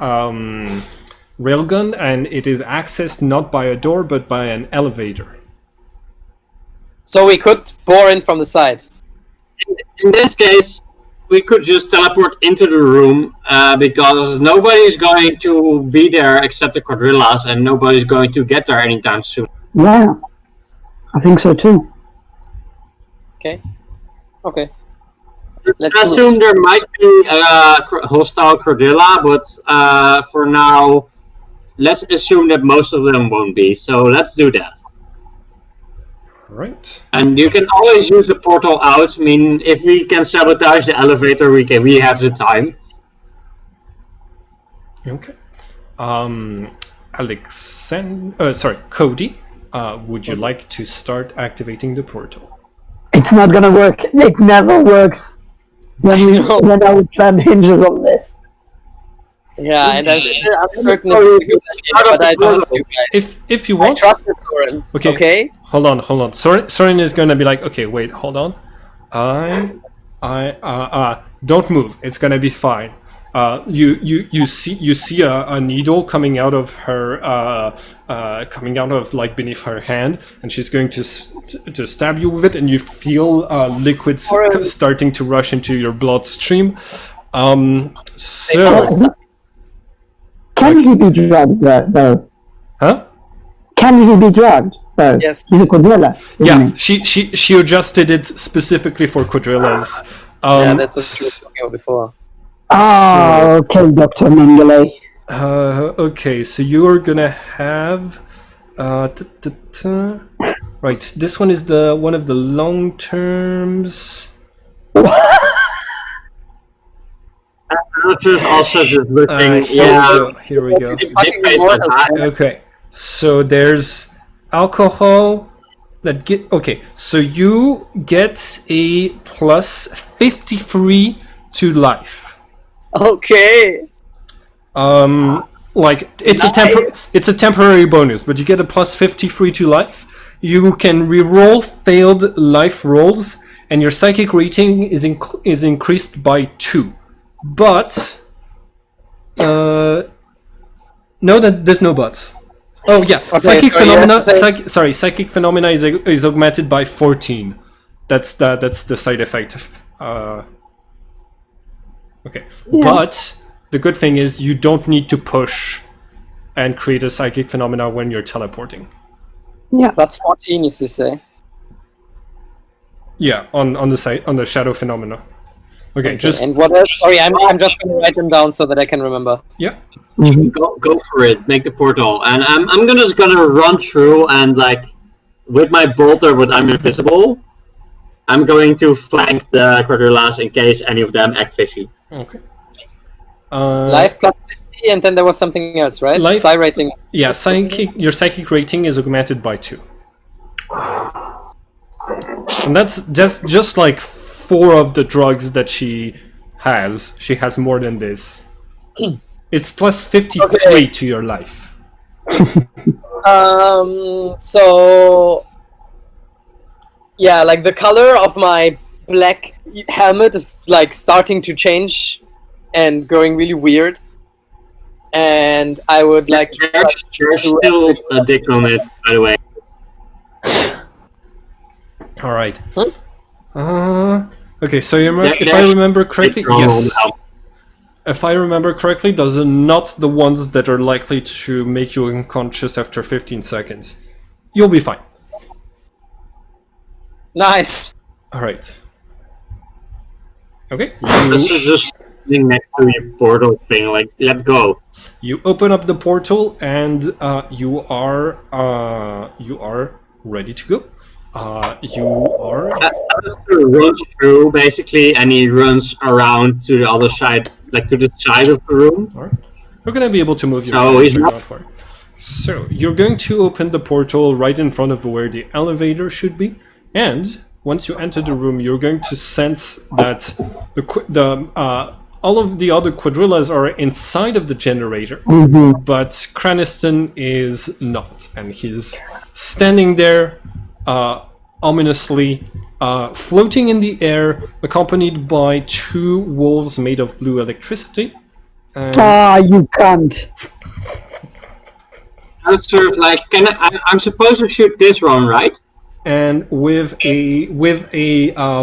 railgun, and it is accessed not by a door but by an elevator. So we could bore in from the side. In this case, we could just teleport into the room because nobody's going to be there except the quadrillas, and nobody's going to get there anytime soon. Yeah, I think so too. Okay. Let's assume there might be a hostile quadrilla, but for now, let's assume that most of them won't be. So let's do that. Right. And you can always use the portal out. I mean, if we can sabotage the elevator, we have the time. Okay. Cody, would you like to start activating the portal? It's not gonna work. It never works when our plan hinges on this. Yeah, and I'm still uncertain if it's a good idea, but I trust you guys. If you want, I trust you, Soren. Okay. Hold on. Soren is gonna be like, okay, wait, hold on. Don't move. It's gonna be fine. You see a needle coming out of her coming out of like beneath her hand, and she's going to stab you with it, and you feel liquids starting to rush into your bloodstream. Can he be drugged though? Huh? Can he be drugged though? Yes. He's a quadrilla. Yeah, she adjusted it specifically for quadrillas. Yeah, that's what she was talking about before. Okay, Dr. Mengele. Okay, so you're gonna have right. This one is the one of the long terms. Also just looking. Here we go. Okay, so there's alcohol that so you get a plus 53 to life. Okay. Like it's a temporary bonus, but you get a plus 53 to life. You can reroll failed life rolls, and your psychic rating is increased by 2. But no, there's no buts. Oh yeah, Okay, psychic so phenomena. you Psychic phenomena is augmented by 14. That's the side effect. Okay, Yeah. but the good thing is you don't need to push and create a psychic phenomena when you're teleporting. Yeah. Plus 14, you say? Yeah, on the shadow phenomena. Okay, just And what else? Sorry, I'm just gonna write them down so that I can remember. yeah. Go for it. Make the portal, and I'm just gonna run through and like with my bolter, but I'm invisible. I'm going to flank the quadrillas in case any of them act fishy. Okay. Life plus 50, and then there was something else, right? Life- Psi rating. Yeah, your psychic rating is augmented by 2. And that's just like 4 of the drugs that she has. She has more than this. It's plus 53 to your life. So Yeah, like the color of my black helmet is like starting to change and going really weird. And I would like to try There's still a dick on it, by the way. All right. Huh? Okay, so if I remember correctly, yes. If I remember correctly, those are not the ones that are likely to make you unconscious after 15 seconds. You'll be fine. Nice. All right. Okay. This is just sitting next to your portal thing. Like, let's go. You open up the portal and you are ready to go. You are. Alistair runs through basically, and he runs around to the other side, like to the side of the room. All right. You're gonna be able to move your character, not worry. So you're going to open the portal right in front of where the elevator should be, and once you enter the room, you're going to sense that all of the other quadrillas are inside of the generator, but Craniston is not, and he's standing there ominously, floating in the air, accompanied by 2 wolves made of blue electricity. You can't. Sort of like, I'm supposed to shoot this one, right? And with a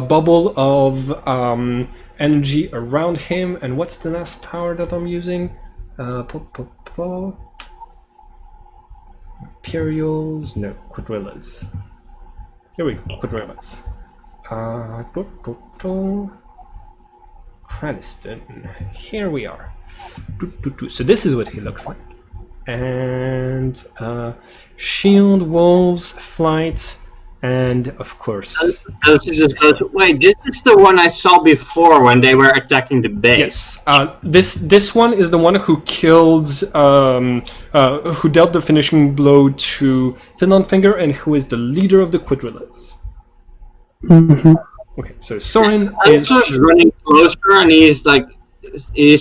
bubble of energy around him. And what's the last power that I'm using? Imperials? No, quadrillas. Here we go, quadrillas. Craniston. Here we are. So this is what he looks like. And shield, wolves, flight, and of course. Wait, this is the one I saw before when they were attacking the base. Yes, this one is the one who killed, who dealt the finishing blow to Finger, and who is the leader of the quadrillas. Okay, so Soren is running closer, and he's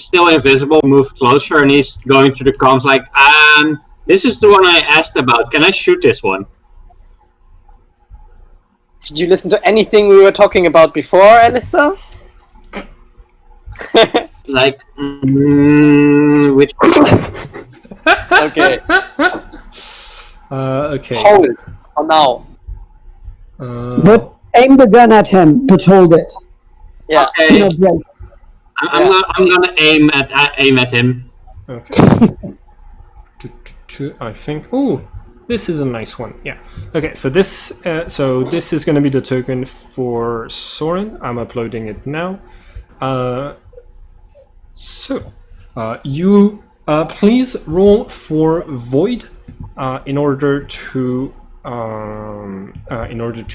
still invisible. Move closer, and he's going to the comms like, this is the one I asked about. Can I shoot this one? Did you listen to anything we were talking about before, Alistair? Like, which? Okay. okay. Hold it for now. But aim the gun at him, but hold it. Yeah. Okay. Right. I'm gonna aim at him. Okay. I think. Oh, this is a nice one. Yeah. Okay. So this is going to be the token for Soren. I'm uploading it now. You please roll for void in order to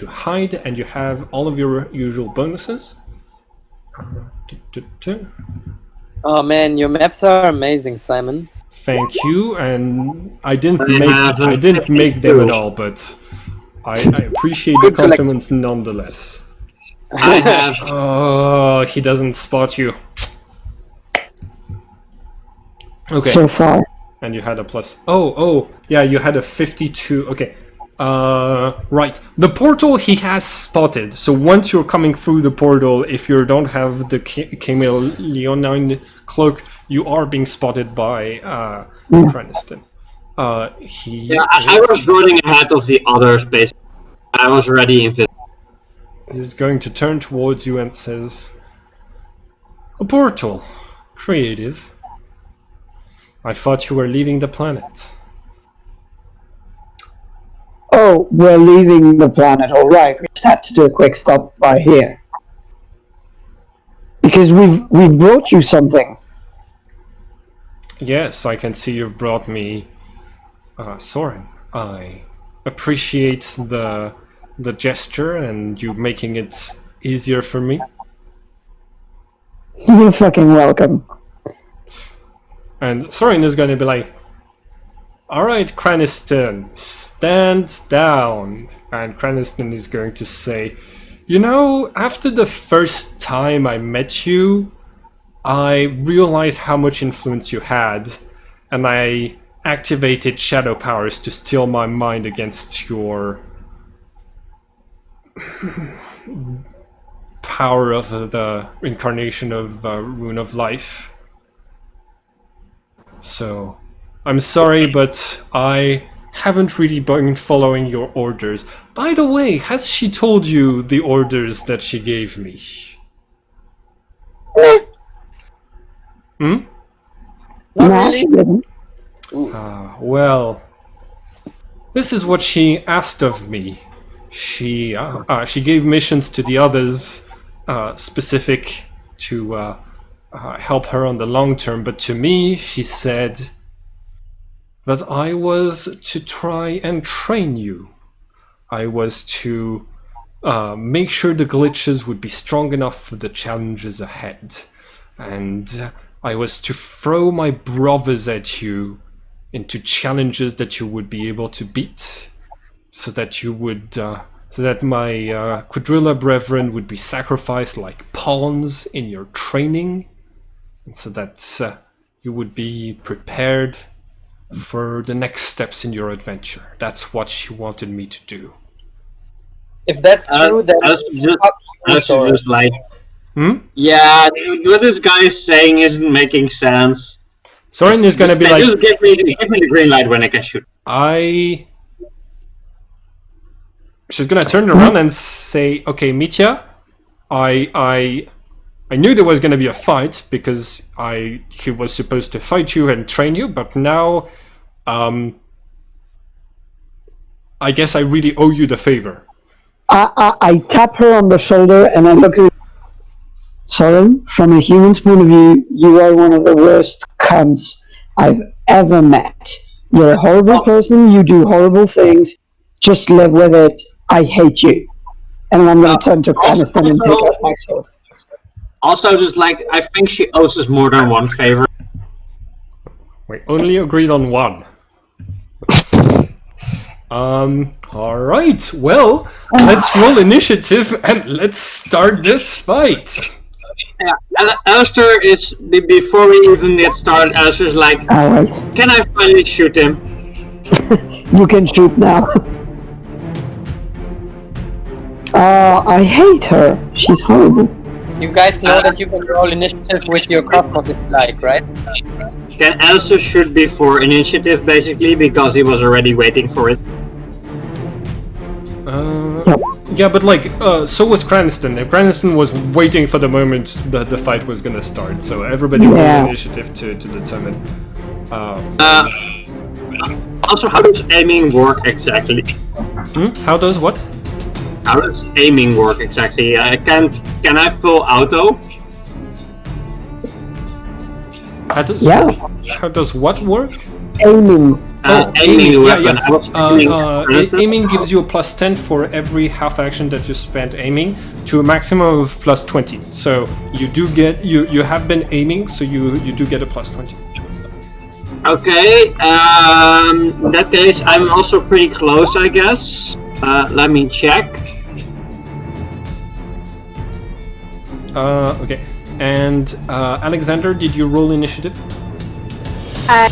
hide, and you have all of your usual bonuses. Oh man, your maps are amazing, Simon. Thank you, and I didn't make them at all, but I appreciate the compliments nonetheless. I have. Oh, he doesn't spot you. Okay. So far. And you had a plus. Oh, yeah, you had a 52. Okay. Right. The portal he has spotted. So once you're coming through the portal, if you don't have the chameleonine cloak, you are being spotted by Craniston. I was running ahead of the others, basically. I was already invisible. He's going to turn towards you and says, "A portal. Creative. I thought you were leaving the planet." Oh, we're leaving the planet, all right. We just had to do a quick stop by here. Because we've brought you something. Yes, I can see you've brought me Soren. I appreciate the gesture and you making it easier for me. You're fucking welcome. And Soren is going to be like, "Alright, Craniston, stand down." And Craniston is going to say, "You know, after the first time I met you, I realized how much influence you had, and I activated shadow powers to steel my mind against your power of the incarnation of Rune of Life. So, I'm sorry, but I haven't really been following your orders. By the way, has she told you the orders that she gave me? Hmm? Not No, really. she didn't. Well, this is what she asked of me. She gave missions to the others, specific to help her on the long term, but to me, she said that I was to try and train you. I was to make sure the glitches would be strong enough for the challenges ahead. And I was to throw my brothers at you into challenges that you would be able to beat, so that you would, so that my quadrilla brethren would be sacrificed like pawns in your training, and so that you would be prepared for the next steps in your adventure. That's what she wanted me to do. If that's true, then Soren. Just like, Hmm? yeah, what this guy is saying isn't making sense. Soren is gonna be like, just give me the green light when I can shoot. She's gonna turn around and say, "Okay, Mitya, I knew there was gonna be a fight because he was supposed to fight you and train you, but now, I guess I really owe you the favor." I tap her on the shoulder and I look at her. Soren, from a human's point of view, you are one of the worst cunts I've ever met. You're a horrible person, you do horrible things, just live with it. I hate you. And I'm going to turn to Cranston and take out my sword. Also, just like, I think she owes us more than one favor. We only agreed on one. Alright, well, let's roll initiative and let's start this fight. Yeah, Alistair is, before we even get started, Alistair's like, Alright. Can I finally shoot him? You can shoot now. I hate her. She's horrible. You guys know that you can roll initiative with your crossbows if you like, right? Can Alistair shoot before initiative, basically, because he was already waiting for it? Yeah, but like, so was Cranston. Cranston was waiting for the moment that the fight was gonna start, so everybody rolled initiative to determine. Also, how does aiming work exactly? How does what? How does aiming work exactly? Can I full auto? How does what work? Aiming. Aiming weapon. Aiming gives you a plus 10 for every half action that you spent aiming, to a maximum of plus 20. So you do get you have been aiming, so you do get a plus 20. Okay. In that case, I'm also pretty close, I guess. Let me check. Okay. And Alexander, did you roll initiative? I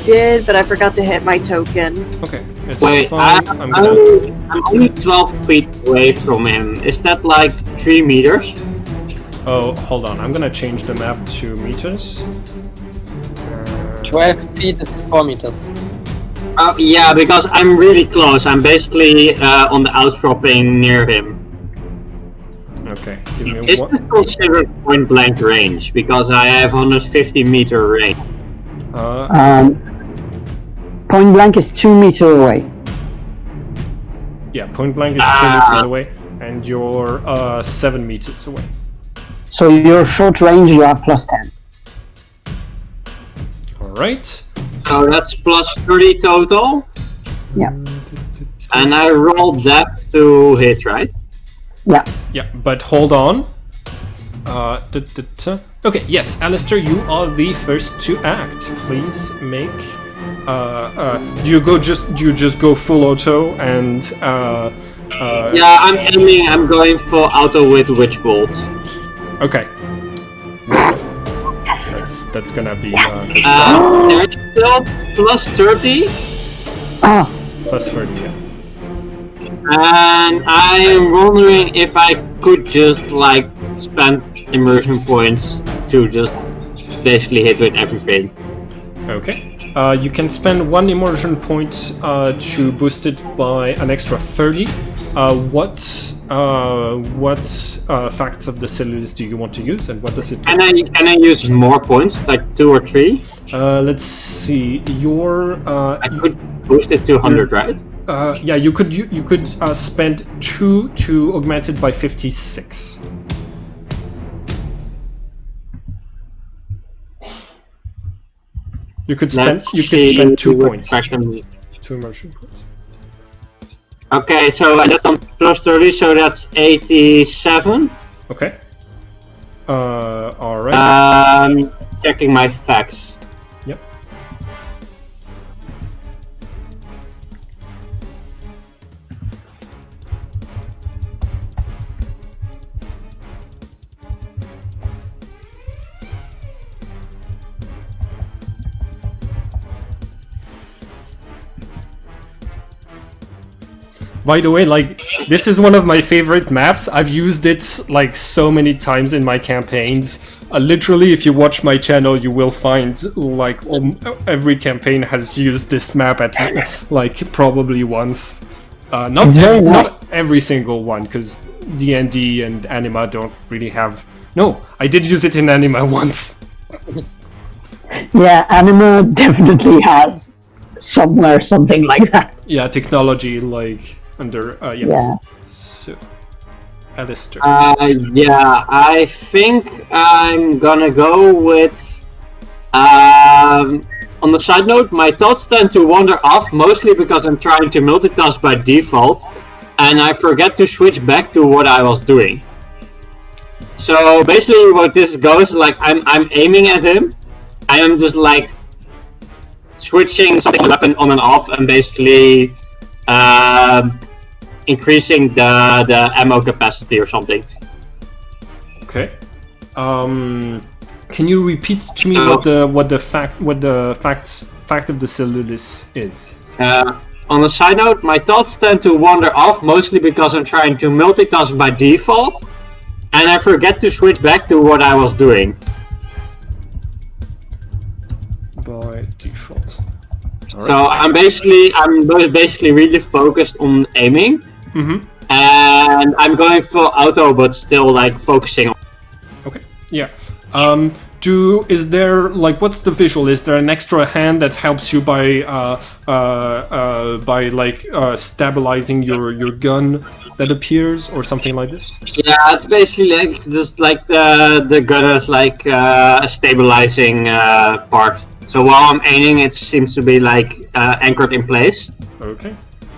did, but I forgot to hit my token. Okay, it's Wait, fine. I'm only 12 feet away from him. Is that like 3 meters? Oh, hold on. I'm gonna change the map to meters. 12 feet is 4 meters. Yeah, because I'm really close. I'm basically on the outcropping near him. Okay, give me Is one. this considered point blank range? Because I have 150 meter range. Point blank is 2 meters away. Yeah, point blank is 2 meters away, and you're 7 meters away. So you're short range, you have plus 10. Alright. So that's plus 30 total. Yeah. And I rolled that to hit, right? Yeah. Yeah, but hold on. Okay, yes, Alistair, you are the first to act. Please make. Do you just go full auto and? Yeah, I'm aiming. I'm going for auto with witch bolt. Okay. That's gonna be. There's still plus 30. Ah. Plus 30. Yeah. And I am wondering if I could just like spend immersion points to just basically hit with everything. Okay. You can spend 1 immersion point to boost it by an extra 30. What facts of the Sollipsis do you want to use, and what does it do? Can I use more points, like 2 or 3? Let's see. Your I could boost it to 100, right? yeah, you could spend 2 to augment it by 56. You could spend 2 points. 2 immersion points. Okay, so that's on plus 30, so that's 87. Okay. Alright. Checking my facts. Yep. By the way, like, this is one of my favorite maps. I've used it like so many times in my campaigns. Literally, if you watch my channel, you will find like every campaign has used this map at like probably once. Not every single one, because D&D and Anima don't really have. No, I did use it in Anima once. Yeah, Anima definitely has somewhere something like that. Yeah, technology like under Yeah. So, Alistair. Yeah, I think I'm gonna go with. On the side note, my thoughts tend to wander off mostly because I'm trying to multitask by default, and I forget to switch back to what I was doing. So basically, what this goes like, I'm aiming at him. I am just like switching something weapon on and off, and basically increasing the ammo capacity or something. Okay. Can you repeat to me what the fact of the Sollipsis is? On a side note, my thoughts tend to wander off mostly because I'm trying to multitask by default, and I forget to switch back to what I was doing. By default. Right. So I'm basically really focused on aiming, and I'm going full auto, but still like focusing on. Okay. Yeah. Is there like what's the visual? Is there an extra hand that helps you by stabilizing your gun that appears or something like this? Yeah, it's basically like just like the gun is like a stabilizing part. So while I'm aiming, it seems to be like anchored in place. Okay.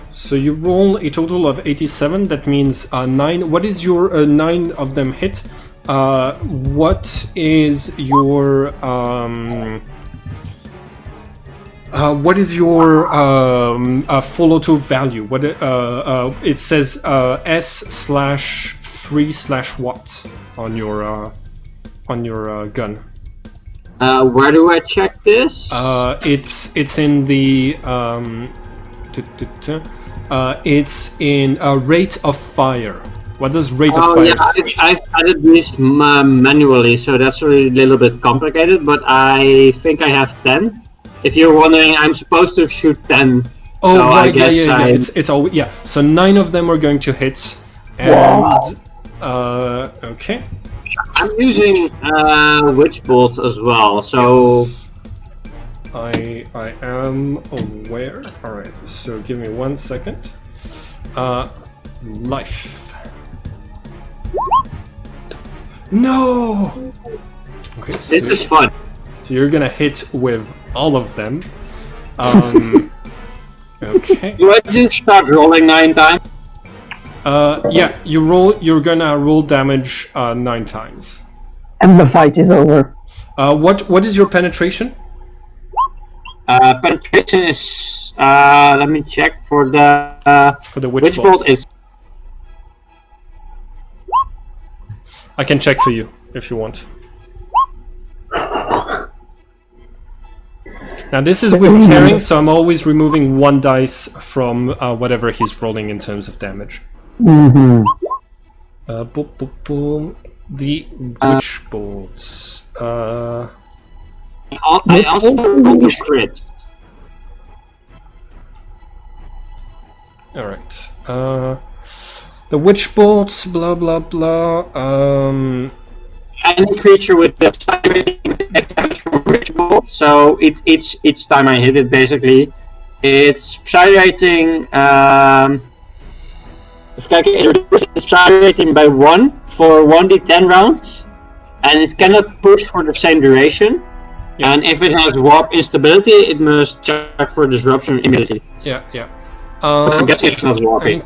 So you roll a total of 87. That means 9. What is your 9 of them hit? What is your full auto value? What it says S/3/what on your gun. Where do I check this? It's in the it's in rate of fire. What does rate of fire say? I've added this manually, so that's a little bit complicated, but I think I have 10. If you're wondering, I'm supposed to shoot 10. Oh, so right, yeah. It's all, yeah. So 9 of them are going to hit, and okay. I'm using witch bolts as well, so yes. I am aware. All right, so give me 1 second. Life. No. Okay, so, this is fun. So you're gonna hit with all of them. Okay. Do I just start rolling 9 times? Yeah, you're gonna roll damage 9 times. And the fight is over. What is your penetration? Penetration is let me check for the witch bolt is. I can check for you if you want. Now this is with tearing, so I'm always removing 1 dice from whatever he's rolling in terms of damage. Mm-hmm. Boom, boom, boom. The witch bolts. I also rolled a crit. Alright. The witch bolts, blah blah blah. Any creature with the damage from witch bolt, so each time I hit it, basically, it's psi rating. It's psi rating by 1 for 1d10 rounds, and it cannot push for the same duration. Yeah. And if it has warp instability, it must check for disruption immunity. Yeah, yeah. I guess it's not warping.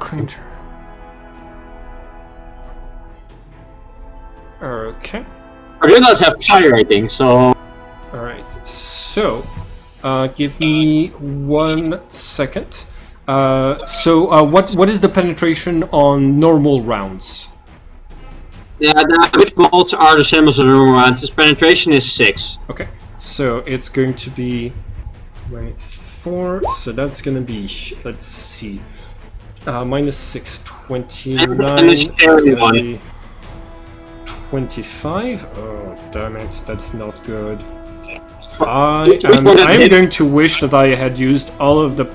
Okay. It does have psi rating, so. Alright, so give me 1 second. What is the penetration on normal rounds? Yeah, the witch bolts are the same as the normal rounds. Its penetration is 6. Okay, so it's going to be 4. So that's going to be, let's see, minus 6, 29. And the scary one. 25. Oh damn it, that's not good. I am going to wish that I had used all of the.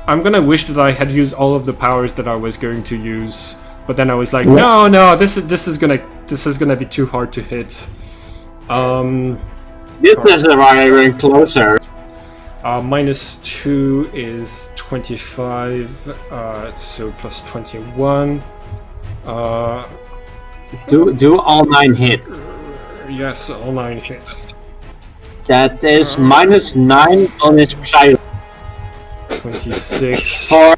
I'm gonna wish that I had used all of the powers that I was going to use, but then I was like, no, this is gonna be too hard to hit. This is why I went closer. Minus 2 is 25, so plus 21. Do all 9 hit. Yes, all 9 hits. That is minus 9 on its psi 26. for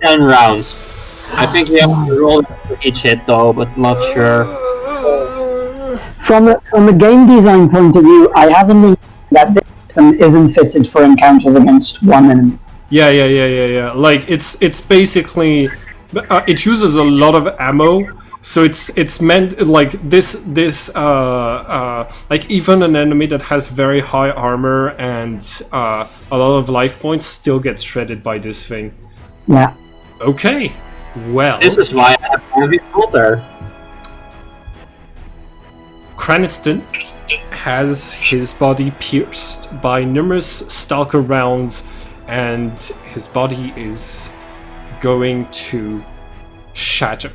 10 rounds. I think we have to roll for each hit though, but not sure. From a game design point of view, I haven't been that this system isn't fitted for encounters against one enemy. Yeah. Like it's basically it uses a lot of ammo. So it's meant like this like even an enemy that has very high armor and a lot of life points still gets shredded by this thing. Yeah. Okay. Well. This is why I have heavy filter. Craniston has his body pierced by numerous stalker rounds, and his body is going to shatter.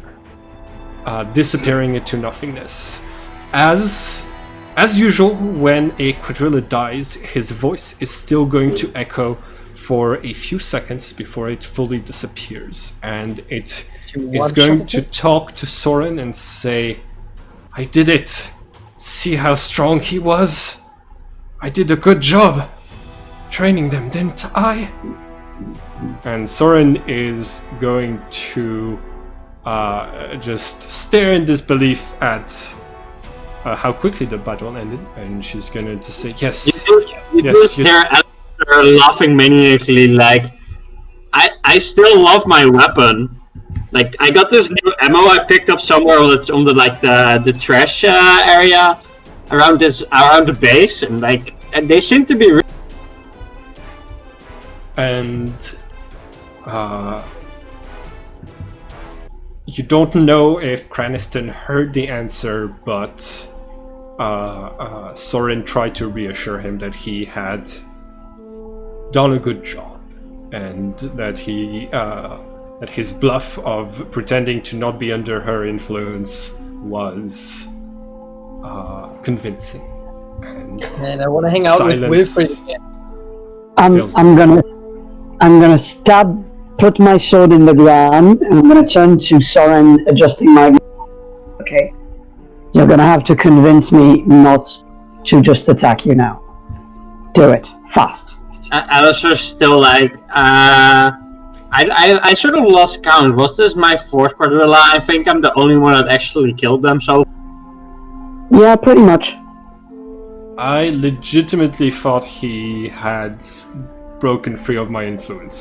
Disappearing into nothingness. As usual, when a quadrilla dies, his voice is still going to echo for a few seconds before it fully disappears, and it is going to talk to Soren and say, "I did it. See how strong he was? I did a good job training them, didn't I?" And Soren is going to just stare in disbelief at how quickly the battle ended, and she's going to say, "Yes, yes." They're laughing maniacally, like, I still love my weapon. Like, I got this new ammo I picked up somewhere on the trash area around the base, and they seem to be. And you don't know if Craniston heard the answer, but Soren tried to reassure him that he had done a good job, and that that his bluff of pretending to not be under her influence was convincing. And I want to hang out with Wilfred again. I'm gonna put my sword in the ground, and I'm gonna turn to Soren, adjusting my. Okay, you're gonna have to convince me not to just attack you now. Do it fast. I was just still like, I sort of lost count. Was this my 4th quadrilla? I think I'm the only one that actually killed them. So. Yeah, pretty much. I legitimately thought he had broken free of my influence.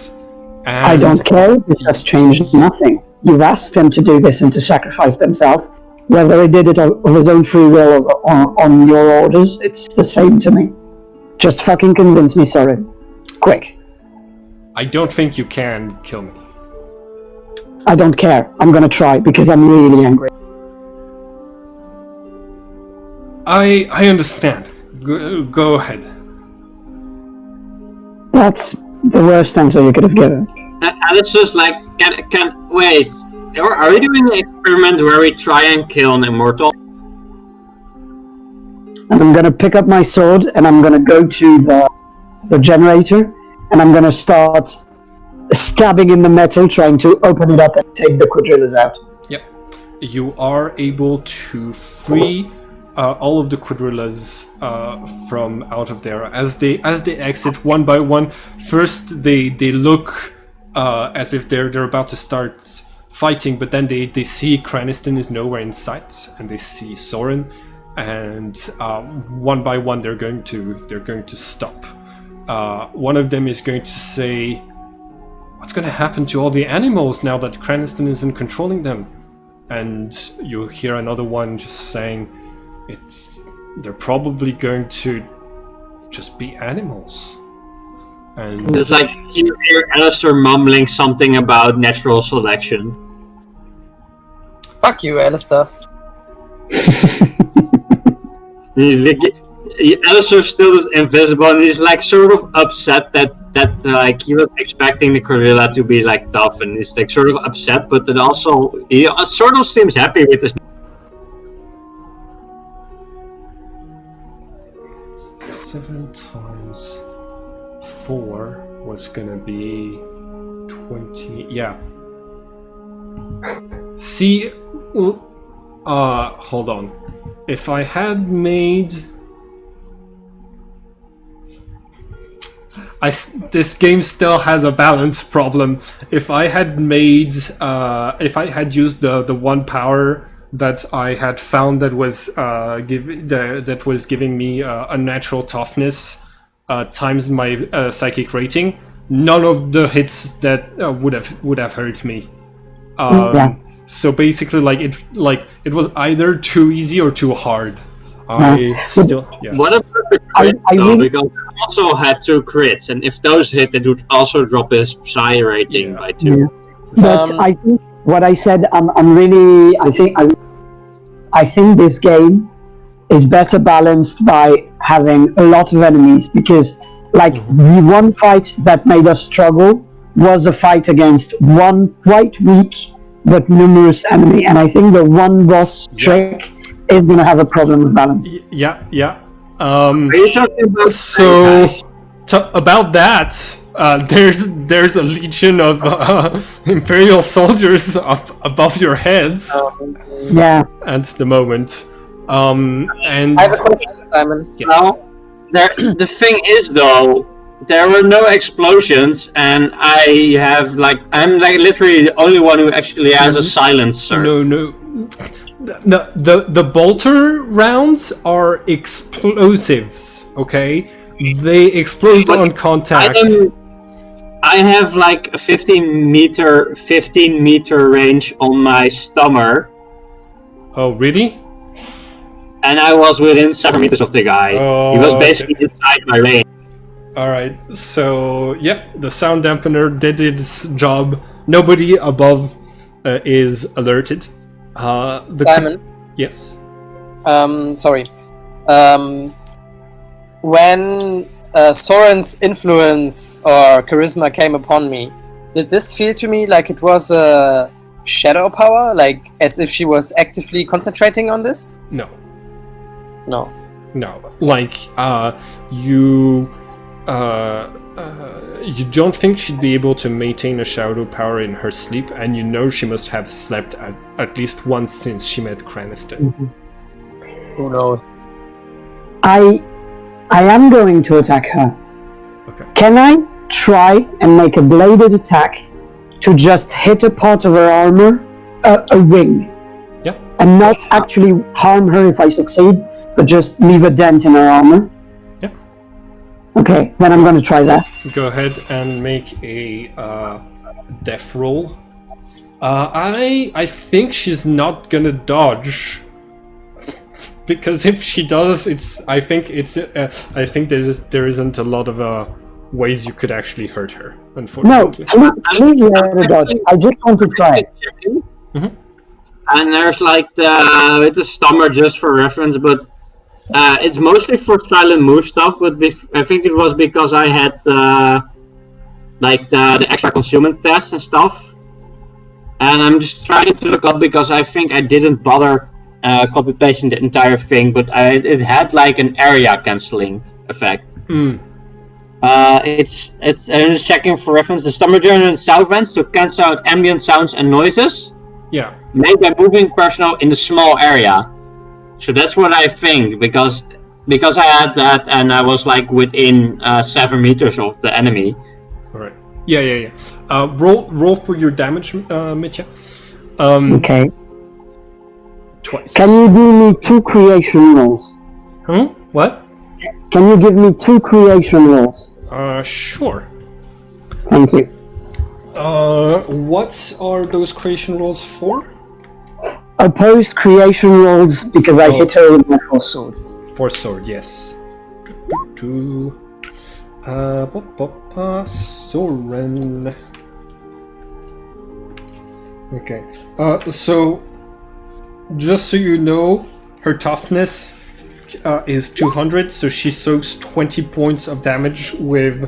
And I don't care. This has changed nothing. You've asked him to do this and to sacrifice himself. Whether he did it of his own free will or on your orders, it's the same to me. Just fucking convince me, Soren. Quick. I don't think you can kill me. I don't care. I'm gonna try because I'm really angry. I understand. Go ahead. That's the worst answer you could have given. And it's just like, can wait. Are we doing an experiment where we try and kill an immortal? And I'm gonna pick up my sword and I'm gonna go to the generator and I'm gonna start stabbing in the metal, trying to open it up and take the quadrillas out. Yep. You are able to free all of the quadrillas from out of there as they exit one by one. First, they look as if they're about to start fighting, but then they see Craniston is nowhere in sight, and they see Soren, and one by one they're going to stop. One of them is going to say, "What's going to happen to all the animals now that Craniston isn't controlling them?" And you hear another one just saying, they're probably going to just be animals. And it's like you hear Alistair mumbling something about natural selection. Fuck you, Alistair. Alistair still is invisible, and he's like sort of upset that like he was expecting the gorilla to be like tough, and he's like sort of upset, but then also he sort of seems happy with this. 7 times 4 was gonna be 20. Yeah. See, hold on. If I had made, this game still has a balance problem. If I had made, if I had used the one power that I had found that was that was giving me a natural toughness times my psychic rating, none of the hits that would have hurt me. Yeah. So basically, it was either too easy or too hard. Yes. What a perfect crit, though, because he also had 2 crits, and if those hit, it would also drop his psi rating by 2. Yeah. But I think what I said, I think this game is better balanced by having a lot of enemies, because the one fight that made us struggle was a fight against one quite weak but numerous enemy, and I think the one boss trick is going to have a problem with balance. Yeah. Are you talking about About that, there's a legion of Imperial soldiers up above your heads at the moment. And I have a question, Simon. yes. Well, the thing is, though, there were no explosions, and I'm literally the only one who actually has a silencer. No. The bolter rounds are explosives, okay? They explode on contact. I have like a 15 meter range on my stomach. Oh, really? And I was within 7 meters of the guy. Oh, he was basically inside my range. Alright, so, the sound dampener did its job. Nobody above is alerted. Simon? Yes? Sorry. When Soren's influence or charisma came upon me, did this feel to me like it was a shadow power? Like, as if she was actively concentrating on this? No. No. Like, you don't think she'd be able to maintain a shadow power in her sleep, and you know she must have slept at least once since she met Craniston. Who knows? I am going to attack her. Okay. Can I try and make a bladed attack to just hit a part of her armor, a wing? Yeah. And not actually harm her if I succeed, but just leave a dent in her armor? Yeah. Okay, then I'm going to try that. Go ahead and make a death roll. I think she's not gonna dodge because if she does, I think there isn't a lot of ways you could actually hurt her. No, Unfortunately. please let it out. I just want to try. Mhm. And there's like the stammer just for reference, but it's mostly for silent move stuff. But I think it was because I had like the extra concealment test and stuff. And I'm just trying to look up because I think I didn't bother copy pasting the entire thing, but it had like an area cancelling effect. Mm. It's I'm just checking for reference. The stammer journal in south vents to cancel out ambient sounds and noises Yeah. made by moving personnel in the small area. So that's what I think because I had that and I was like within 7 meters of the enemy. All right. Yeah. Roll for your damage, Mitya. Okay. Twice. Can you do me 2 creation rolls? What? Can you give me 2 creation rolls? Sure. Thank you. What are those creation rolls for? Opposed creation rolls because I hit her with my full sword. For sword, yes. Soren. Okay. So, just so you know, her toughness is 200, so she soaks 20 points of damage with,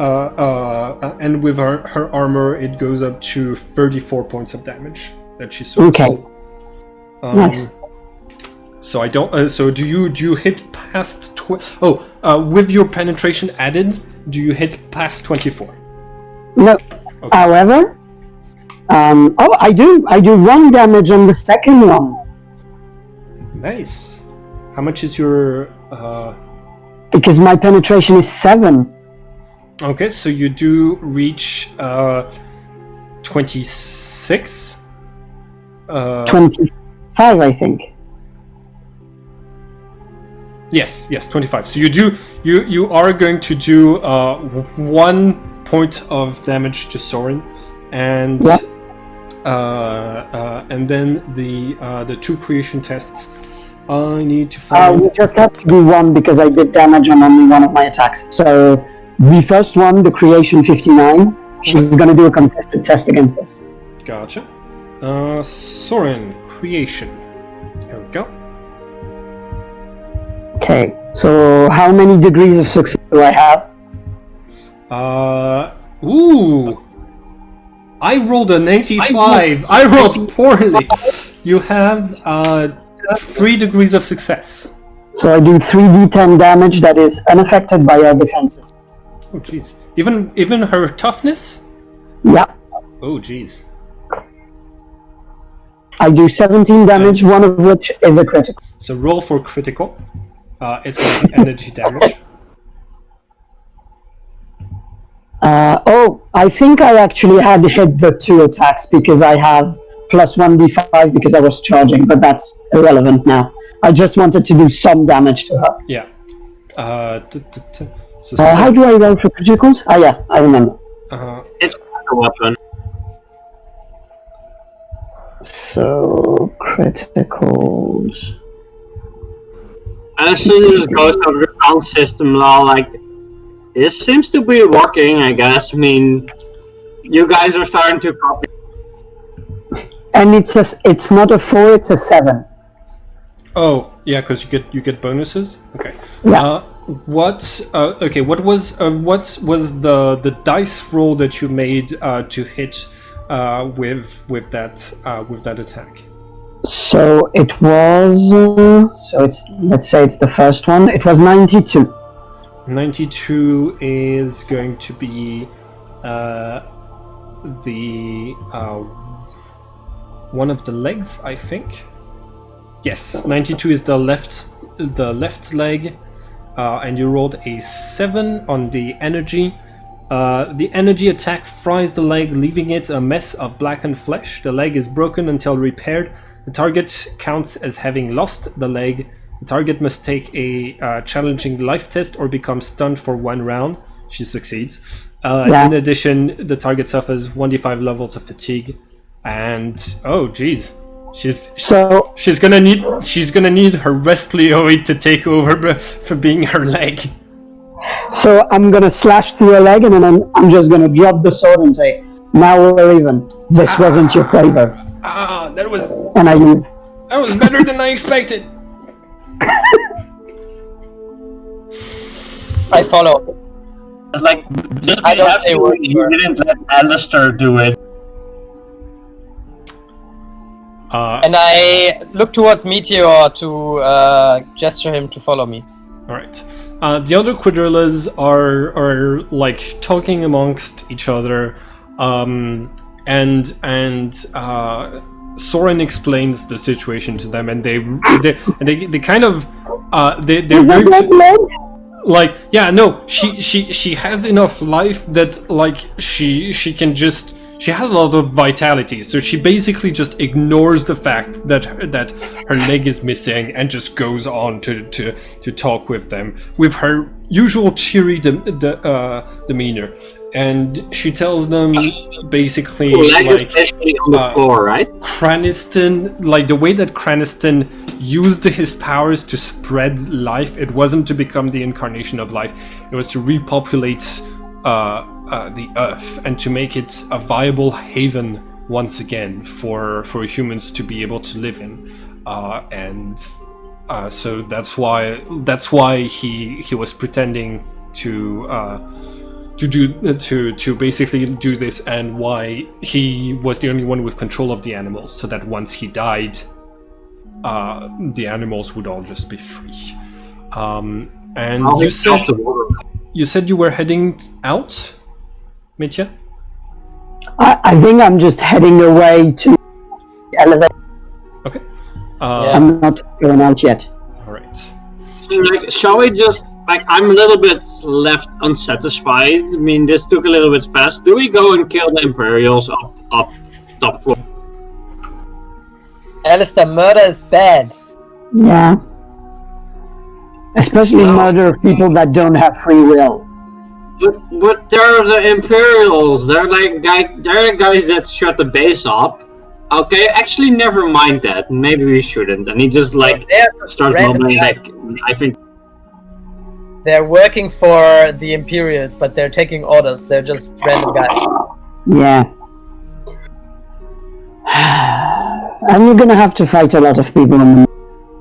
and with her armor, it goes up to 34 points of damage that she soaks. Okay. Nice. So I don't. So do you hit past? With your penetration added, do you hit past 24? No. Okay. However, I do 1 damage on the second one. Nice. How much is your? Because my penetration is 7. Okay, so you do reach 26. 25, I think. Yes, 25. So you are going to do 1 point of damage to Soren, and Yep. and then the 2 creation tests. I need to find. We just have to do 1 because I did damage on only one of my attacks. So the first one, the creation 59, she's going to do a contested test against this. Gotcha. Soren, creation. Here we go. Okay, so how many degrees of success do I have? Ooh. I rolled a 95. I rolled poorly. You have 3 degrees of success. So I do 3d10 damage that is unaffected by our defenses. Oh jeez. Even her toughness? Yeah. Oh jeez. I do 17 damage, one of which is a critical. So roll for critical. It's going to be energy damage. I think I actually had hit the 2 attacks because I have plus 1d5 because I was charging, but that's irrelevant now. I just wanted to do some damage to her. Yeah. So How do I roll for criticals? Yeah, I remember. It's a weapon. So, criticals. As soon as it goes over the sound system, like, this seems to be working, I guess. I mean, you guys are starting to copy. And it's not a 4, it's a 7. Oh, yeah, because you get bonuses. Okay. Yeah. What was the dice roll that you made to hit with that attack? So it was. Let's say it's the first one. It was 92. 92 is going to be the one of the legs, I think. Yes, 92 is the left leg, and you rolled a 7 on the energy. The energy attack fries the leg, leaving it a mess of blackened flesh. The leg is broken until repaired. The target counts as having lost the leg. The target must take a challenging life test or become stunned for 1 round. She succeeds. In addition, the target suffers 1d5 levels of fatigue. And, oh geez, She's gonna need her Vesplioid to take over for being her leg. So I'm gonna slash through her leg, and then I'm just gonna drop the sword and say, "Now we're even. This wasn't your favor." That was And I leave. That was better than I expected. I follow. Like, just I don't say what you didn't let Alistair do it. And I look towards Meteor to gesture him to follow me. All right. The other Quadrillas are like talking amongst each other, and Soren explains the situation to them, and they kind of they're going to, like, yeah, no, she has enough life that like she can just. She has a lot of vitality, so she basically just ignores the fact that her leg is missing and just goes on to talk with them with her usual cheery demeanor. And she tells them basically like on the floor, right? Craniston, like the way that Craniston used his powers to spread life, it wasn't to become the incarnation of life, it was to repopulate the Earth and to make it a viable haven once again for humans to be able to live in, so that's why he was pretending to basically do this, and why he was the only one with control of the animals, so that once he died, the animals would all just be free. And you said you were heading out, Mitya? I think I'm just heading away to the elevator. Okay. I'm not going out yet. All right. Like, shall we just, like, I'm a little bit left unsatisfied. I mean, this took a little bit fast. Do we go and kill the Imperials up top floor? Alistair, murder is bad. Yeah. Especially murder of people that don't have free will. But they're the Imperials. They're the guys that shut the base up. Okay, actually, never mind that. Maybe we shouldn't. And he just like starts mumbling like, I think they're working for the Imperials, but they're taking orders. They're just random guys. Yeah. And you're gonna have to fight a lot of people in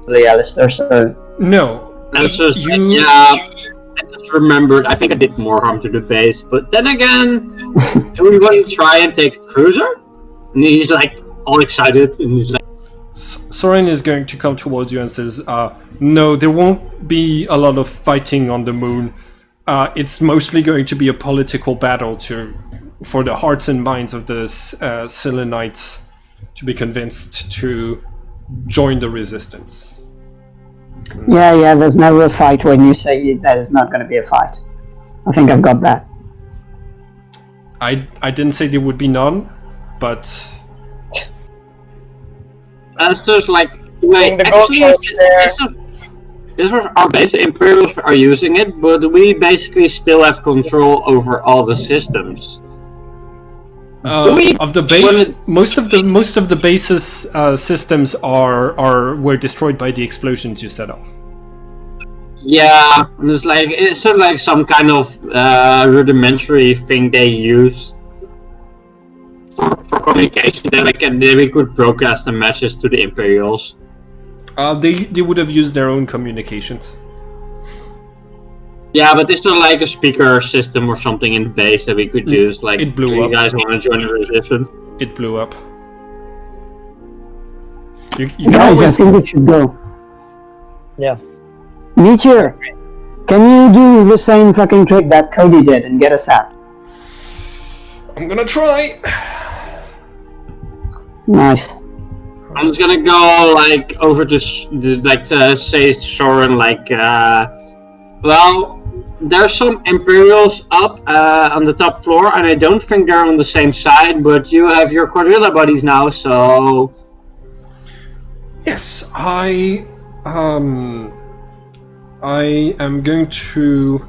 the Alistair, so... No. That's just, yeah, I just remembered, I think I did more harm to the base, but then again, do we want to try and take a cruiser? And he's like, all excited, and he's like... Soren is going to come towards you and says, no, there won't be a lot of fighting on the moon. It's mostly going to be a political battle for the hearts and minds of the Selenites to be convinced to join the resistance. Yeah, there's never a fight when you say that is not going to be a fight. I think I've got that. I didn't say there would be none, but... so it's like, wait, actually, this was our base, the Imperials are using it, but we basically still have control over all the systems. Of the base, most of the base's systems were destroyed by the explosions you set off. Yeah, it's sort of like some kind of rudimentary thing they use for communication. That we could broadcast the message to the Imperials. They would have used their own communications. Yeah, but it's not like a speaker system or something in the base that we could use. Like, it blew up. You guys want to join the resistance? It blew up. You Guys, I think we should go. Yeah. Meteor, can you do the same fucking trick that Cody did and get us out? I'm gonna try. Nice. I'm just gonna go like over to say to Soren like, well, there's some Imperials up on the top floor, and I don't think they're on the same side. But you have your Quadrilla buddies now, so yes, I am going to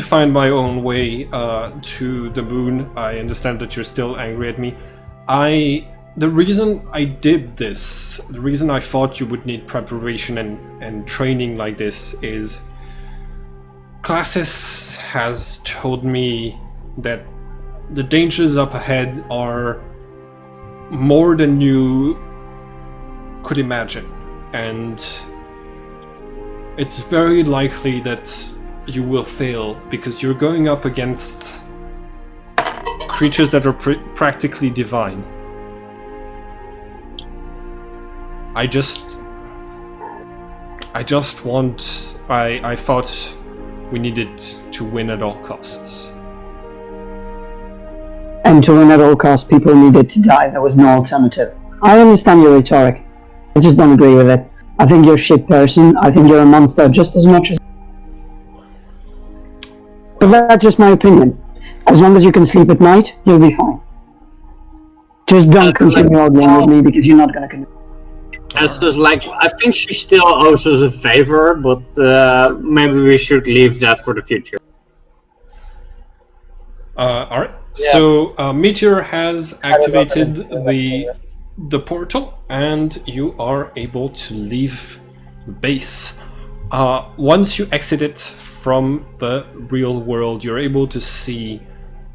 find my own way to the moon. I understand that you're still angry at me. The reason I did this, the reason I thought you would need preparation and training like this is Classis has told me that the dangers up ahead are more than you could imagine, and it's very likely that you will fail because you're going up against creatures that are practically divine. I thought we needed to win at all costs. And to win at all costs, people needed to die. There was no alternative. I understand your rhetoric. I just don't agree with it. I think you're a shit person. I think you're a monster just as much as... But that's just my opinion. As long as you can sleep at night, you'll be fine. Just don't continue arguing with me because you're not going to continue. As just like, I think she still owes us a favor, but maybe we should leave that for the future. Alright, yeah. So Meteor has activated the portal, and you are able to leave the base. Once you exit it from the real world, you're able to see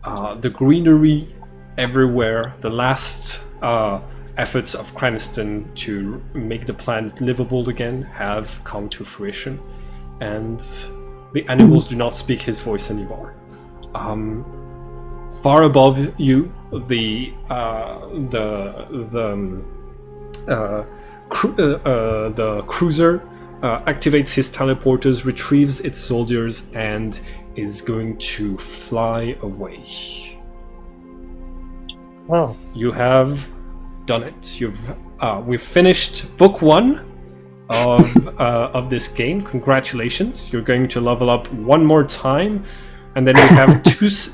the greenery everywhere, the last efforts of Craniston to make the planet livable again have come to fruition, and the animals do not speak his voice anymore. Far above you, the cruiser activates his teleporters, retrieves its soldiers, and is going to fly away. Oh. You have done it. We've finished book 1 of this game. Congratulations! You're going to level up one more time, and then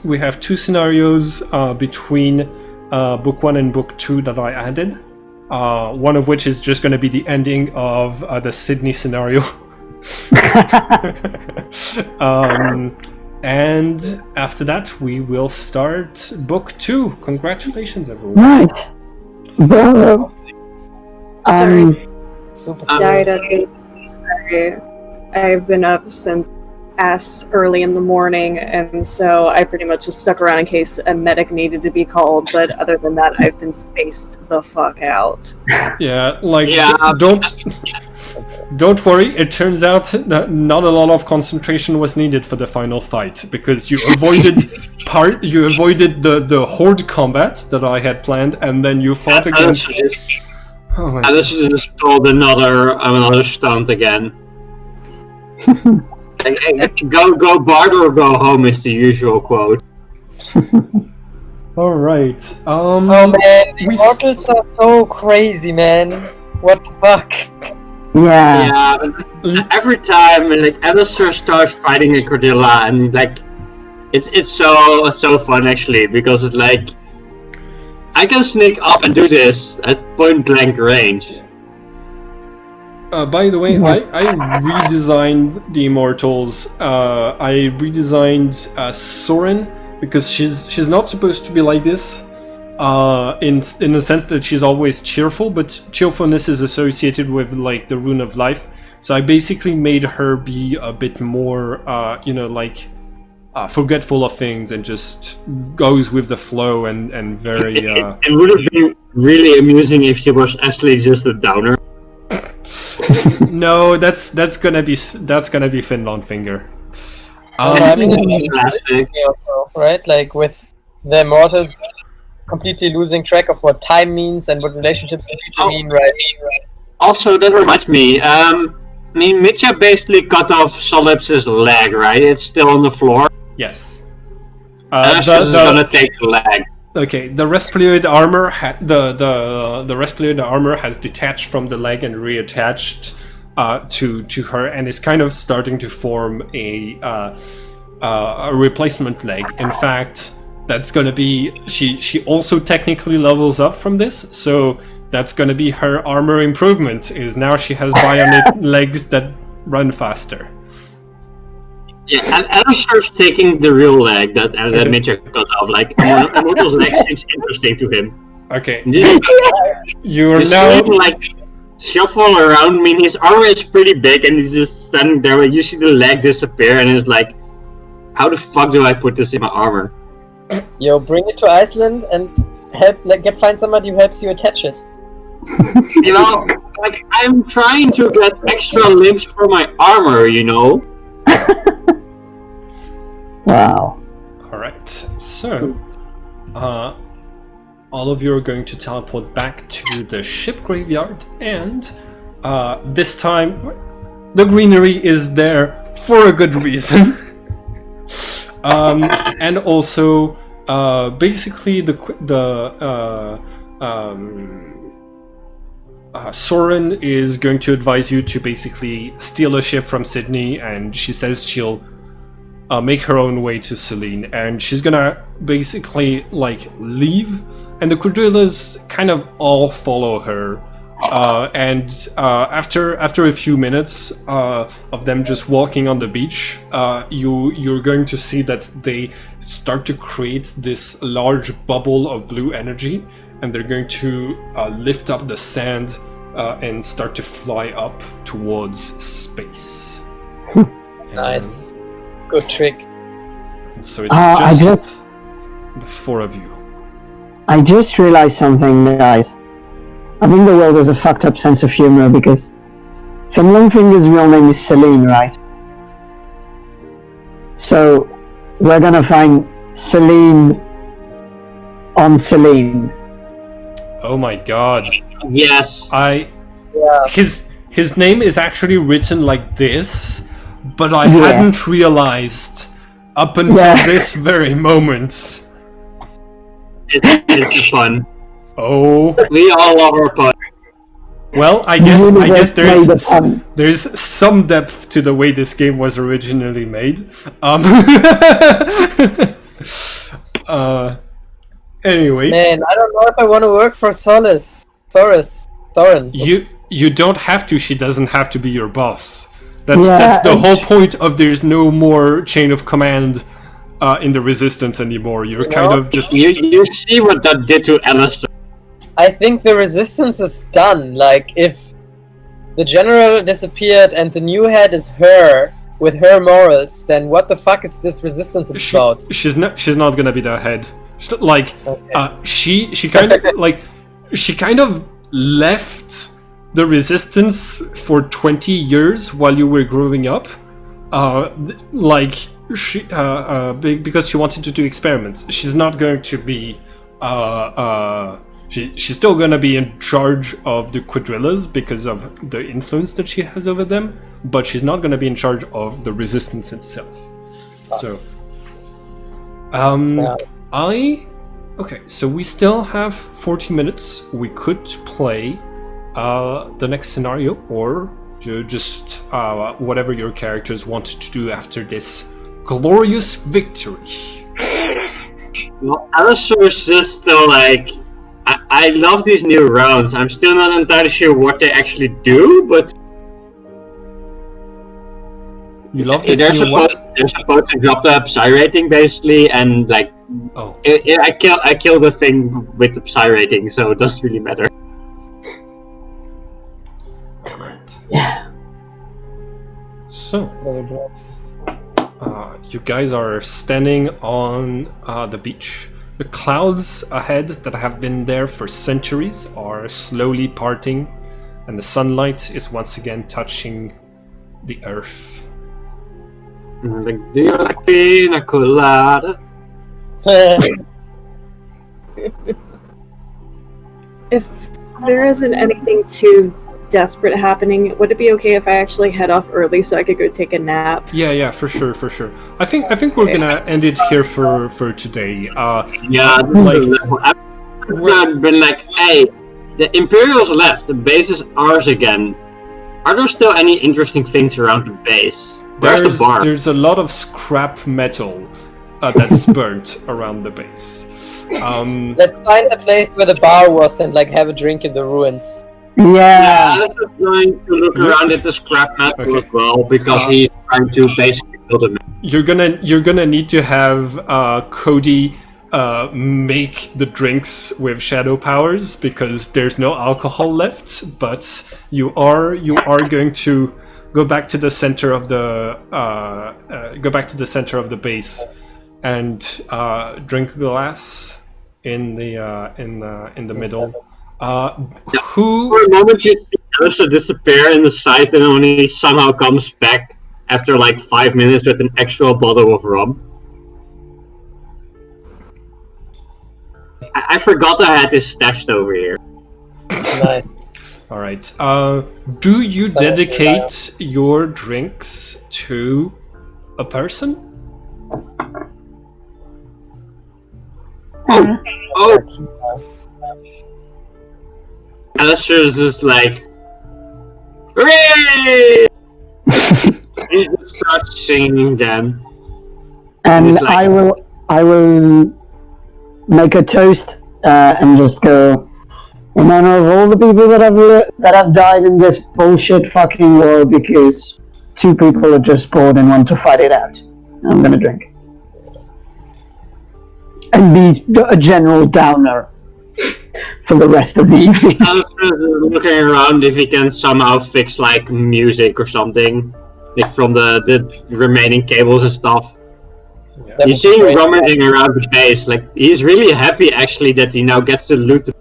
we have two scenarios between book 1 and book 2 that I added. One of which is just going to be the ending of the Sydney scenario. And after that, we will start book 2. Congratulations, everyone! Nice. Bravo. Sorry. Super. Sorry. I've been up since ass early in the morning, and so I pretty much just stuck around in case a medic needed to be called, but other than that, I've been spaced the fuck out. Yeah, don't worry, it turns out that not a lot of concentration was needed for the final fight, because you avoided the horde combat that I had planned, and then you fought against... I just pulled another stunt again. Go Bard or go home is the usual quote. Alright. Oh man, the Immortals are so crazy, man. What the fuck? Yeah. But every time Alistair starts fighting a Cordilla, and it's so fun actually, because it's like I can sneak up and do this at point blank range. By the way, I redesigned the Immortals. I redesigned Soren because she's not supposed to be like this. In the sense that she's always cheerful, but cheerfulness is associated with the rune of life. So I basically made her be a bit more, forgetful of things and just goes with the flow and very. It would have been really amusing if she was actually just a downer. No, that's gonna be Finland Finger. I mean, also, right? Like with the Immortals completely losing track of what time means and what relationships mean, right? Also, that reminds me. Mitya basically cut off Sollipsis' leg, right? It's still on the floor. Yes. She's gonna take the leg. Okay, the Resploid armor the Resploid armor has detached from the leg and reattached to her, and is kind of starting to form a replacement leg. In fact, that's gonna be she also technically levels up from this, so that's gonna be her armor improvement. Is now she has bionic legs that run faster. Yeah, and Alistair's taking the real leg that Mitya cut off. Immortal's leg seems interesting to him. Okay. Yeah. You are Just now. see him, like shuffle around. I mean, his armor is pretty big, and he's just standing there. But you see the leg disappear, and it's like, how the fuck do I put this in my armor? Yo, bring it to Iceland and find somebody who helps you attach it. You know, like I'm trying to get extra limbs for my armor. You know. Wow. All right. So, all of you are going to teleport back to the ship graveyard, and this time the greenery is there for a good reason. And also, basically, Soren is going to advise you to basically steal a ship from Sydney, and she says she'll make her own way to Celine, and she's gonna basically like leave, and the quadrillas kind of all follow her. And after a few minutes of them just walking on the beach, you're going to see that they start to create this large bubble of blue energy, and they're going to lift up the sand and start to fly up towards space. Nice. Good trick. And so it's just the four of you. I just realized something, guys. I think the world has a fucked up sense of humor because From Longfinger's real name is Celine, right? So we're gonna find Celine on Celine. Oh my god. Yes. His name is actually written like this, but I hadn't realized up until this very moment. It's fun. Oh. We all love our fun. Well, I guess there's some depth to the way this game was originally made. Anyway. Man, I don't know if I want to work for Soren. You don't have to. She doesn't have to be your boss. That's the whole point of there's no more chain of command in the Resistance anymore. You're kind of just... You see what that did to Alistair. I think the Resistance is done. Like, if the General disappeared and the new head is her, with her morals, then what the fuck is this Resistance about? She's not gonna be the head. She kind of left the Resistance for 20 years while you were growing up, because she wanted to do experiments. She's not going to be she's still gonna be in charge of the quadrillas because of the influence that she has over them, but she's not gonna be in charge of the Resistance itself. So okay, so we still have 40 minutes. We could play the next scenario, or just whatever your characters want to do after this glorious victory. Well, Alistair is just still like, I love these new rounds. I'm still not entirely sure what they actually do, but you love this they're new supposed to drop the Psy rating basically, and like, I kill the thing with the Psy rating, so it doesn't really matter. Right. Yeah. So, you guys are standing on the beach. The clouds ahead that have been there for centuries are slowly parting, and the sunlight is once again touching the earth. Like, do you like pina colada? If there isn't anything too desperate happening, would it be okay if I actually head off early so I could go take a nap? Yeah, for sure. I think we're gonna end it here for today. I've been like, hey, the Imperials left, the base is ours again. Are there still any interesting things around the base? Where's the bar? There's a lot of scrap metal that's burnt around the base. Let's find the place where the bar was and like have a drink in the ruins. Yeah. I was trying to look around at the scrap metal as well, because he's trying to basically build a map. You're gonna need to have Cody make the drinks with shadow powers because there's no alcohol left, but you are going to go back to the center of the base and drink a glass in the middle. Who? For a moment, you see Alistair disappear in the sight, and when he somehow comes back after like 5 minutes with an actual bottle of rum. I forgot I had this stashed over here. Nice. All right. Do you dedicate your drinks to a person? Oh! Alistair is just like, hooray! He just starts singing then. And like, I will make a toast and just go in honor of all the people that have died in this bullshit fucking war because 2 people are just bored and want to fight it out. I'm gonna drink. And be a general downer for the rest of the evening. Alistair is looking around if he can somehow fix like music or something, like from the remaining cables and stuff. Yeah. You see him rummaging around the base, like he's really happy actually that he now gets to loot the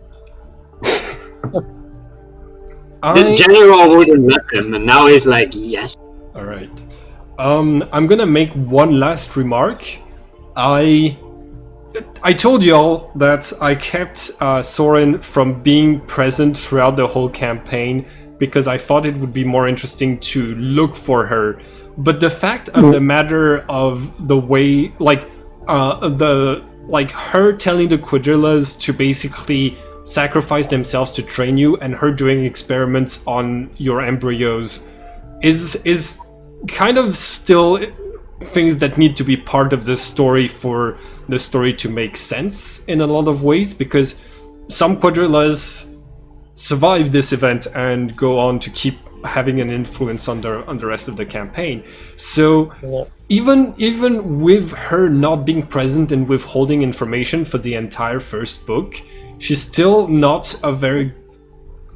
The general wouldn't let him, and now he's like, yes. Alright. I'm gonna make one last remark. I told y'all that I kept Soren from being present throughout the whole campaign because I thought it would be more interesting to look for her. But the fact of the matter of the way, like, her telling the Quadrillas to basically sacrifice themselves to train you, and her doing experiments on your embryos, is kind of still things that need to be part of the story for the story to make sense in a lot of ways, because some Quadrillas survive this event and go on to keep having an influence on the rest of the campaign. So even with her not being present and withholding information for the entire first book, she's still not a very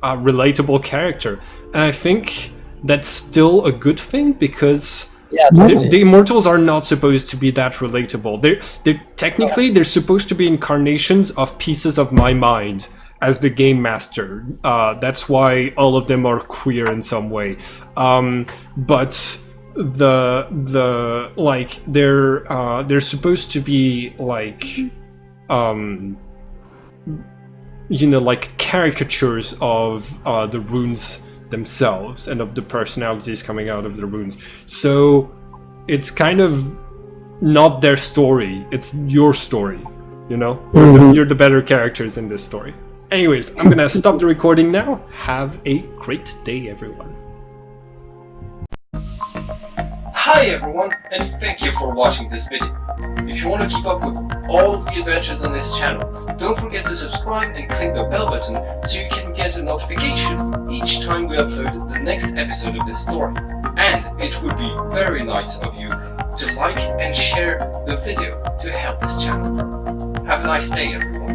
relatable character. And I think that's still a good thing, because the Immortals are not supposed to be that relatable. They're technically they're supposed to be incarnations of pieces of my mind as the game master. That's why all of them are queer in some way. But the like they're supposed to be like like caricatures of the runes themselves and of the personalities coming out of the runes. So it's kind of not their story, it's your story, you know? You're the better characters in this story. Anyways, I'm gonna stop the recording now. Have a great day, everyone. Hi everyone, and thank you for watching this video. If you want to keep up with all of the adventures on this channel, don't forget to subscribe and click the bell button so you can get a notification each time we upload the next episode of this story. And it would be very nice of you to like and share the video to help this channel grow. Have a nice day, everyone.